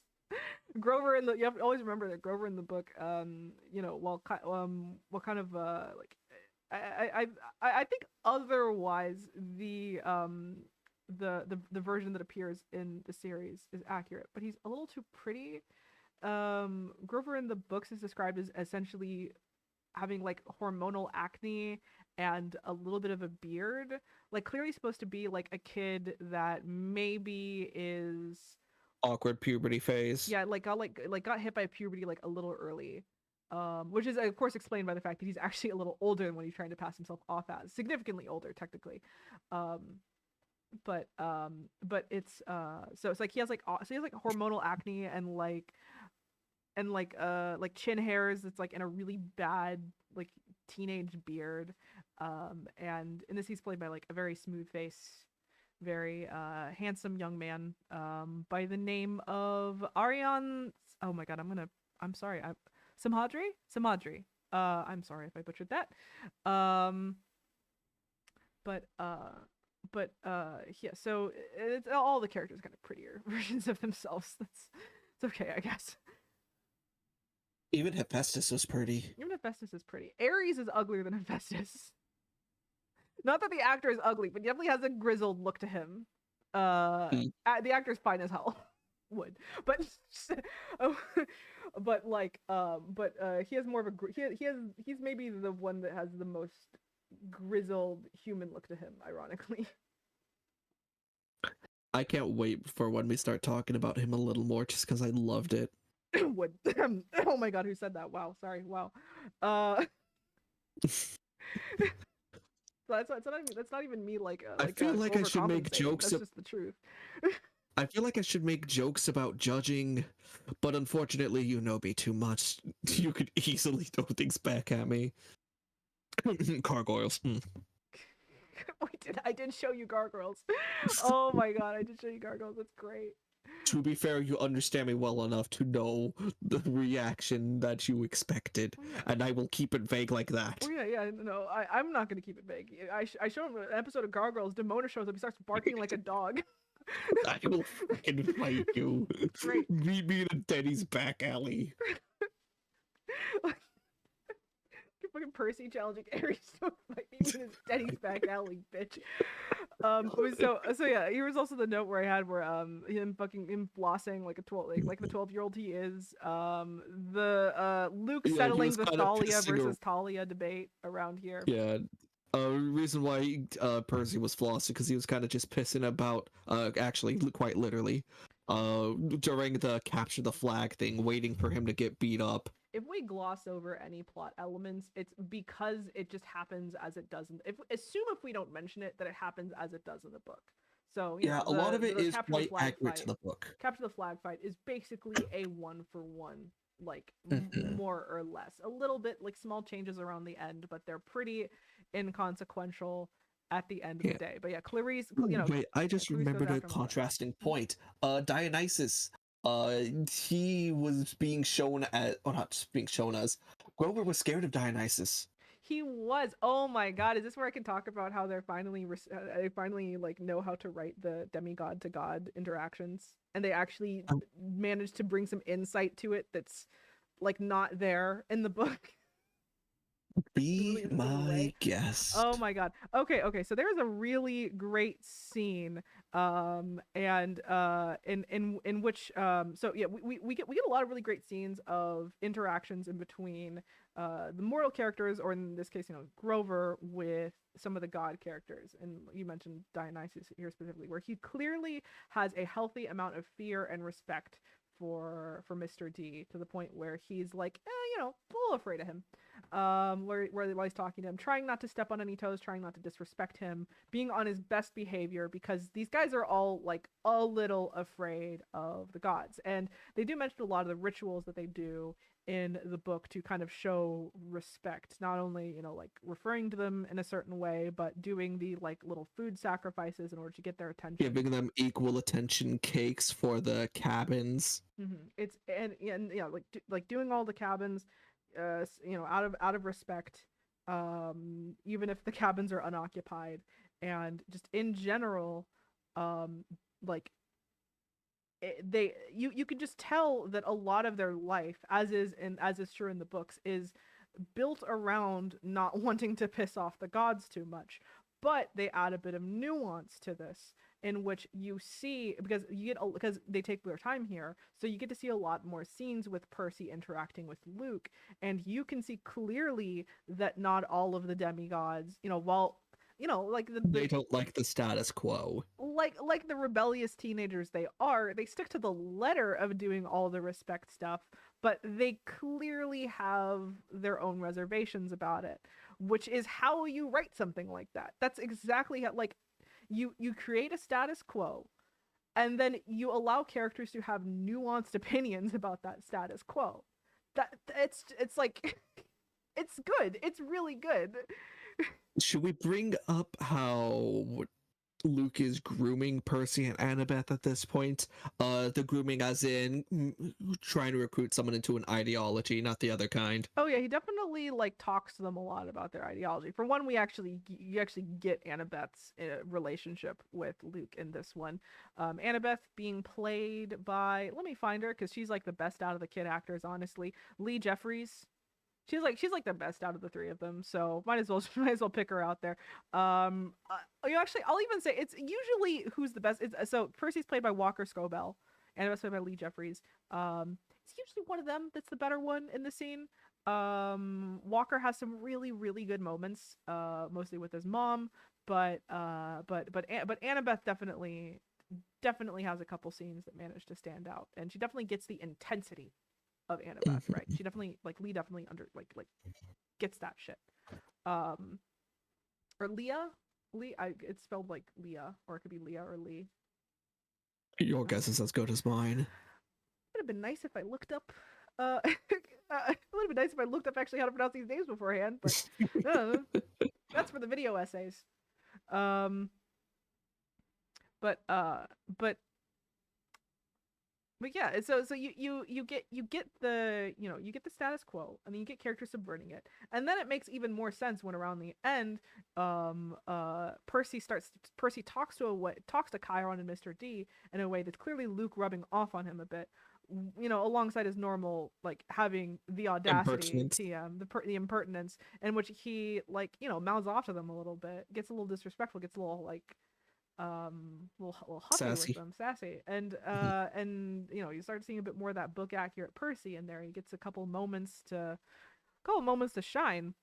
Grover in the you have to always remember that Grover in the book, what kind of like I I think otherwise the version that appears in the series is accurate, but he's a little too pretty. Grover in the books is described as essentially having like hormonal acne and a little bit of a beard, like clearly supposed to be like a kid that maybe is Awkward puberty phase. yeah, like got hit by puberty like a little early. Which is of course explained by the fact that he's actually a little older than what he's trying to pass himself off as, significantly older technically. Um, but it's so it's like he has like hormonal acne and like chin hairs. It's like in a really bad like teenage beard. And in this he's played by like a very smooth face, very handsome young man by the name of Ariane. Oh my god, I'm sorry. Samhadri. I'm sorry if I butchered that. Um but yeah, so it's all the characters kind of prettier versions of themselves. That's it's okay, I guess. Even Hephaestus was pretty. Even Hephaestus is pretty. Ares is uglier than Hephaestus. Not that the actor is ugly, but he definitely has a grizzled look to him. Mm. The actor's fine as hell. Would, but oh, he has more of a he's maybe the one that has the most grizzled human look to him, ironically. I can't wait for when we start talking about him a little more, just because I loved it. Would. Oh my god, who said that? Wow, sorry. Wow. That's not even me I feel like I should make overcompensating. jokes. That's just the truth. I feel like I should make jokes about judging, but unfortunately, you know me too much. You could easily throw things back at me. Gargoyles. I did show you gargoyles. Oh my god, I did show you gargoyles. That's great. To be fair, you understand me well enough to know the reaction that you expected, Oh, yeah. and I will keep it vague like that. Oh yeah, no, I'm not gonna keep it vague. I showed him an episode of Gargoyles. Demona shows up. He starts barking like a dog. I will freaking fight you. Great. Meet me in a Denny's back alley. Fucking Percy challenging Ares to fight me in his Denny's back alley, bitch. So yeah, here was also the note where I had where him flossing like a 12-year-old he is. The Luke settling the Thalia versus Talia debate around here. Yeah. Reason why Percy was flossing because he was kind of just pissing about actually quite literally during the capture the flag thing, waiting for him to get beat up. If we gloss over any plot elements, it's because it just happens as it does. Assume if we don't mention it that it happens as it does in the book. So yeah, a lot of it is quite accurate to the book. Capture the flag fight is basically a 1-for-1, like more or less. A little bit like small changes around the end, but they're pretty inconsequential at the end of the day. But yeah, Clarice, wait, I just remembered a contrasting point. Dionysus. He was being shown as, or not just being shown as, Grover was scared of Dionysus. He was. Oh my god, is this where I can talk about how they're finally like know how to write the demigod to god interactions, and they actually managed to bring some insight to it that's like not there in the book. Be my guest. Oh my god. Okay. So there's a really great scene, and in which so yeah, we get a lot of really great scenes of interactions in between the mortal characters, or in this case, Grover, with some of the god characters. And you mentioned Dionysus here specifically, where he clearly has a healthy amount of fear and respect for Mr. D, to the point where he's like, a little afraid of him. While he's talking to him, trying not to step on any toes, trying not to disrespect him, being on his best behavior, because these guys are all like a little afraid of the gods. And they do mention a lot of the rituals that they do in the book to kind of show respect, not only like referring to them in a certain way, but doing the like little food sacrifices in order to get their attention, giving them equal attention cakes for the cabins. It's like doing all the cabins out of respect, even if the cabins are unoccupied, and just in general, like you can just tell that a lot of their life, as is true in the books, is built around not wanting to piss off the gods too much. But they add a bit of nuance to this, in which you see, because they take their time here, so you get to see a lot more scenes with Percy interacting with Luke, and you can see clearly that not all of the demigods, while like the They don't like the status quo. like the rebellious teenagers they are, they stick to the letter of doing all the respect stuff, but they clearly have their own reservations about it, which is how you write something like that. That's exactly how, like, you create a status quo, and then you allow characters to have nuanced opinions about that status quo. It's like it's good. It's really good. Should we bring up how Luke is grooming Percy and Annabeth at this point? The grooming as in trying to recruit someone into an ideology, not the other kind. Oh yeah, he definitely like talks to them a lot about their ideology. For one, you actually get Annabeth's relationship with Luke in this one. Annabeth being played by, let me find her because she's like the best out of the kid actors, honestly. Lee Jeffries. She's like the best out of the three of them, so might as well pick her out there. Actually, I'll even say it's usually who's the best. So Percy's played by Walker Scobell, and it's played by Lee Jeffries. It's usually one of them that's the better one in the scene. Walker has some really really good moments, mostly with his mom, but Annabeth definitely has a couple scenes that manage to stand out, and she definitely gets the intensity of Annabeth, right? She definitely, like, Lee definitely gets that shit. Or Leah, it's spelled like Leah, or it could be Leah or Lee. Your guess is as good as mine. It would have been nice if I looked up. It would have been nice if I looked up actually how to pronounce these names beforehand, but that's for the video essays. Um, but uh, but but yeah, so you get the you get the status quo, and then you get characters subverting it, and then it makes even more sense when around the end, Percy talks to Chiron and Mr. D in a way that's clearly Luke rubbing off on him a bit, alongside his normal, like, having the audacity, the impertinence, in which he, like, mouths off to them a little bit, gets a little disrespectful, gets a little, like, little huffy Sassy. with them, sassy, and you start seeing a bit more of that book accurate Percy in there. He gets a couple moments to shine.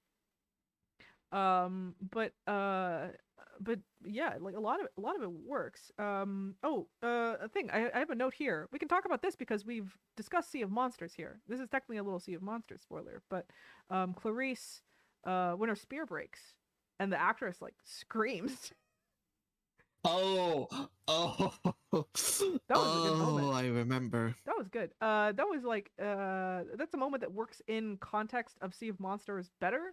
But yeah, like, a lot of it works. A thing, I have a note here. We can talk about this because we've discussed Sea of Monsters here. This is technically a little Sea of Monsters spoiler, but Clarice, when her spear breaks and the actress, like, screams. Oh, That was a good moment. I remember. That was good. That was like that's a moment that works in context of Sea of Monsters better,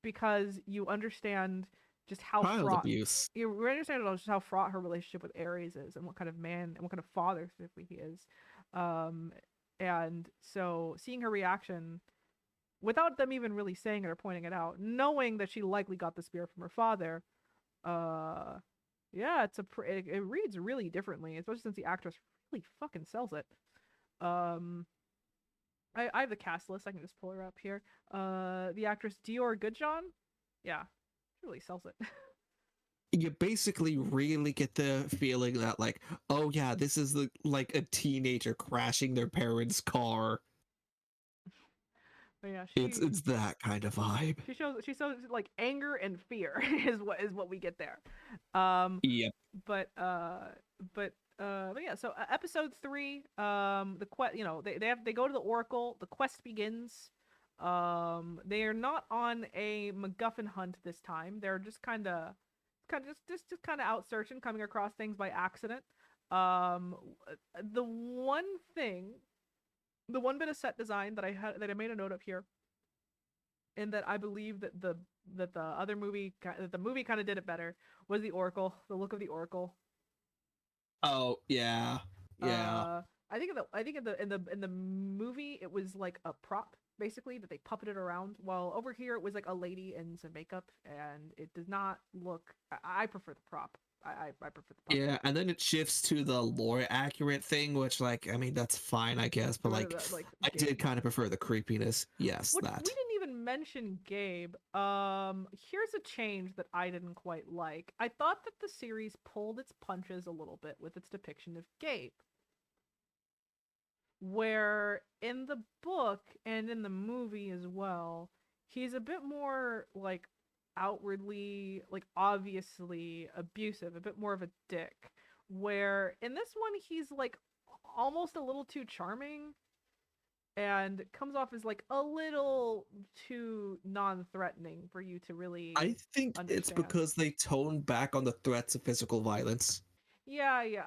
because you understand just how Child fraught abuse. you understand just how fraught her relationship with Ares is, and what kind of man and what kind of father specifically he is. Um, and so seeing her reaction without them even really saying it or pointing it out, knowing that she likely got the spear from her father, uh, yeah, it reads really differently, especially since the actress really fucking sells it. Um, I have the cast list. I can just pull her up here. The actress Dior Goodjohn, yeah, she really sells it. You basically really get the feeling that, like, oh yeah, this is like a teenager crashing their parents' car. But yeah, It's that kind of vibe. she shows like anger and fear is what we get there. Um, Yep. but uh, but yeah. So episode 3, the quest. They go to the Oracle. The quest begins. They are not on a MacGuffin hunt this time. They're just just kind of out searching, coming across things by accident. Um, the one thing, the one bit of set design that I made a note of here, and that I believe that the movie kind of did it better, was the Oracle, the look of the Oracle. Oh yeah, yeah. I think in the movie it was like a prop basically that they puppeted around. While over here it was like a lady in some makeup, and it does not look. I prefer the prop. I prefer the Yeah, puppet. and then it shifts to the lore accurate thing, which, like, I mean, that's fine, I guess, but like, Like I did Gabe. kind of prefer the creepiness. Yes, Which we that. didn't even mention Gabe. Here's a change that I didn't quite like. I thought that the series pulled its punches a little bit with its depiction of Gabe, where in the book and in the movie as well, he's a bit more like outwardly, like obviously abusive, a bit more of a dick. Where in this one, he's like almost a little too charming and comes off as like a little too non-threatening for you to I really think it's understand. because they toned back on the threats of physical violence, Yeah, yeah.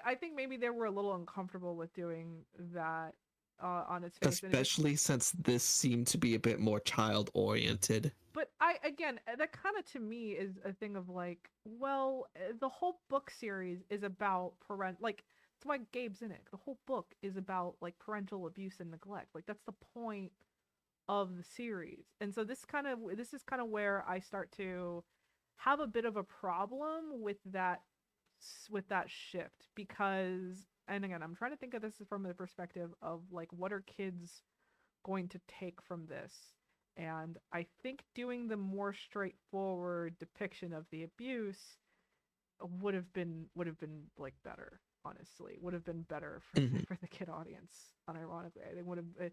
I think maybe they were a little uncomfortable with doing that on its face, and it just. especially since this seemed to be a bit more child oriented. But I again, that kind of to me is a thing of like, well, the whole book series is about like that's why Gabe's in it. The whole book is about like parental abuse and neglect. Like that's the point of the series. And so this is kind of where I start to have a bit of a problem with that shift because and again, I'm trying to think of this from the perspective of like what are kids going to take from this? And I think doing the more straightforward depiction of the abuse would have been like better, honestly would have been better for Mhm. for the kid audience. Unironically, I think would have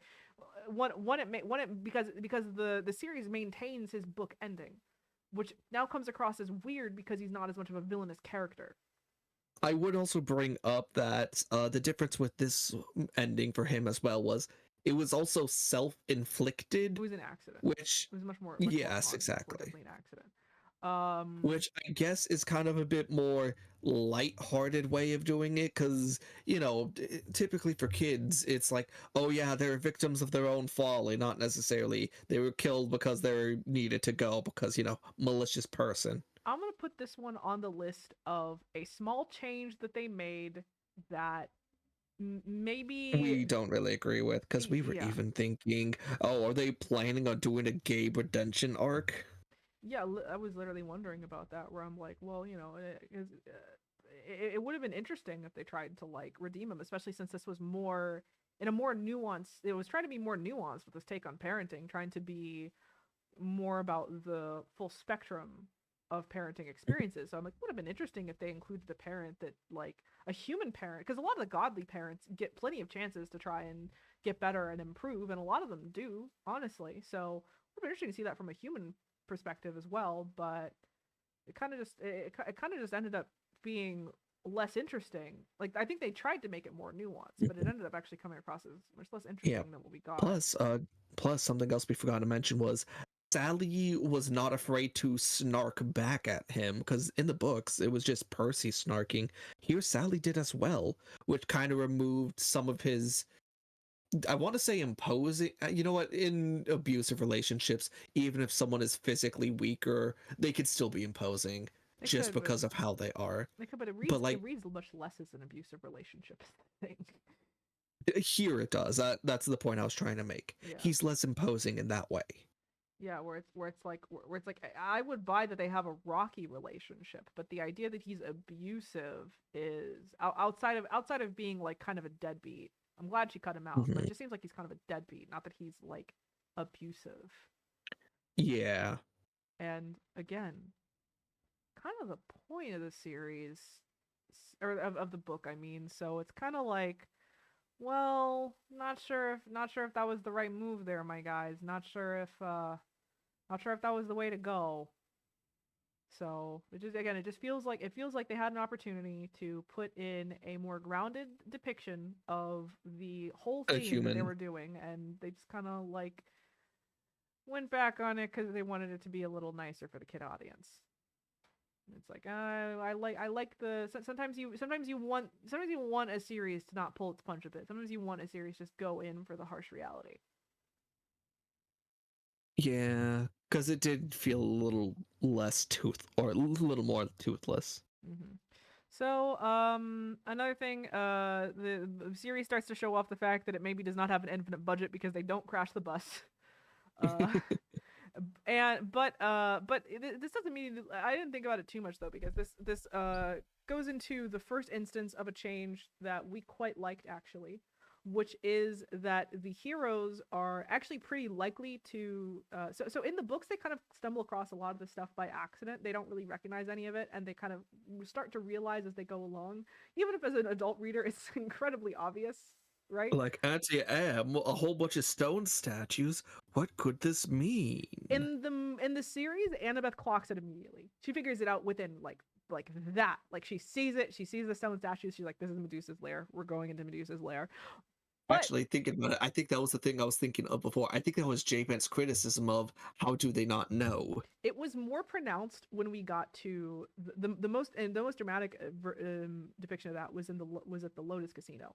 one it because the series maintains his book ending, which now comes across as weird because he's not as much of a villainous character. I would also bring up that the difference with this ending for him as well was it was also It self-inflicted, was an accident. which, It was much more yes, more exactly. definitely an accident. um Which I guess is kind of a bit more light-hearted way of doing it, because typically for kids, it's like, oh yeah, they're victims of their own folly, not necessarily they were killed because they were needed to go because malicious person. I'm gonna put this one on the list of a small change that they made that maybe. We don't really agree with, because we were Yeah, even thinking, oh, are they planning on doing a gay redemption arc? yeah, I was literally wondering about that. Where I'm like, well, it would have been interesting if they tried to like redeem him, especially since this was more in a more nuanced. It was trying to be more nuanced with this take on parenting, trying to be more about the full spectrum of parenting experiences. So I'm like, would have been interesting if they included a parent that like a human parent, because a lot of the godly parents get plenty of chances to try and get better and improve, and a lot of them do, honestly. So it would be interesting to see that from a human perspective as well. But it kind of just ended up being less interesting. Like I think they tried to make it more nuanced, but it ended up actually coming across as much less Yeah. interesting than what we got. Plus, something else we forgot to mention was Sally was not afraid to snark back at him, because in the books it was just Percy snarking. Here, Sally did as well, which kind of removed some of his. I want to say imposing. You know what? In abusive relationships, even if someone is physically weaker, they could still be imposing It just could, but because of how they are. but But it like reads much less as an abusive relationship thing. here, it does. That's the point I was trying to make. Yeah, He's less imposing in that way. yeah, where it's like I would buy that they have a rocky relationship, but the idea that he's abusive is outside of being like kind of a deadbeat. I'm glad she cut him out, but Mhm. it just seems like he's kind of a deadbeat, not that he's like abusive. Yeah. And again, kind of the point of the series or of the book, I mean. So it's kind of like, well, not sure if that was the right move there, my guys. Not sure if that was the way to go. So it just feels like they had an opportunity to put in a more grounded depiction of the whole A theme that they human. were doing, and they just kind of like went back on it because they wanted it to be a little nicer for the kid audience. It's like I like the sometimes you want a series to not pull its punch a bit. Sometimes you want a series just go in for the harsh reality. Yeah, because it did feel a little less or a little more toothless. hmm So, another thing, the series starts to show off the fact that it maybe does not have an infinite budget because they don't crash the bus. Uh, this doesn't mean I didn't think about it too much though, because this goes into the first instance of a change that we quite liked actually, which is that the heroes are actually pretty likely to so in the books they kind of stumble across a lot of the stuff by accident. They don't really recognize any of it, and they kind of start to realize as they go along, even if as an adult reader it's incredibly obvious, right? Like anti-air, a whole bunch of stone statues. What could this mean? In the series, Annabeth clocks it immediately. She figures it out within like that. Like she sees it. She sees the stone statues. She's like, "This is Medusa's lair. We're going into Medusa's lair." But Actually, thinking about it, I think that was the thing I was thinking of before. I think that was J-Pen's criticism of how do they not know? it was more pronounced when we got to the most dramatic depiction of that was at the Lotus Casino,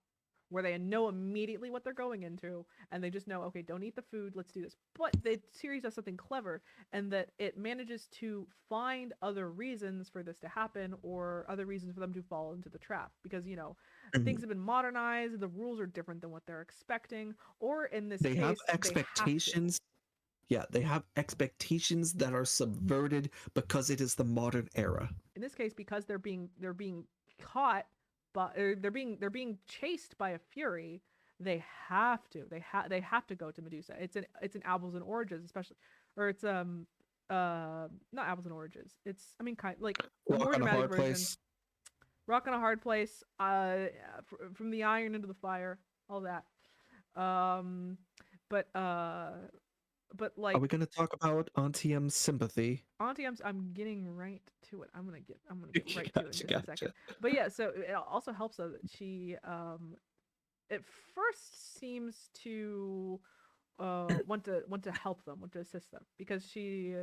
where they know immediately what they're going into, and they just know, okay, don't eat the food, let's do this. But the series does something clever, and that it manages to find other reasons for this to happen, or other reasons for them to fall into the trap, because things Mhm. have been modernized, the rules are different than what they're expecting, or in this They have case they have to. expectations. Yeah, they have expectations that are subverted because it is the modern era. In this case, because they're being caught, but they're being chased by a fury. They have to go to Medusa. It's an apples and oranges, especially, or it's not apples and oranges. It's, I mean, kind like a Rock more on a dramatic hard version. place. Rock on a hard place. From the iron into the fire, all that. Um, but uh, but Are we like going to talk about Auntie M's sympathy? Auntie, I'm getting right to it. I'm gonna get right to it in Gotcha, just a second. gotcha. But yeah, so it also helps though that she at first seems to want to help them, want to assist them, because she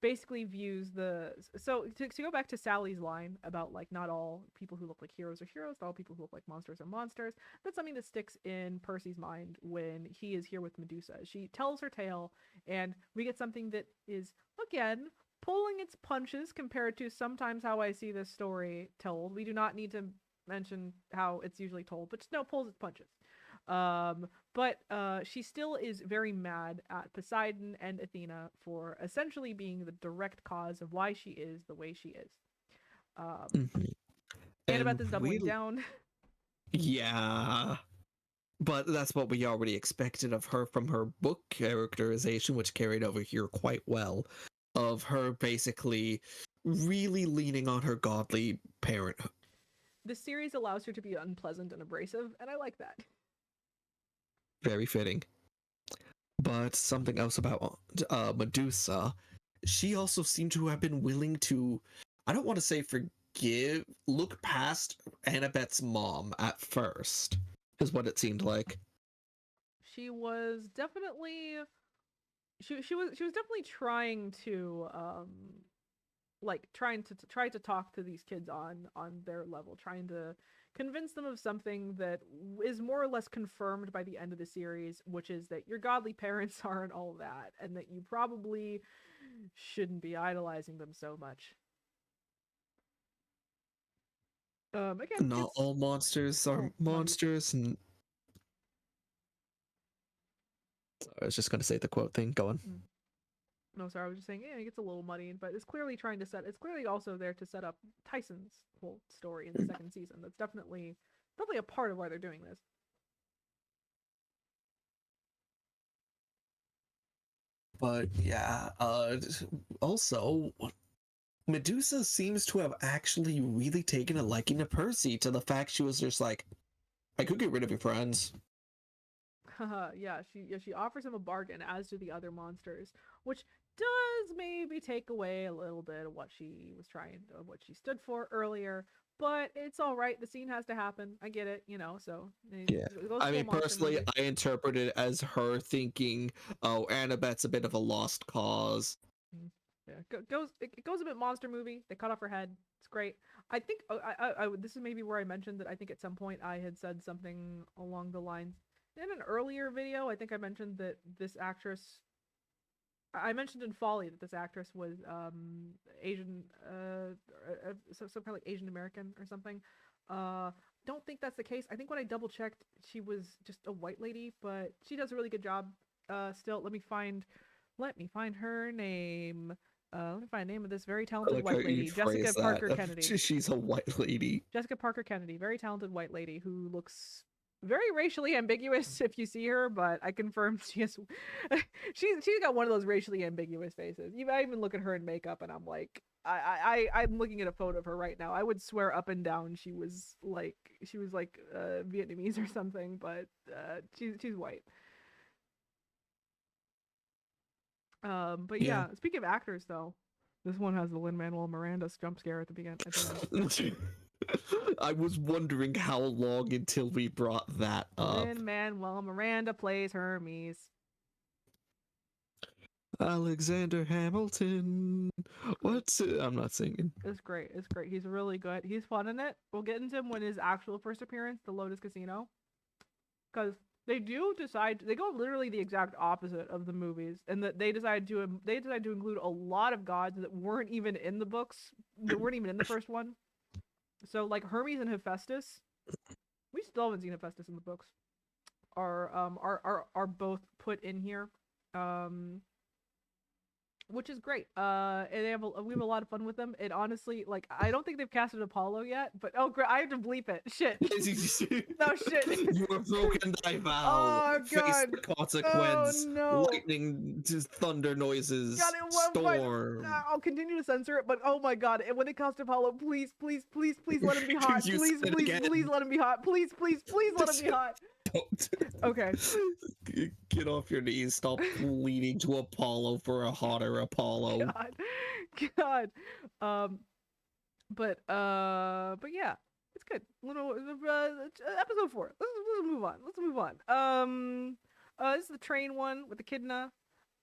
basically views the so to go back to Sally's line about like not all people who look like heroes are heroes, not all people who look like monsters are monsters. That's something that sticks in Percy's mind when he is here with Medusa. She tells her tale, and we get something that is again pulling its punches compared to sometimes how I see this story told. We do not need to mention how it's usually told, but just no, pulls its punches. But she still is very mad at Poseidon and Athena for essentially being the direct cause of why she is the way she is. Um, Mhm. Annabeth And is doubling we, down. yeah, but that's what we already expected of her from her book characterization, which carried over here quite well, of her basically really leaning on her godly parent. The series allows her to be unpleasant and abrasive, and I like that. Very fitting. But something else about Medusa, she also seemed to have been willing to, I don't want to say forgive, look past Annabeth's mom at first, is what it seemed like. She was definitely she was definitely trying to like try to talk to these kids on their level, trying to convince them of something that is more or less confirmed by the end of the series, which is that your godly parents aren't all that, and that you probably shouldn't be idolizing them so much. Again, Not it's all monsters are oh money. monsters, and I was just going to say the quote thing. Go on. Mm. No, sorry, I was just saying, yeah, it gets a little muddy, but it's clearly trying to set. It's clearly also there to set up Tyson's whole story in the second season. That's definitely a part of why they're doing this. But yeah, also, Medusa seems to have actually really taken a liking to Percy, to the fact she was just like, I could get rid of your friends. Yeah, she offers him a bargain, as do the other monsters, which does maybe take away a little bit of what she stood for earlier. But it's all right. The scene has to happen. I get it, So Yeah. it goes I full mean, monster personally, movie. I interpret it as her thinking, oh, Annabeth's a bit of a lost cause. Mm. Yeah, it goes a bit monster movie. They cut off her head. It's great. I think this is maybe where I mentioned that I think at some point I had said something along the lines in an earlier video. I think I mentioned that this actress. I mentioned in Folly that this actress was Asian, some kind of like Asian American or something. Don't think that's the case. I think when I double checked, she was just a white lady, but she does a really good job. Still, let me find her name. Let me find the name of this very I talented like how white you lady, Jessica phrase that. Parker Kennedy. She's a white lady. Jessica Parker Kennedy, very talented white lady who looks very racially ambiguous if you see her, but I confirmed she has she's got one of those racially ambiguous faces. I even look at her in makeup and I'm like, I'm looking at a photo of her right now. I would swear up and down she was like Vietnamese or something, but she's white. But Yeah. yeah, speaking of actors though, this one has the Lin-Manuel Miranda's jump scare at the beginning at the end. I was wondering how long until we brought that up. Lin-Manuel Miranda plays Hermes. Alexander Hamilton. What's it? I'm not singing. It's great. It's great. He's really good. He's fun in it. We'll get into him when his actual first appearance, the Lotus Casino, because they go literally the exact opposite of the movies, and that they decide to include a lot of gods that weren't even in the books, that weren't even in the first one. So like Hermes and Hephaestus, we still haven't seen Hephaestus in the books, are both put in here. Which is great. And we have a lot of fun with them. And honestly, like I don't think they've casted Apollo yet, but oh great, I have to bleep it. Shit. No shit. You were broken thy vow. Oh Face god. the consequence. Oh no. Lightning, thunder noises. God, Storm. I'll continue to censor it, but oh my god, when they cast Apollo, please let him be hot. Please let him be hot. Please let him be hot. Don't. Okay. Get off your knees. Stop pleading to Apollo for a hotter Apollo. God. But yeah, it's good. Episode 4. Let's move on. This is the train one with the Echidna.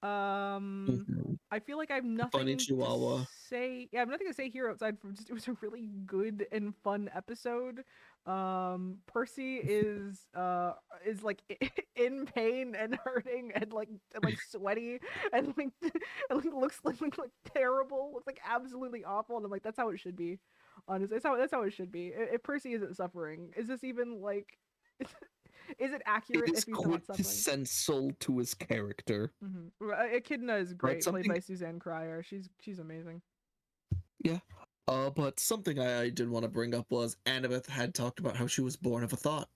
I feel like I have nothing to say. Yeah, I have nothing to say here outside from just it was a really good and fun episode. Percy is like in pain and hurting and like sweaty and looks like terrible. Looks like absolutely awful. And I'm like, that's how it should be. Honestly, that's how it should be. If Percy isn't suffering, is this even like? Is it accurate if he's not suffering? Essential to his character. Echidna is great, played by Suzanne Cryer. She's amazing. Yeah. But something I did want to bring up was Annabeth had talked about how she was born of a thought.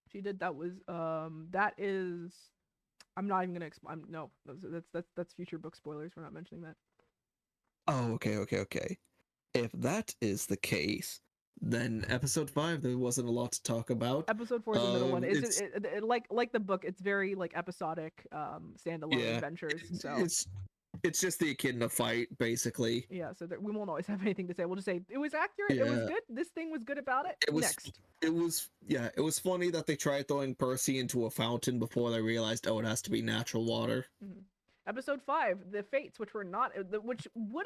She did. That was that is. I'm not even gonna explain. No, that's future book spoilers. We're not mentioning that. Oh, okay. If that is the case, then episode 5 there wasn't a lot to talk about. Episode 4 is the middle one. It like the book, it's very like episodic standalone adventures. So it's just the Echidna fight basically. Yeah, so we won't always have anything to say. We'll just say it was accurate. It was good. This thing was good about it. It was funny that they tried throwing Percy into a fountain before they realized, oh, it has to be natural water. Episode 5, the Fates, which would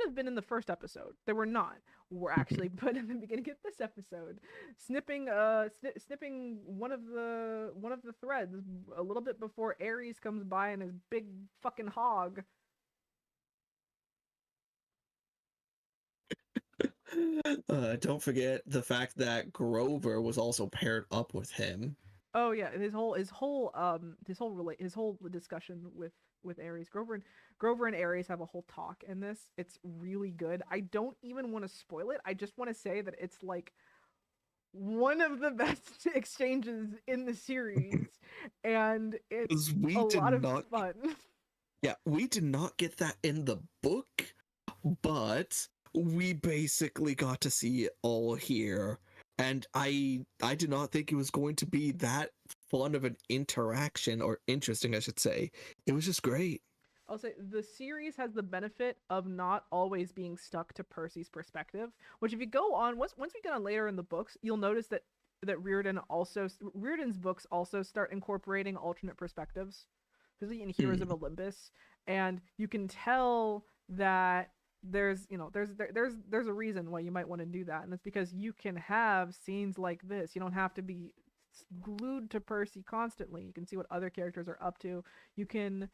have been in the first episode, they were not. Were actually put in the beginning of this episode, snipping one of the threads a little bit before Ares comes by and his big fucking hog. Don't forget the fact that Grover was also paired up with him. Oh yeah, his whole discussion with Ares. Grover and Ares have a whole talk in this. It's really good. I don't even want to spoil it. I just want to say that it's like one of the best exchanges in the series, and it's a lot of fun. Yeah, we did not get that in the book, but we basically got to see it all here. And I did not think it was going to be that fun of an interaction, or interesting, I should say. It was just great. I'll say the series has the benefit of not always being stuck to Percy's perspective, which if you go on, once we get on later in the books, you'll notice that Reardon's books also start incorporating alternate perspectives, especially in Heroes of Olympus, and you can tell that there's a reason why you might want to do that, and it's because you can have scenes like this. You don't have to be glued to Percy constantly. You can see what other characters are up to. You can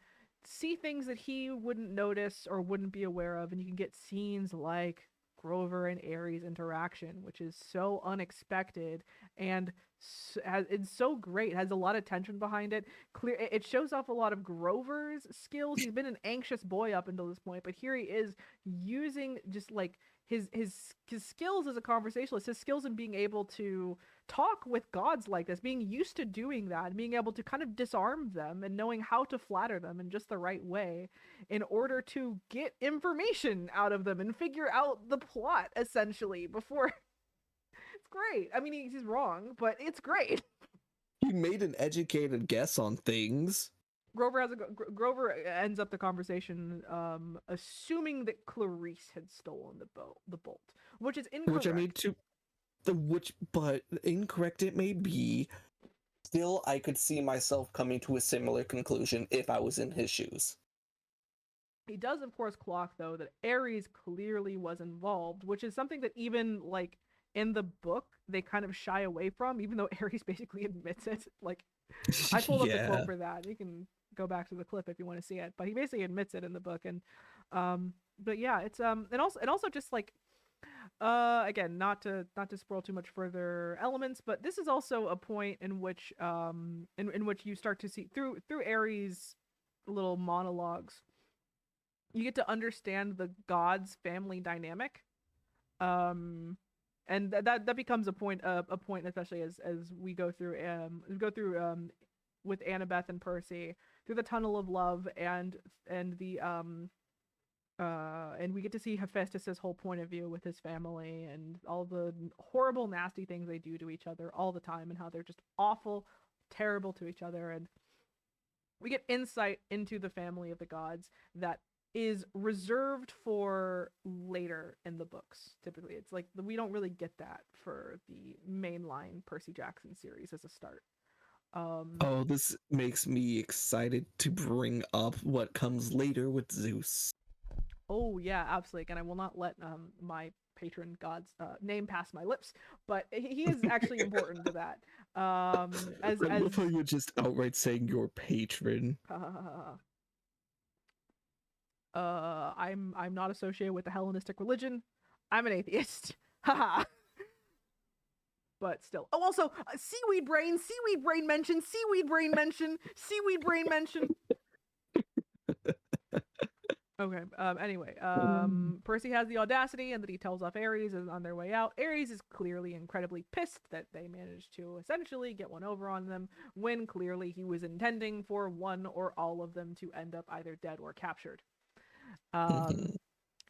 see things that he wouldn't notice or wouldn't be aware of, and you can get scenes like Grover and Ares interaction, which is so unexpected and it's so great. It has a lot of tension behind it. It shows off a lot of Grover's skills. He's been an anxious boy up until this point, but here he is using just like his skills as a conversationalist, his skills in being able to talk with gods like this, being used to doing that, and being able to kind of disarm them and knowing how to flatter them in just the right way in order to get information out of them and figure out the plot essentially before. It's great. I mean, he's wrong, but it's great. He made an educated guess on things. Grover ends up the conversation assuming that Clarice had stolen the bolt, which is incorrect. Which I mean, but incorrect it may be, still I could see myself coming to a similar conclusion if I was in his shoes. He does, of course, clock though that Ares clearly was involved, which is something that even like in the book they kind of shy away from, even though Ares basically admits it. Like, I pulled up the quote for that. You can go back to the clip if you want to see it, but he basically admits it in the book. And but yeah, it's and also just like again, not to spoil too much further elements, but this is also a point in which in which you start to see through Ares' little monologues, you get to understand the gods family dynamic, and that becomes a point especially as we go through with Annabeth and Percy through the tunnel of love, and the and we get to see Hephaestus's whole point of view with his family and all the horrible, nasty things they do to each other all the time, and how they're just awful, terrible to each other. And we get insight into the family of the gods that is reserved for later in the books. Typically, it's like we don't really get that for the mainline Percy Jackson series as a start. Oh, this makes me excited to bring up what comes later with Zeus. Oh yeah, absolutely. And I will not let my patron god's name pass my lips, but he is actually important to that. As I love how you're just outright saying your patron. I'm not associated with the Hellenistic religion. I'm an atheist. Haha. But still. Oh, also, seaweed brain mention, Okay. Anyway, Percy has the audacity, and that he tells off Ares is on their way out. Ares is clearly incredibly pissed that they managed to essentially get one over on them, when clearly he was intending for one or all of them to end up either dead or captured. And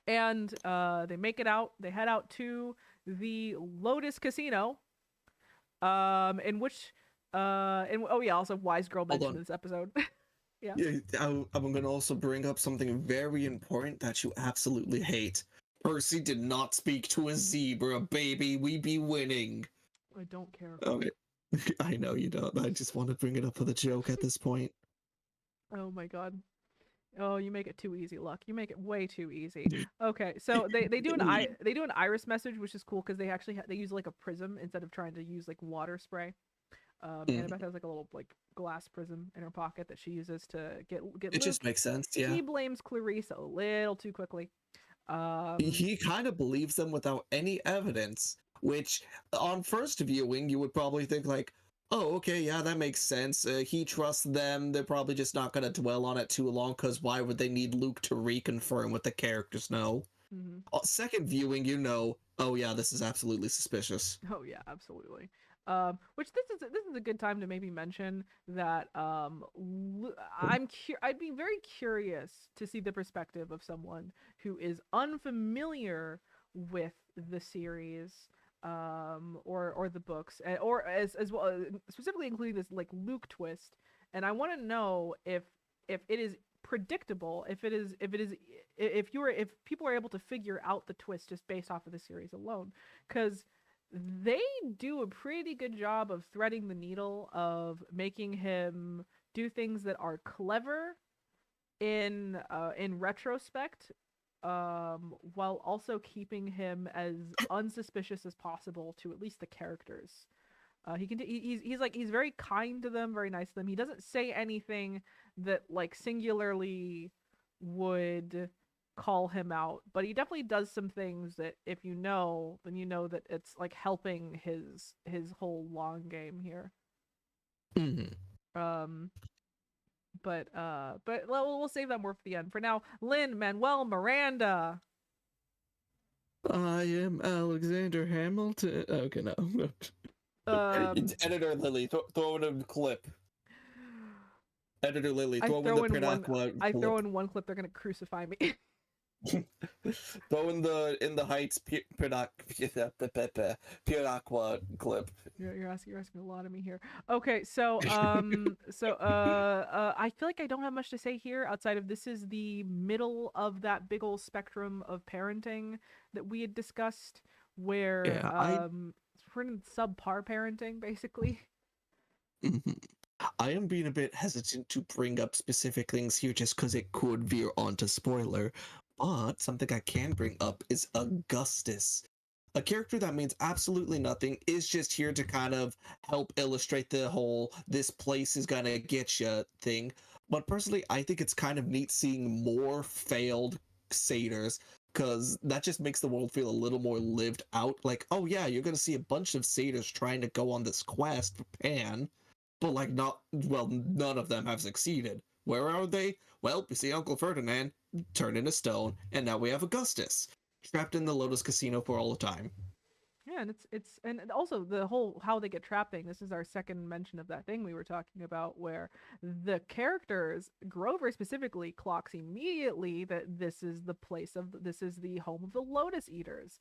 they make it out. They head out to the Lotus Casino, in which oh yeah, also Wise Girl mentioned in this episode. Yeah. I'm going to also bring up something very important that you absolutely hate. Percy did not speak to a zebra, baby. We be winning. I don't care. Okay. I know you don't. I just want to bring it up for the joke at this point. Oh my god. Oh, you make it too easy, Luck. You make it way too easy. Okay, so they do an iris message, which is cool because they actually they use like a prism instead of trying to use like water spray. Annabeth has like a little like glass prism in her pocket that she uses to get It Luke. just makes sense. Yeah. He blames Clarice a little too quickly. He kind of believes them without any evidence, which on first viewing you would probably think like, oh, okay, yeah, that makes sense. He trusts them. They're probably just not going to dwell on it too long, because why would they need Luke to reconfirm what the characters know? Second viewing, you know, oh yeah, this is absolutely suspicious. Oh yeah, absolutely. Which this is a good time to maybe mention that I'd be very curious to see the perspective of someone who is unfamiliar with the series, or the books, or as well, specifically including this like Luke twist. And I want to know if it is predictable, if people are able to figure out the twist just based off of the series alone, because they do a pretty good job of threading the needle of making him do things that are clever in retrospect, while also keeping him as unsuspicious as possible to at least the characters. He's very kind to them, very nice to them. He doesn't say anything that like singularly would call him out, but he definitely does some things that if you know, then you know that it's like helping his whole long game here. Mhm. Um, but we'll save that more for the end. For now, Lynn Manuel Miranda. I am Alexander Hamilton. Okay, no. Um, It's Editor Lily, throw in a clip. Editor Lily, I throw in throw the in one. Pranakwa I throw clip. in one clip. They're gonna crucify me. Throw in the Heights Piranaqua clip. You're asking a lot of me here. Okay, I feel like I don't have much to say here outside of this is the middle of that big old spectrum of parenting that we had discussed, where Yeah, we're in subpar parenting basically. mhm. I am being a bit hesitant to bring up specific things here just because it could veer onto spoiler. But something I can bring up is Augustus. A character that means absolutely nothing is just here to kind of help illustrate the whole this place is gonna get you thing. But personally, I think it's kind of neat seeing more failed satyrs because that just makes the world feel a little more lived out. Like, oh yeah, you're gonna see a bunch of satyrs trying to go on this quest for Pan, but like not well, none of them have succeeded. Where are they? Well, we see Uncle Ferdinand turned into stone, and now we have Augustus trapped in the Lotus Casino for all the time. Yeah, and it's and also the whole how they get trapped thing. This is our second mention of that thing we were talking about, where the characters, Grover specifically, clocks immediately that this is the home of the Lotus Eaters.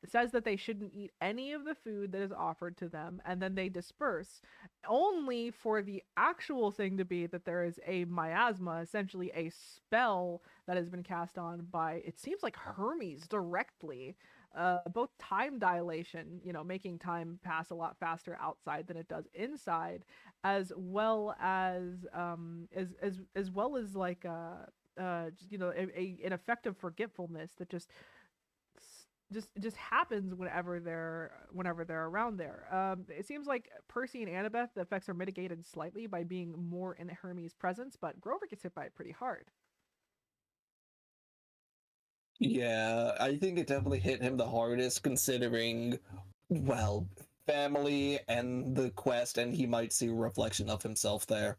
It says that they shouldn't eat any of the food that is offered to them, and then they disperse, only for the actual thing to be that there is a miasma, essentially a spell that has been cast on by it seems like Hermes directly, both time dilation, making time pass a lot faster outside than it does inside, as well as well as like an effective forgetfulness that just happens whenever they're around there. It seems like Percy and Annabeth, the effects are mitigated slightly by being more in Hermes' presence, but Grover gets hit by it pretty hard. Yeah, I think it definitely hit him the hardest considering, well, family and the quest, and he might see a reflection of himself there.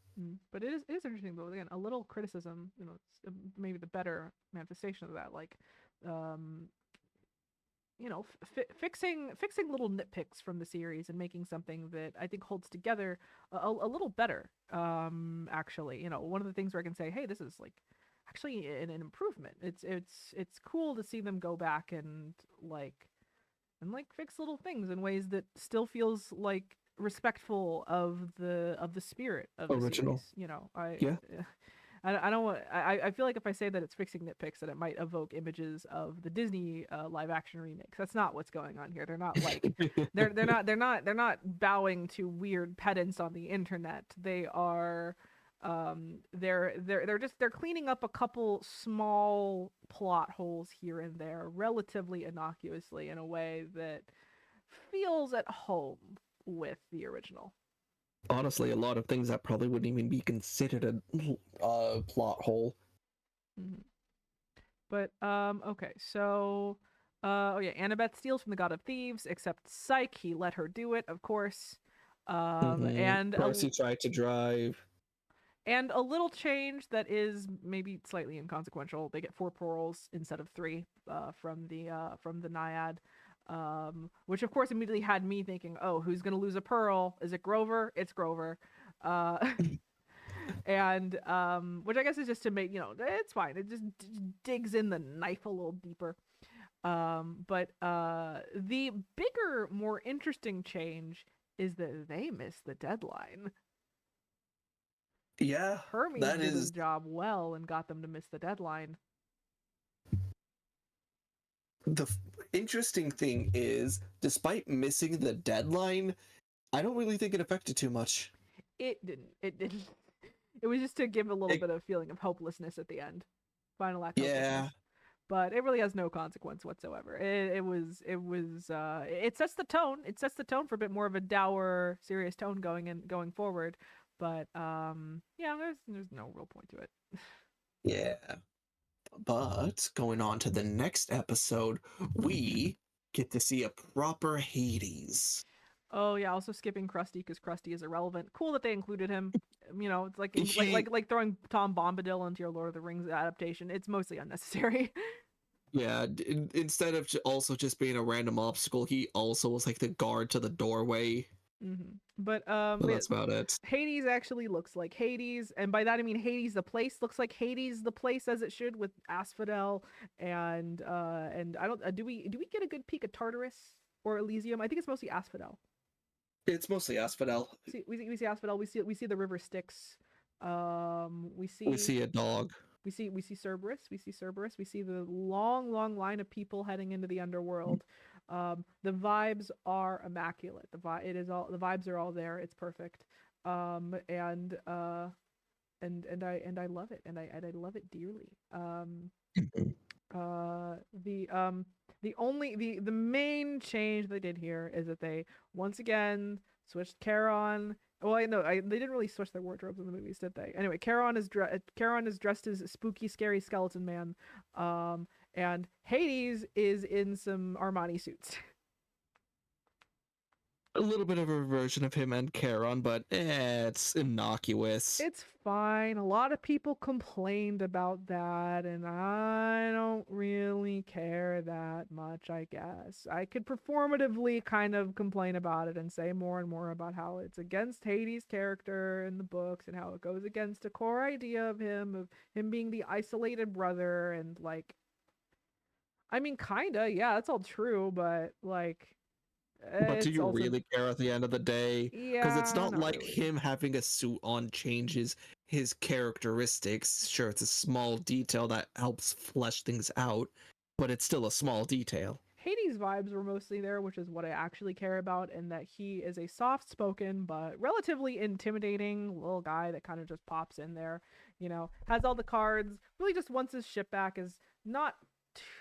But it is interesting though. Again, a little criticism, it's maybe the better manifestation of that. Like, um, fixing little nitpicks from the series and making something that I think holds together a little better. Actually, one of the things where I can say, hey, this is like actually an improvement. It's cool to see them go back and fix little things in ways that still feels like respectful of the spirit of the Original. series. I Yeah. I don't want. I feel like if I say that it's fixing nitpicks, that it might evoke images of the Disney live action remakes. That's not what's going on here. They're not like they're not bowing to weird pedants on the internet. They are they're cleaning up a couple small plot holes here and there relatively innocuously in a way that feels at home with the original. Honestly, a lot of things that probably wouldn't even be considered a plot hole. Mhm. But okay, so oh yeah, Annabeth steals from the God of Thieves, except Psyche, he let her do it, of course. Um, and a Percy tried to drive. and a little change that is maybe slightly inconsequential. They get 4 pearls instead of 3 from the Naiad. Which of course immediately had me thinking, oh, who's gonna lose a pearl? Is it Grover? It's Grover. Uh, and which I guess is just to make it's fine. It just digs in the knife a little deeper. But the bigger, more interesting change is that they missed the deadline. Yeah, Hermes that did his is job well and got them to miss the deadline. the interesting thing is, despite missing the deadline, I don't really think it affected too much. It didn't. It didn't. It was just to give a little It, bit of feeling of hopelessness at the end. Final act yeah, hopelessness. but it really has no consequence whatsoever. It sets the tone. It sets the tone for a bit more of a dour, serious tone going forward. But yeah, there's no real point to it. Yeah. But going on to the next episode, we get to see a proper Hades. Oh yeah, also skipping Krusty because Krusty is irrelevant. Cool that they included him. It's like He, throwing Tom Bombadil into your Lord of the Rings adaptation. It's mostly unnecessary. yeah, instead of also just being a random obstacle, he also was like the guard to the doorway. But But that's about it. Hades actually looks like Hades, and by that I mean Hades the place looks like Hades the place as it should, with Asphodel and I don't do we get a good peek at Tartarus or Elysium? I think it's mostly Asphodel. It's mostly Asphodel. We see Asphodel. We see the river Styx. We We see see a dog. we see Cerberus. We see Cerberus. We see the long line of people heading into the underworld. The vibes are immaculate. The vibes are all there. It's perfect. And I love it, and I love it dearly. The main change they did here is that they once again switched Charon. Well, they didn't really switch their wardrobes in the movies, did they? Anyway, Charon is dressed as spooky, scary skeleton man, and Hades is in some Armani suits. A little bit of a version of him and Charon, but it's innocuous. It's fine. A lot of people complained about that, and I don't really care that much, I guess. I could performatively kind of complain about it and say more and more about how it's against Hades' character in the books and how it goes against a core idea of him being the isolated brother, and like, I mean, kinda, yeah, that's all true, but like, But do it's you also, really care at the end of the day? Because it's yeah, not not like really. him having a suit on changes his characteristics. Sure, it's a small detail that helps flesh things out, but it's still a small detail. Hades' vibes were mostly there, which is what I actually care about, and that he is a soft spoken but relatively intimidating little guy that kind of just pops in there, has all the cards, really just wants his ship back, is not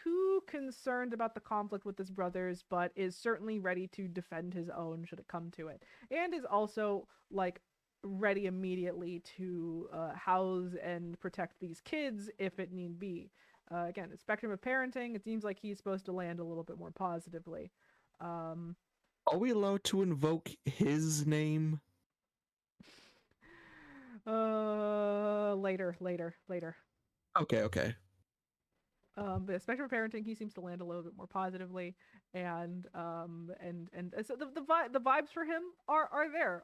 too concerned about the conflict with his brothers, but is certainly ready to defend his own should it come to it, and is also like ready immediately to house and protect these kids if it need be. Again, the spectrum of parenting, it seems like he's supposed to land a little bit more positively. Um, Are we allowed to invoke his name? later. Okay, okay. But spectrum of parenting, he seems to land a little bit more positively, and so the vibes for him are there.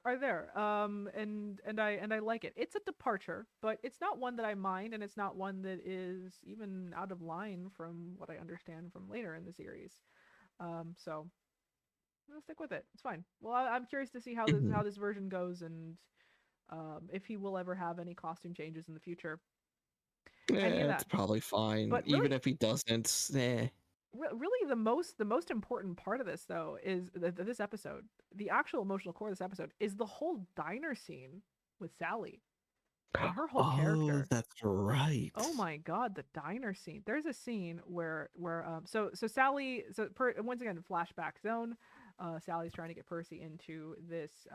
And I like it. It's a departure, but it's not one that I mind, and it's not one that is even out of line from what I understand from later in the series. So I'll stick with it. It's fine. Well, I'm curious to see how this Mhm. how this version goes, and if he will ever have any costume changes in the future, any of Yeah, it's that. probably fine. But really, Even if he doesn't, really the most important part of this though is this episode. The actual emotional core of this episode is the whole diner scene with Sally and her whole Oh, character. that's right. Oh my god, the diner scene. There's a scene where Sally, once again, flashback zone. Sally's trying to get Percy into this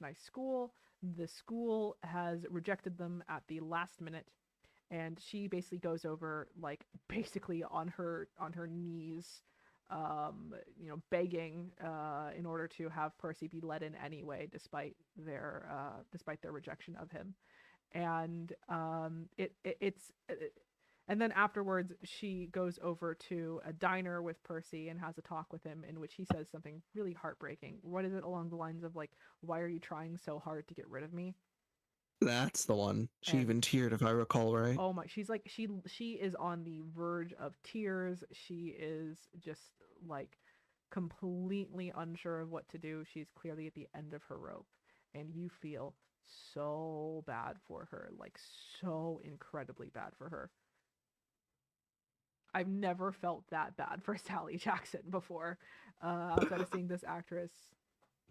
nice school. The school has rejected them at the last minute, and she basically goes over, like, basically on her knees, begging in order to have Percy be let in anyway, despite their rejection of him. And and then afterwards she goes over to a diner with Percy and has a talk with him, in which he says something really heartbreaking. What is it, along the lines of like, "Why are you trying so hard to get rid of me?" That's the one. She And even teared, if I recall right. oh my, she's like, she is on the verge of tears. She is just like completely unsure of what to do. She's clearly at the end of her rope, and you feel so bad for her, like so incredibly bad for her. I've never felt that bad for Sally Jackson before, outside of seeing this actress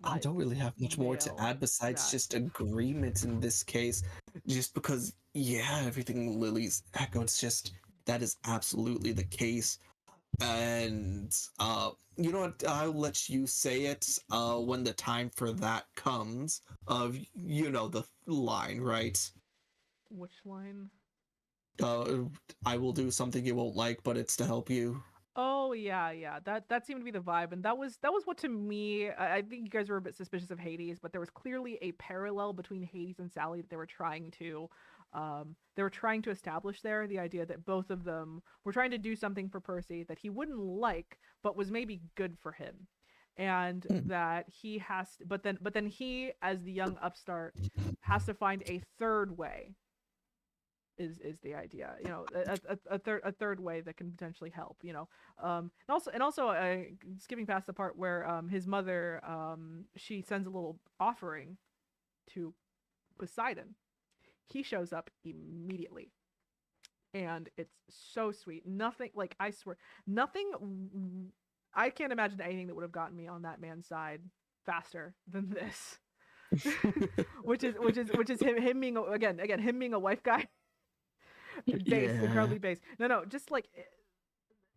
I like don't really have much more to nail add besides that. just agreement in this case. Just because, yeah, everything Lily's echoed. It's just that is absolutely the case. And you know what? I'll let you say it when the time for that comes. Of you know the line, right? Which line? Uh, I will do something you won't like, but it's to help you. Oh yeah, yeah. That seemed to be the vibe, and that was what to me. I think you guys were a bit suspicious of Hades, but there was clearly a parallel between Hades and Sally that they were trying to establish there. The idea that both of them were trying to do something for Percy that he wouldn't like, but was maybe good for him, and Hmm. that he has. But then he, as the young upstart, has to find a third way is the idea, a third way that can potentially help, and also skipping past the part where his mother, she sends a little offering to Poseidon. He shows up immediately, and it's so sweet. Nothing, like, I swear, nothing. I can't imagine anything that would have gotten me on that man's side faster than this. which is him being again him being a wife guy. Base, Yeah. incredibly base. No, just like,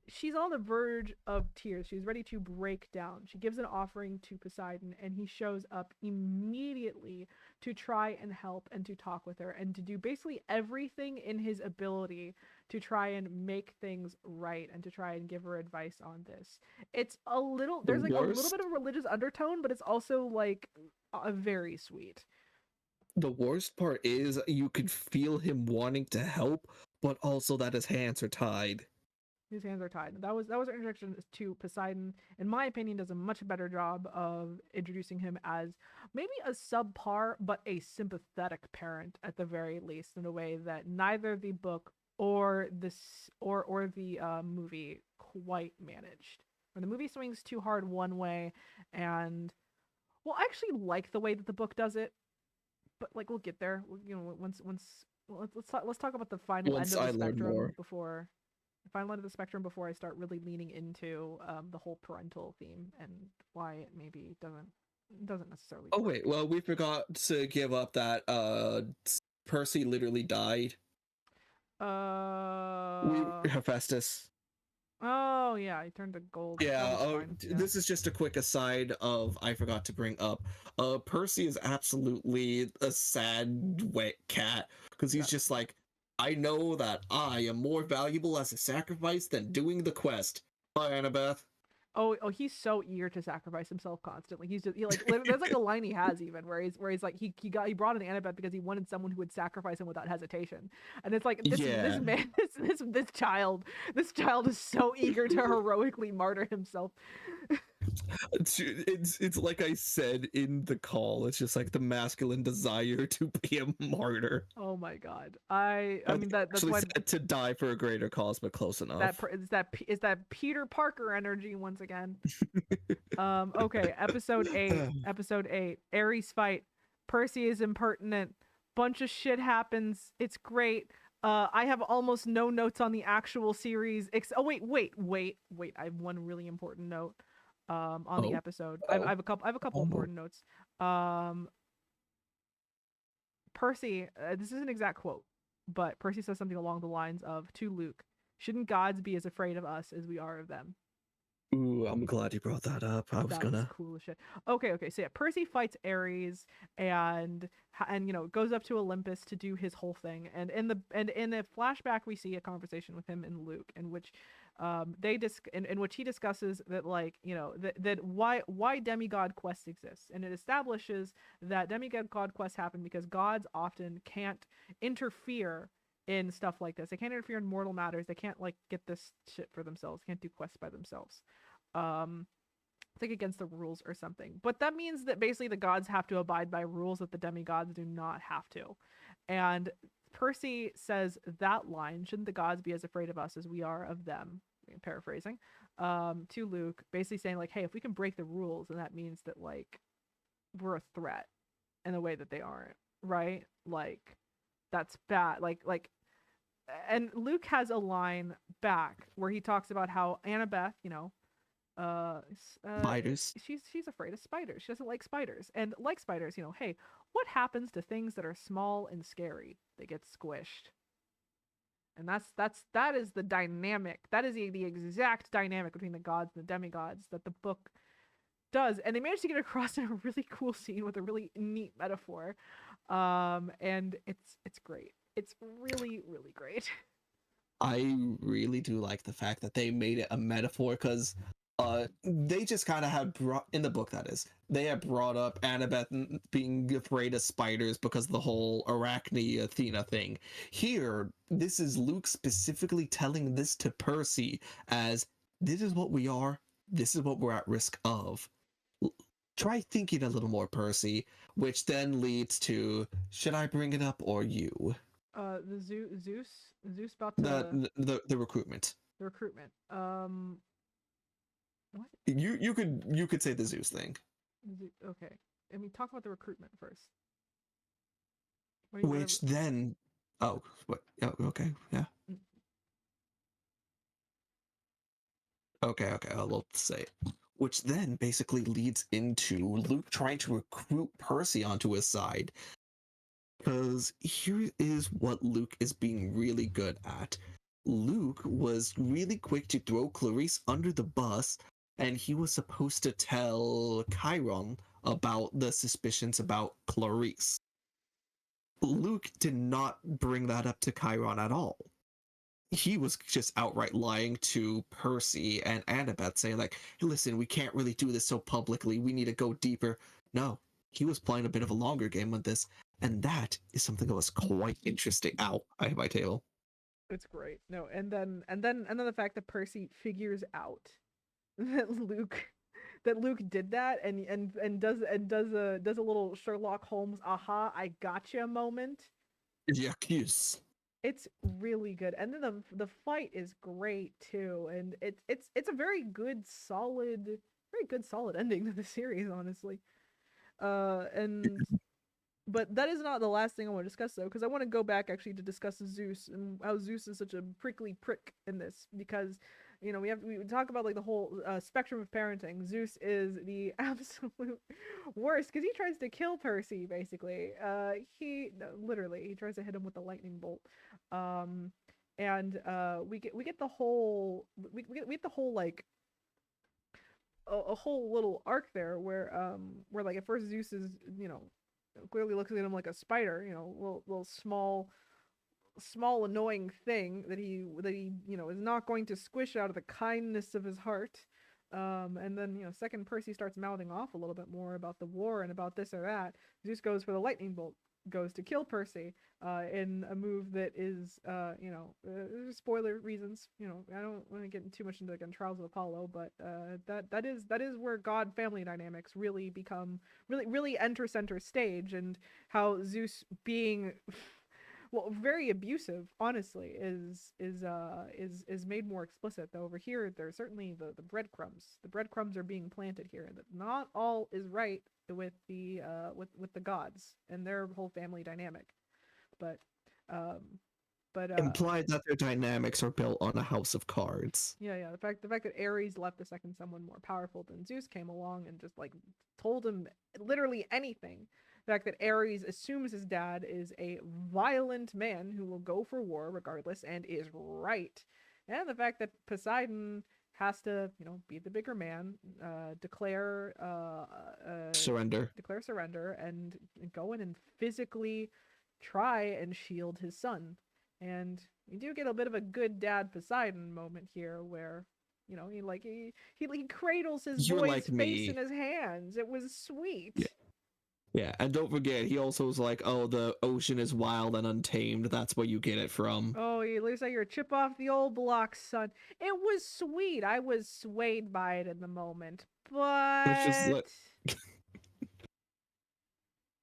she's on the verge of tears. She's ready to break down. She gives an offering to Poseidon, and he shows up immediately to try and help and to talk with her and to do basically everything in his ability to try and make things right and to try and give her advice on this. It's a little, The there's like a little bit worst of a religious undertone, but it's also like a very sweet. the worst part is you could feel him wanting to help, but also that his hands are tied. His hands are tied. That was our introduction to Poseidon. In my opinion, does a much better job of introducing him as maybe a subpar but a sympathetic parent at the very least, in a way that neither the book or this or the movie quite managed. When the movie swings too hard one way, and well, I actually like the way that the book does it, but like we'll get there. Let's talk about the final end Once of the I learn spectrum more. before the final end of the spectrum before I start really leaning into the whole parental theme and why it maybe doesn't necessarily Oh work. wait, well we forgot to give up that Percy literally died. We Uh Hephaestus. oh yeah, I turned to gold. That Yeah, was fine. Yeah. this is just a quick aside of I forgot to bring up. Percy is absolutely a sad wet cat because he's Yes. just like, I know that I am more valuable as a sacrifice than doing the quest. Bye, Annabeth. Oh, he's so eager to sacrifice himself constantly. He's just there's like a line he has even where he's like he brought an Annabeth because he wanted someone who would sacrifice him without hesitation. And it's like this Yeah, man this child is so eager to heroically martyr himself. it's like I said in the call. It's just like the masculine desire to be a martyr. Oh my god. I I mean think I that's actually why said to die for a greater cause, but close that enough. is that Peter Parker energy once again. Okay, episode 8, Ares fight. Percy is impertinent. Bunch of shit happens. It's great. I have almost no notes on the actual series. Oh wait. I have one really important note on the Oh, episode. I oh, have a couple oh. important notes. Um Percy, this is an exact quote, but Percy says something along the lines of to Luke, "Shouldn't gods be as afraid of us as we are of them?" Ooh, I'm glad you brought that up. I was That was gonna. cool as shit. Okay. So yeah, Percy fights Ares and goes up to Olympus to do his whole thing. And in the flashback we see a conversation with him and Luke in which in which he discusses that, like, that why demigod quests exist. And it establishes that demigod quests happen because gods often can't interfere in stuff like this. They can't interfere in mortal matters. They can't, like, get this shit for themselves. They can't do quests by themselves. Um like against the rules or something. But that means that basically the gods have to abide by rules that the demigods do not have to. And Percy says that line, "Shouldn't the gods be as afraid of us as we are of them?" Paraphrasing, to Luke, basically saying, like, hey, if we can break the rules, then that means that, like, we're a threat in a way that they aren't, right? Like, that's bad. And Luke has a line back where he talks about how Annabeth, uh, Spiders. she's afraid of spiders. She doesn't like spiders, and like spiders, hey, what happens to things that are small and scary? They get squished. And that is the dynamic. That is the exact dynamic between the gods and the demigods that the book does, and they managed to get across in a really cool scene with a really neat metaphor. And it's great. It's really really great. I really do like the fact that they made it a metaphor because they just kind of had brought in the book, that is, they had brought up Annabeth being afraid of spiders because of the whole Arachne Athena thing. Here, this is Luke specifically telling this to Percy as this is what we are, this is what we're at risk of. Try thinking a little more, Percy, which then leads to should I bring it up or you? The Zeus about to The recruitment. the recruitment. What? You could say the Zeus thing, Okay. I mean, talk about the recruitment first. Whatever. which then oh what oh, okay yeah Mm. okay I'll say it. Which then basically leads into Luke trying to recruit Percy onto his side. Because here is what Luke is being really good at. Luke was really quick to throw Clarice under the bus, and he was supposed to tell Chiron about the suspicions about Clarice. Luke did not bring that up to Chiron at all. He was just outright lying to Percy and Annabeth, saying like, hey, listen, we can't really do this so publicly. We need to go deeper. No, he was playing a bit of a longer game on this, and that is something that was quite interesting. Ow, I hit my table. It's great. No, and then the fact that Percy figures out that Luke did that and does a little Sherlock Holmes I gotcha moment. J'accuse. It's really good, and then the fight is great too, and it's a very good solid ending to the series, honestly. And but that is not the last thing I want to discuss though, because I want to go back actually to discuss Zeus and how Zeus is such a prickly prick in this, because we talk about like the whole spectrum of parenting. Zeus is the absolute worst because he tries to kill Percy basically. He no, literally he tries to hit him with the lightning bolt. Um, and we get the whole we get the whole like a whole little arc there where like at first Zeus is clearly looks at him like a spider, little small annoying thing that he is not going to squish out of the kindness of his heart. And then second Percy starts mouthing off a little bit more about the war and about this or that. Zeus goes for the lightning bolt, goes to kill Percy in a move that is spoiler reasons. I don't want to get too much into like Trials of Apollo, but that is where God family dynamics really become really enter center stage, and how Zeus being well very abusive honestly is made more explicit. Though over here there's certainly the breadcrumbs are being planted here that not all is right with the gods and their whole family dynamic. But um Implied that their dynamics are built on a house of cards. yeah, the fact that Ares left a second someone more powerful than Zeus came along and just like told him literally anything. The fact that Ares assumes his dad is a violent man who will go for war regardless and is right. And the fact that Poseidon has to, be the bigger man, Surrender. declare surrender and go in and physically try and shield his son. And we do get a bit of a good dad Poseidon moment here where he cradles his You're boy's like face in me. his hands. It was Yeah. sweet. Yeah, and don't forget, he also was like, "Oh, the ocean is wild and untamed. That's where you get it from." Oh, he looks like you're a chip off the old block, son. It was sweet. I was swayed by it in the moment. It's just But like,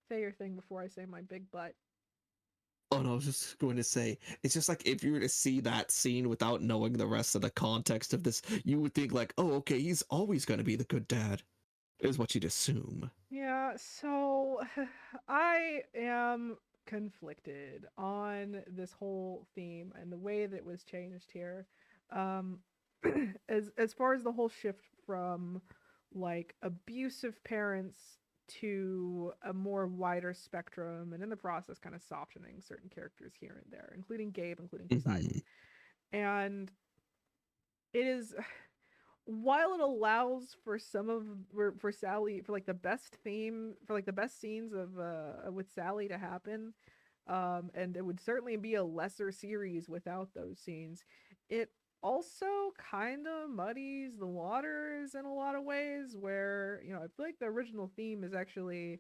say your thing before I say my big butt. oh no, I was just going to say, it's just like if you were to see that scene without knowing the rest of the context of this, you would think like, "Oh, okay, he's always going to be the good dad," is what you'd assume. Yeah, so I am conflicted on this whole theme and the way that it was changed here. Um, as far as the whole shift from like abusive parents to a more wider spectrum, and in the process kind of softening certain characters here and there, including Gabe, including Poseidon. Hmm. And it is, while it allows for some of, for Sally, for like the best theme, for like the best scenes of with Sally to happen, and it would certainly be a lesser series without those scenes. It also kind of muddies the waters in a lot of ways, where, you know, I feel like the original theme is actually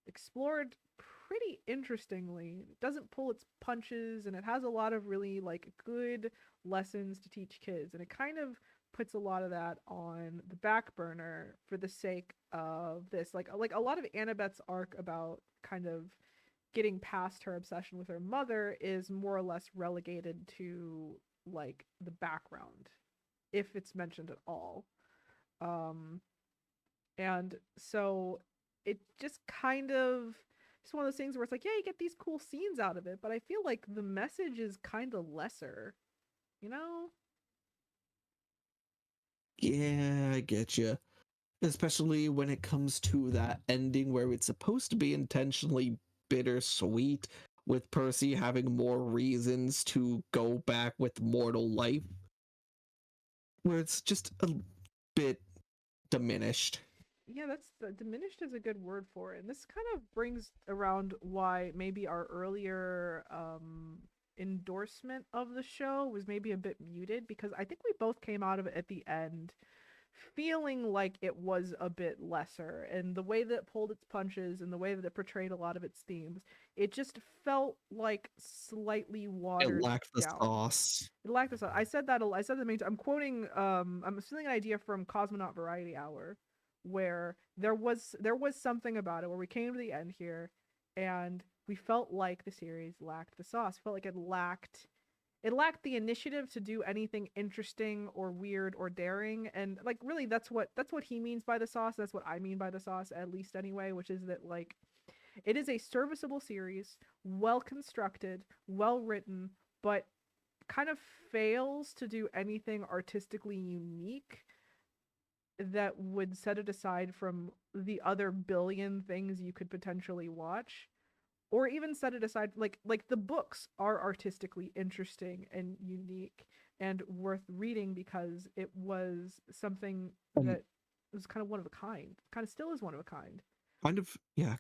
explored pretty interestingly. It doesn't pull its punches, and it has a lot of really like good lessons to teach kids, and it kind of puts a lot of that on the back burner for the sake of this. Like a lot of Annabeth's arc about kind of getting past her obsession with her mother is more or less relegated to like the background, if it's mentioned at all. Um, and so it just kind of, it's one of those things where it's like, yeah, you get these cool scenes out of it, but I feel like the message is kind of lesser, you know? Yeah, I get you. Especially when it comes to that ending where it's supposed to be intentionally bittersweet, with Percy having more reasons to go back with mortal life, where it's just a bit diminished. Yeah, that's diminished is a good word for it. And this kind of brings around why maybe our earlier endorsement of the show was maybe a bit muted, because I think we both came out of it at the end feeling like it was a bit lesser, and the way that it pulled its punches and the way that it portrayed a lot of its themes, it just felt like slightly It watered lacked the down. sauce. It lacked this. I said that. I said the main. I'm quoting. I'm stealing an idea from Cosmonaut Variety Hour, where there was something about it where we came to the end here, and we felt like the series lacked the sauce. Felt like it lacked the initiative to do anything interesting or weird or daring. And like really, that's what he means by the sauce. That's what I mean by the sauce, at least anyway. Which is that like it is a serviceable series, well constructed, well written, but kind of fails to do anything artistically unique that would set it aside from the other billion things you could potentially watch, or even set it aside, like the books are artistically interesting and unique and worth reading because it was something And that was kind of one of a kind, kind of still is one of a kind.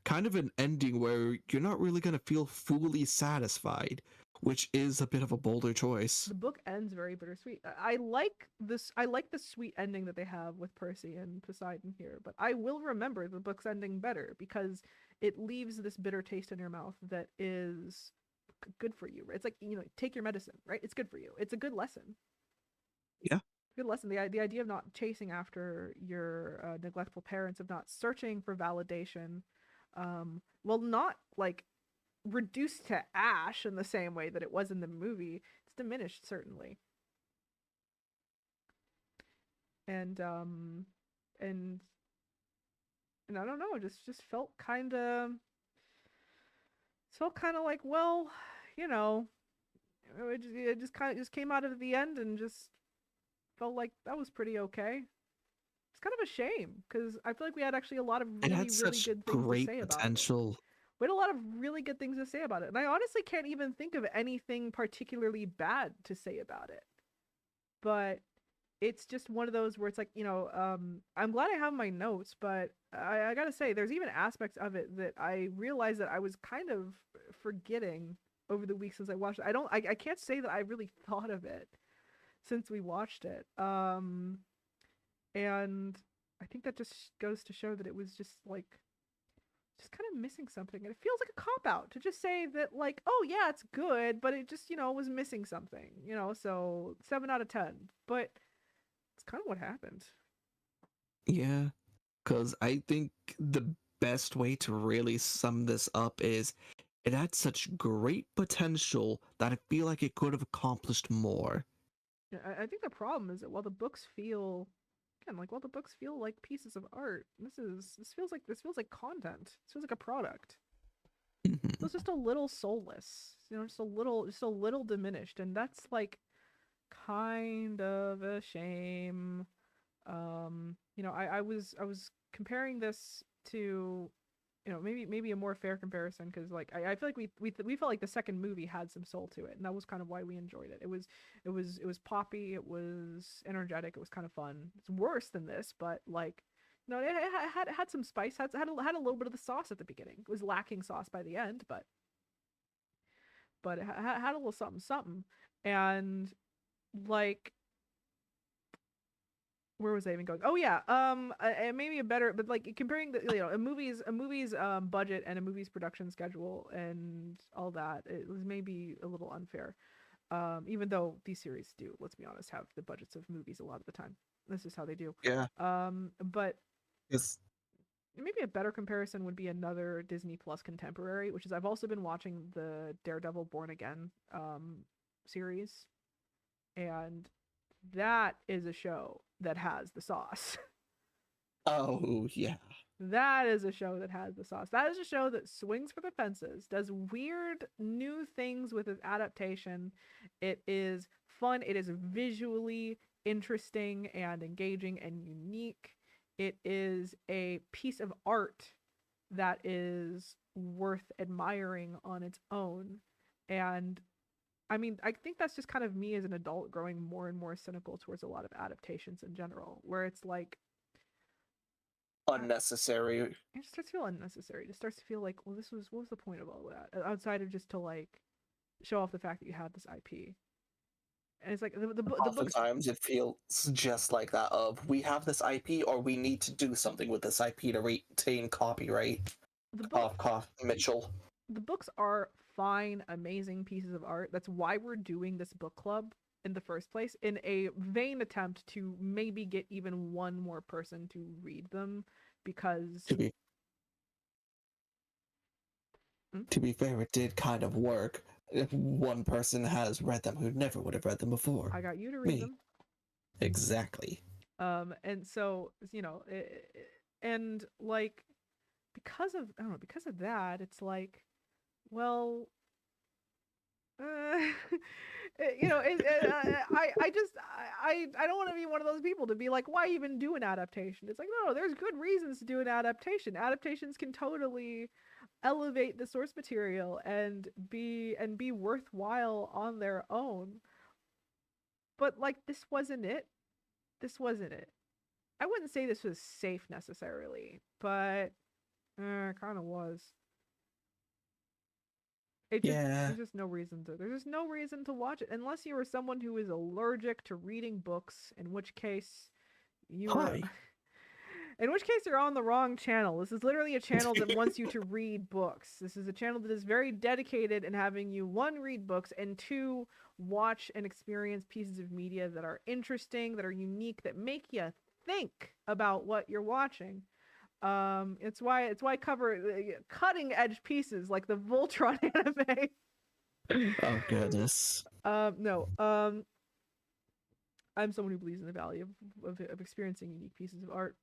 kind of an ending where you're not really gonna feel fully satisfied, which is a bit of a bolder choice. The book ends very bittersweet. I like this. I like the sweet ending that they have with Percy and Poseidon here, but I will remember the book's ending better because it leaves this bitter taste in your mouth that is good for you. It's like, you know, take your medicine, right? It's good for you. It's a good lesson. Yeah, Good lesson. The idea of not chasing after your neglectful parents, of not searching for validation, well, not like reduced to ash in the same way that it was in the movie. It's diminished certainly, and and and I don't know, just felt kind of like, well, you know, it just kind of just came out of the end and just felt like that was pretty okay. It's kind of a shame because I feel like we had actually a lot of it really had really such good things to great say about it. potential. We had a lot of really good things to say about it, and I honestly can't even think of anything particularly bad to say about it. But it's just one of those where it's like, you know, I'm glad I have my notes, but I gotta say, there's even aspects of it that I realized that I was kind of forgetting over the weeks since I watched it. I can't say that I really thought of it since we watched it. And I think that just goes to show that it was just like just kind of missing something. And it feels like a cop out to just say that, like, oh yeah, it's good, but it just, you know, was missing something, you know, so 7 out of 10. But it's kind of what happened. Yeah, because I think the best way to really sum this up is it had such great potential that I feel like it could have accomplished more. Yeah, I think the problem is that while the books feel, again, like while the books feel like pieces of art, this feels like content. This feels like a product. So Mhm. it's just a little soulless, you know, just a little diminished, and that's like kind of a shame. You know, I was comparing this. to, maybe a more fair comparison, because like I feel like we felt like the second movie had some soul to it, and that was kind of why we enjoyed it. It was poppy, it was energetic, it was kind of fun. It's worse than this, but like, it had some spice, had a little bit of the sauce at the beginning. It was lacking sauce by the end, but it had a little something something. And like, where was I even going? Oh yeah, maybe a better, but like comparing the, a movie's budget and a movie's production schedule and all that, it was maybe a little unfair. Even though these series do, let's be honest, have the budgets of movies a lot of the time. This is how they do. Yeah. But Yes. maybe a better comparison would be another Disney Plus contemporary, which is, I've also been watching the Daredevil Born Again series, and that is a show that has the sauce. Oh yeah. That is a show that has the sauce. That is a show that swings for the fences, does weird new things with its adaptation. It is fun. It is visually interesting and engaging and unique. It is a piece of art that is worth admiring on its own. And I mean, I think that's just kind of me as an adult growing more and more cynical towards a lot of adaptations in general, where it's like, Unnecessary. it just starts to feel unnecessary. It just starts to feel like, well, what was the point of all that? Outside of just to like show off the fact that you had this IP. And it's like the books. Oftentimes it feels just like that of we have this IP or we need to do something with this IP to retain copyright. The book Mitchell. the books are fine, amazing pieces of art. That's why we're doing this book club in the first place, in a vain attempt to maybe get even one more person to read them, because To be Hmm? to be fair, it did kind of work. If one person has read them who never would have read them before. I got you to read Me. them. Exactly. And so, and like, because of, I don't know, because of that, it's like, well, uh, I don't want to be one of those people to be like, why even do an adaptation? It's like, no, there's good reasons to do an adaptation. Adaptations can totally elevate the source material and be worthwhile on their own. But like, this wasn't it. This wasn't it. I wouldn't say this was safe necessarily, but kind of was. Yeah. There's just no reason to watch it unless you are someone who is allergic to reading books, in which case you are Hi. in which case you're on the wrong channel. This is literally a channel that wants you to read books. This is a channel that is very dedicated in having you, one, read books, and two, watch and experience pieces of media that are interesting, that are unique, that make you think about what you're watching. It's why I cover cutting edge pieces like the Voltron anime. Oh goodness. No. I'm someone who believes in the value of experiencing unique pieces of art,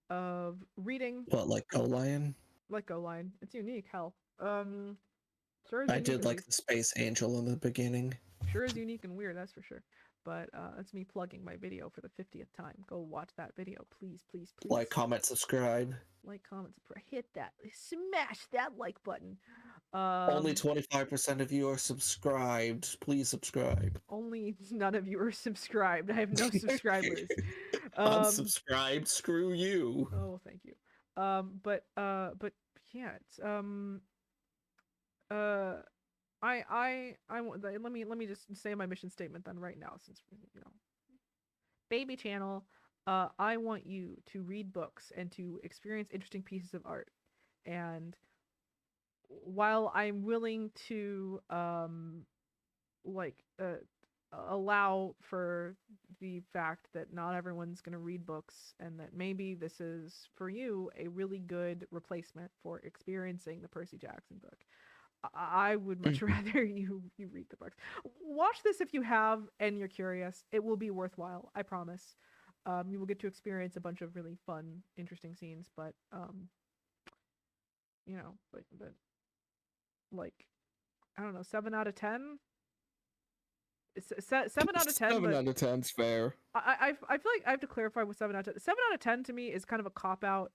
of reading. What, like Go Lion? Let go line. It's unique. Hell. Sure is I unique did and like the Space Angel in the beginning. sure is unique and weird. That's for sure. But that's me plugging my video for the 50th time. Go watch that video, please, please, please. Like, comment, subscribe. Like, comment, hit that, smash that like button. Only 25% of you are subscribed. Please subscribe. Only none of you are subscribed. I have no subscribers. Unsubscribed. Screw you. Oh, thank you. But yeah, it's let me just say my mission statement then right now, since baby channel. I want you to read books and to experience interesting pieces of art. And while I'm willing to like allow for the fact that not everyone's going to read books, and that maybe this is for you a really good replacement for experiencing the Percy Jackson book, I would much rather you read the books. Watch this if you have and you're curious. It will be worthwhile, I promise. You will get to experience a bunch of really fun, interesting scenes, but but like, I don't know, 7 out of 10. Seven out of ten, Seven but out of ten's fair. I feel like I have to clarify with 7 out of 10. 7 out of 10 to me is kind of a cop out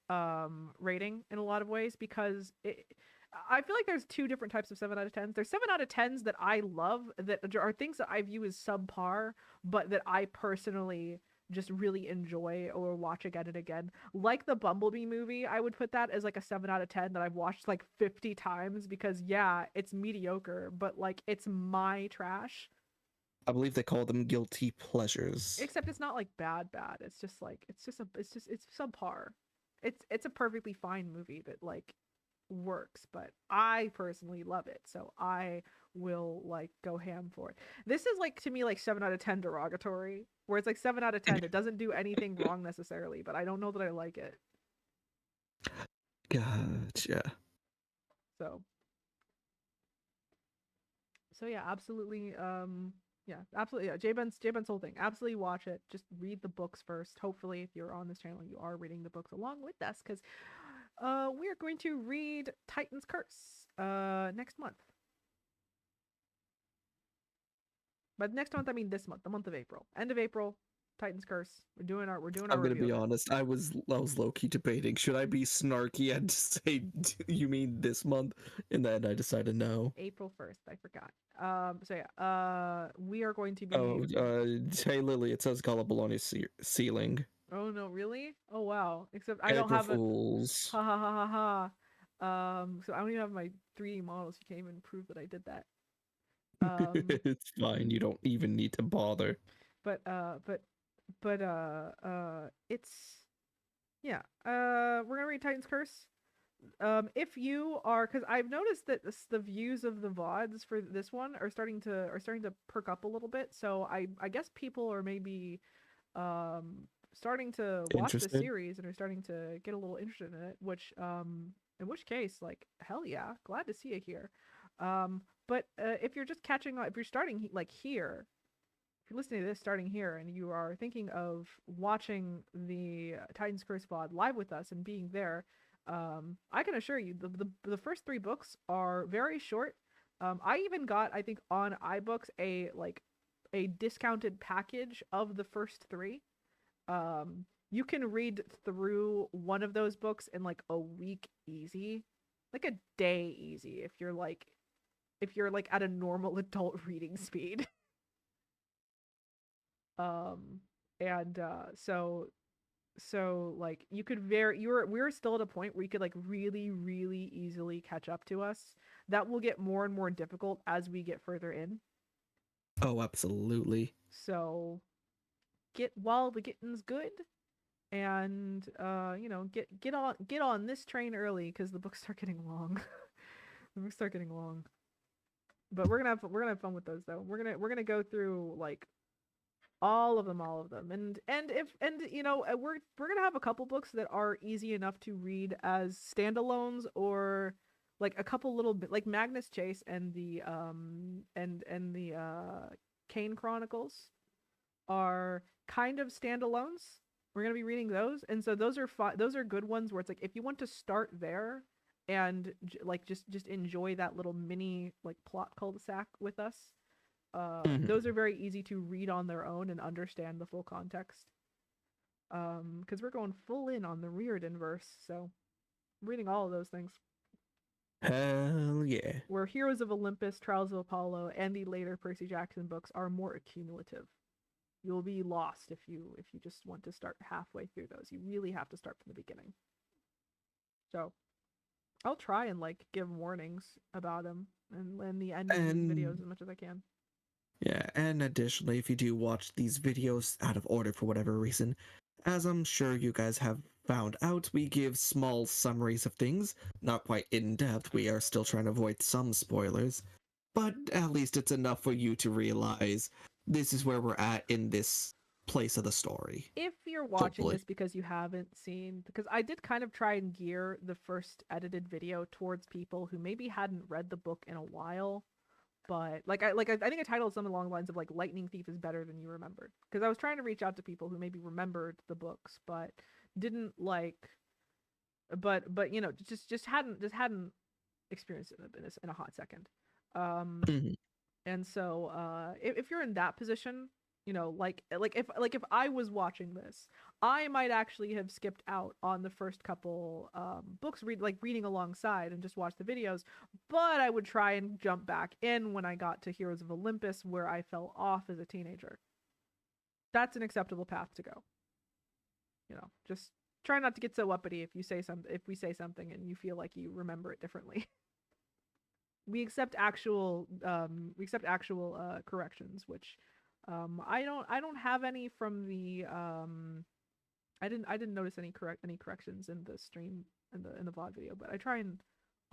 rating in a lot of ways because I feel like there's two different types of 7 out of 10s. There's 7 out of 10s that I love that are things that I view as subpar, but that I personally just really enjoy or watch again and again. Like the Bumblebee movie, I would put that as like a 7 out of 10 that I've watched like 50 times because yeah, it's mediocre, but like it's my trash. I believe they call them guilty pleasures. Except it's not like bad. It's just like it's subpar. It's a perfectly fine movie that like works, but I personally love it, so I will like go ham for it. This is like to me like 7 out of 10 derogatory, where it's like 7 out of 10. It doesn't do anything wrong necessarily, but I don't know that I like it. Gotcha. So yeah, absolutely. Yeah, absolutely. Yeah, J Ben's whole thing. Absolutely watch it. Just read the books first. Hopefully, if you're on this channel, you are reading the books along with us, because we are going to read Titan's Curse next month. By next month, I mean this month, the month of April. End of April, Titan's Curse. We're doing our I'm gonna review be of it. honest. I was low key debating should I be snarky and say you mean this month, and then I decided no. April 1st. I forgot. So yeah, we are going to be. Oh, hey Lily, it says gullible on his ceiling. Oh no, really? Oh wow. Except I don't April have a. Fools. Ha ha ha ha ha. So I don't even have my 3D models. You can't even prove that I did that. Um, It's fine. You don't even need to bother. but it's yeah. We're gonna read Titan's Curse. If you are, because I've noticed that the views of the VODs for this one are starting to perk up a little bit. So I guess people are maybe starting to watch the Interested? series and are starting to get a little interested in it. Which in which case, like hell yeah, glad to see it here. But if you're just catching on, if you're starting like here, if you're listening to this starting here and you are thinking of watching the Titans Curse VOD live with us and being there, I can assure you the first three books are very short. I even got, I think, on iBooks a discounted package of the first three. You can read through one of those books in like a week easy, like a day easy if you're like at a normal adult reading speed. um and so like you could very we're still at a point where you could like really easily catch up to us. That will get more and more difficult as we get further in. Oh, absolutely. So get while the getting's good, and get on this train early because the books start getting long. The books start getting long, but we're gonna have fun with those though. We're gonna go through like all of them, and if and you know we're gonna have a couple books that are easy enough to read as standalones, or like a couple little bit like Magnus Chase and the Kane Chronicles are kind of standalones. We're gonna be reading those, and so those are good ones where it's like if you want to start there and like just enjoy that little mini like plot cul-de-sac with us. Mhm. Those are very easy to read on their own and understand the full context. Because we're going full in on the Reardon verse, so reading all of those things. Hell yeah. Where Heroes of Olympus, Trials of Apollo, and the later Percy Jackson books are more accumulative. You'll be lost if you just want to start halfway through those. You really have to start from the beginning. So I'll try and like give warnings about them and in the end of these videos And as much as I can. yeah, and additionally, if you do watch these videos out of order for whatever reason, as I'm sure you guys have found out, we give small summaries of things, not quite in depth. We are still trying to avoid some spoilers, but at least it's enough for you to realize this is where we're at in this place of the story. If you're watching Hopefully. this because you haven't seen, because I did kind of try and gear the first edited video towards people who maybe hadn't read the book in a while, but I think I titled something along the lines of like Lightning Thief is better than you remembered, because I was trying to reach out to people who maybe remembered the books but didn't like, but just hadn't experienced it in a hot second. Um, Mhm. And so if you're in that position, you know, like if I was watching this, I might actually have skipped out on the first couple books, reading alongside and just watch the videos, but I would try and jump back in when I got to Heroes of Olympus where I fell off as a teenager. That's an acceptable path to go. You know, just try not to get so uppity if we say something and you feel like you remember it differently. We accept actual corrections, which I don't have any from the I didn't notice any corrections in the stream in the VOD video, but I try and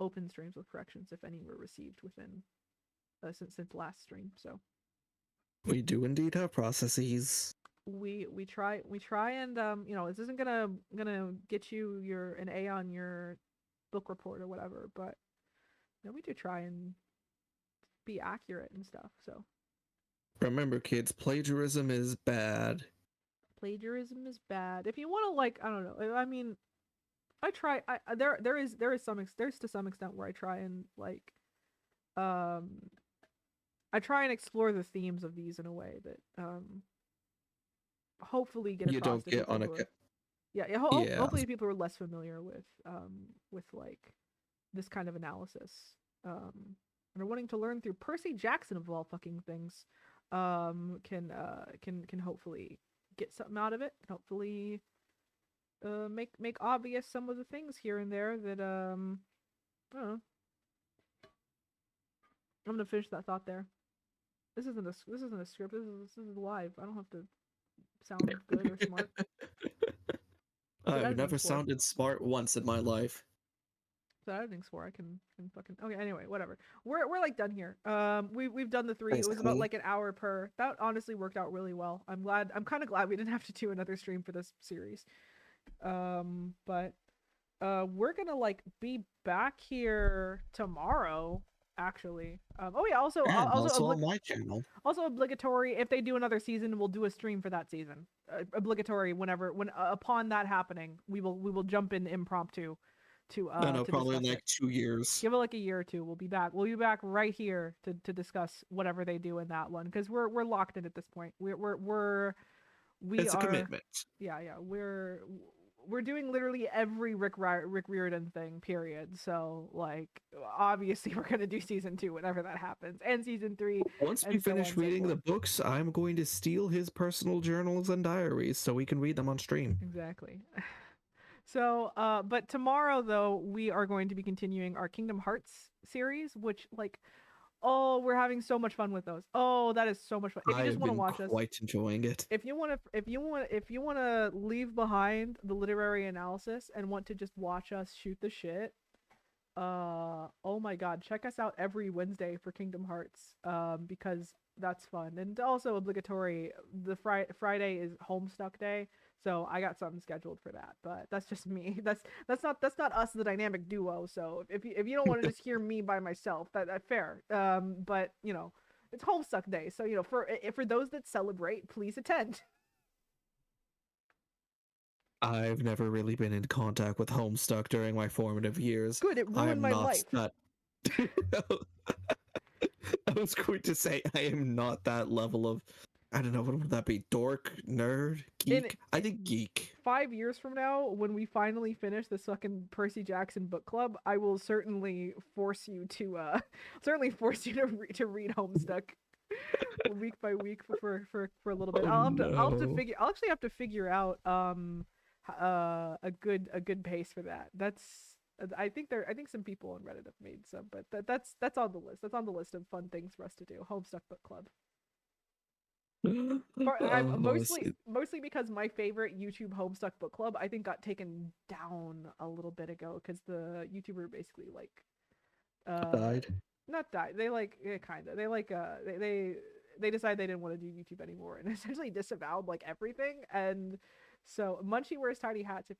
open streams with corrections if any were received within since last stream. So We do indeed have processes. we try and you know, this isn't gonna get you an A on your book report or whatever, but you know, we do try and be accurate and stuff. So Remember, kids, plagiarism is bad. plagiarism is bad. If you want to, like, I don't know. I mean, I try. There is there's to some extent where I try and like um I try and explore the themes of these in a way that hopefully get You across don't to get people on a who are yeah. hopefully people are less familiar with like this kind of analysis and are wanting to learn through Percy Jackson of all fucking things can hopefully get something out of it. Hopefully make obvious some of the things here and there that I don't know. I'm gonna finish that thought there. This isn't a script. This is live. I don't have to sound good or smart. I've never sounded smart once in my life. So editing's for. I can fucking okay. Anyway, whatever. We're like done here. We've done the 3. It was about like an hour per. That honestly worked out really well. I'm kind of glad we didn't have to do another stream for this series. But we're gonna like be back here tomorrow. Actually. Oh yeah. Also on my channel. Also obligatory. If they do another season, we'll do a stream for that season. Obligatory. When upon that happening, we will jump in impromptu to no, probably in like 2 years. Give it like a year or two. We'll be back right here to discuss whatever they do in that one, because we're locked in at this point. It's a commitment. Yeah, we're doing literally every Rick Riordan thing, period. So like obviously we're gonna do season 2 whenever that happens, and season 3. Once we finish reading the books, I'm going to steal his personal journals and diaries so we can read them on stream. Exactly. So, but tomorrow though, we are going to be continuing our Kingdom Hearts series, which like, oh, we're having so much fun with those. Oh, that is so much fun. If you just want to watch us, quite enjoying it. If you want to leave behind the literary analysis and want to just watch us shoot the shit, oh my god, check us out every Wednesday for Kingdom Hearts, because that's fun. And also obligatory, the Friday is Homestuck Day. So I got something scheduled for that, but that's just me. That's not us, the dynamic duo. So if you don't want to just hear me by myself, that's fair. But you know, it's Homestuck Day, so you know, for those that celebrate, please attend. I've never really been in contact with Homestuck during my formative years. Good, it ruined my life. I was going to say I am not that level of, I don't know, what would that be? Dork, nerd, geek? I think geek. 5 years from now, when we finally finish this fucking Percy Jackson book club, I will certainly force you to to read Homestuck week by week for a little bit. I'll actually have to figure out a good pace for that. I think some people on Reddit have made some, but that's on the list. That's on the list of fun things for us to do. Homestuck book club. Mostly because my favorite YouTube Homestuck book club, I think, got taken down a little bit ago because the YouTuber basically like died. Not died. They like kind of. They like they decided they didn't want to do YouTube anymore and essentially disavowed like everything. And so Munchie Wears Tiny Hats, if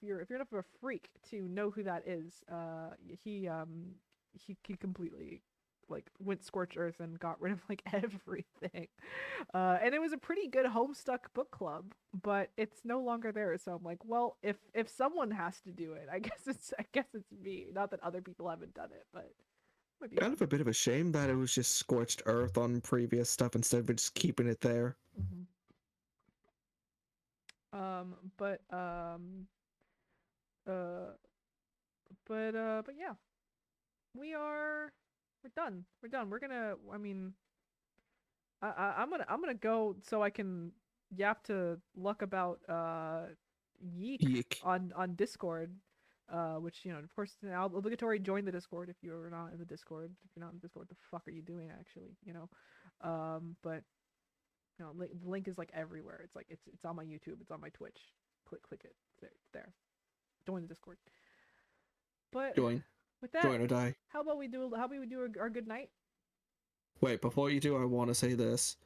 you're enough of a freak to know who that is, he completely like went scorched earth and got rid of like everything, and it was a pretty good Homestuck book club, but it's no longer there. So I'm like, well, if someone has to do it, I guess it's me. Not that other people haven't done it, but Might be Kind fun. of a bit of a shame that it was just scorched earth on previous stuff instead of just keeping it there. Mm-hmm. But uh, but yeah, we're done. We're done. We're gonna. I mean, I'm gonna go so I can yap to Luck about Yeek Yeek. on Discord. Which of course, now obligatory join the Discord if you're not in the Discord. If you're not in the Discord, what the fuck are you doing actually? But the link is like everywhere. It's like it's on my YouTube. It's on my Twitch. Click it. There. Join the Discord. But Join. with that, Join or die. how about we do our good night? Wait, before you do, I want to say this.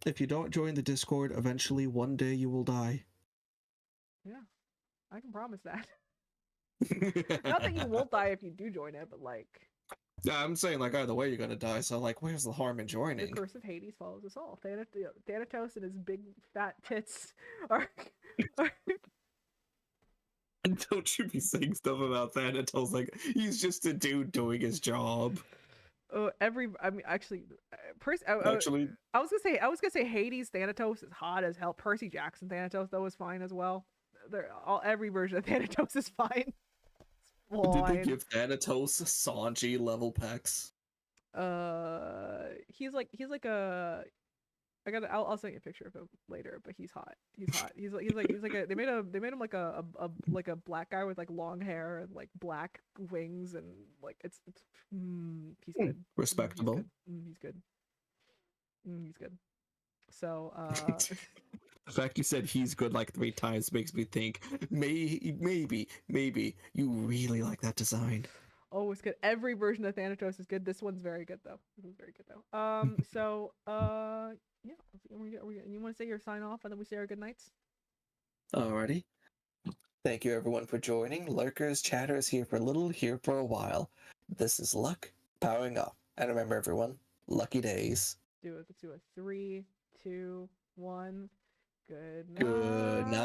If you don't join the Discord, eventually one day you will die. Yeah, I can promise that. Not that you won't die if you do join it, but like Yeah, I'm saying like either way you're gonna die, so like where's the harm in the joining? curse of Hades follows us all. Thanatos and his big fat tits are, are And don't you be saying stuff about Thanatos like he's just a dude doing his job. I mean, actually, Percy. Actually, I was gonna say Hades Thanatos is hot as hell. Percy Jackson Thanatos though is fine as well. Every version of Thanatos is fine. did they Fine. give Thanatos Sanji level pecs? He's like a. I'll send you a picture of him later, but he's hot. He's like they made him like a black guy with like long hair and like black wings and like he's good. Respectable. He's good. He's good. So The fact you said he's good like 3 times makes me think maybe you really like that design. oh, it's good. Every version of Thanatos is good. This one's very good though. This one's very good though. So yeah, you want to say your sign off and then we say our good nights? Alrighty. Thank you everyone for joining. Lurkers, chatters, here for a little, here for a while. This is Luck, powering off. And remember everyone, lucky days. Do it. Let's do it. 3, 2, 1. Good night. Good night.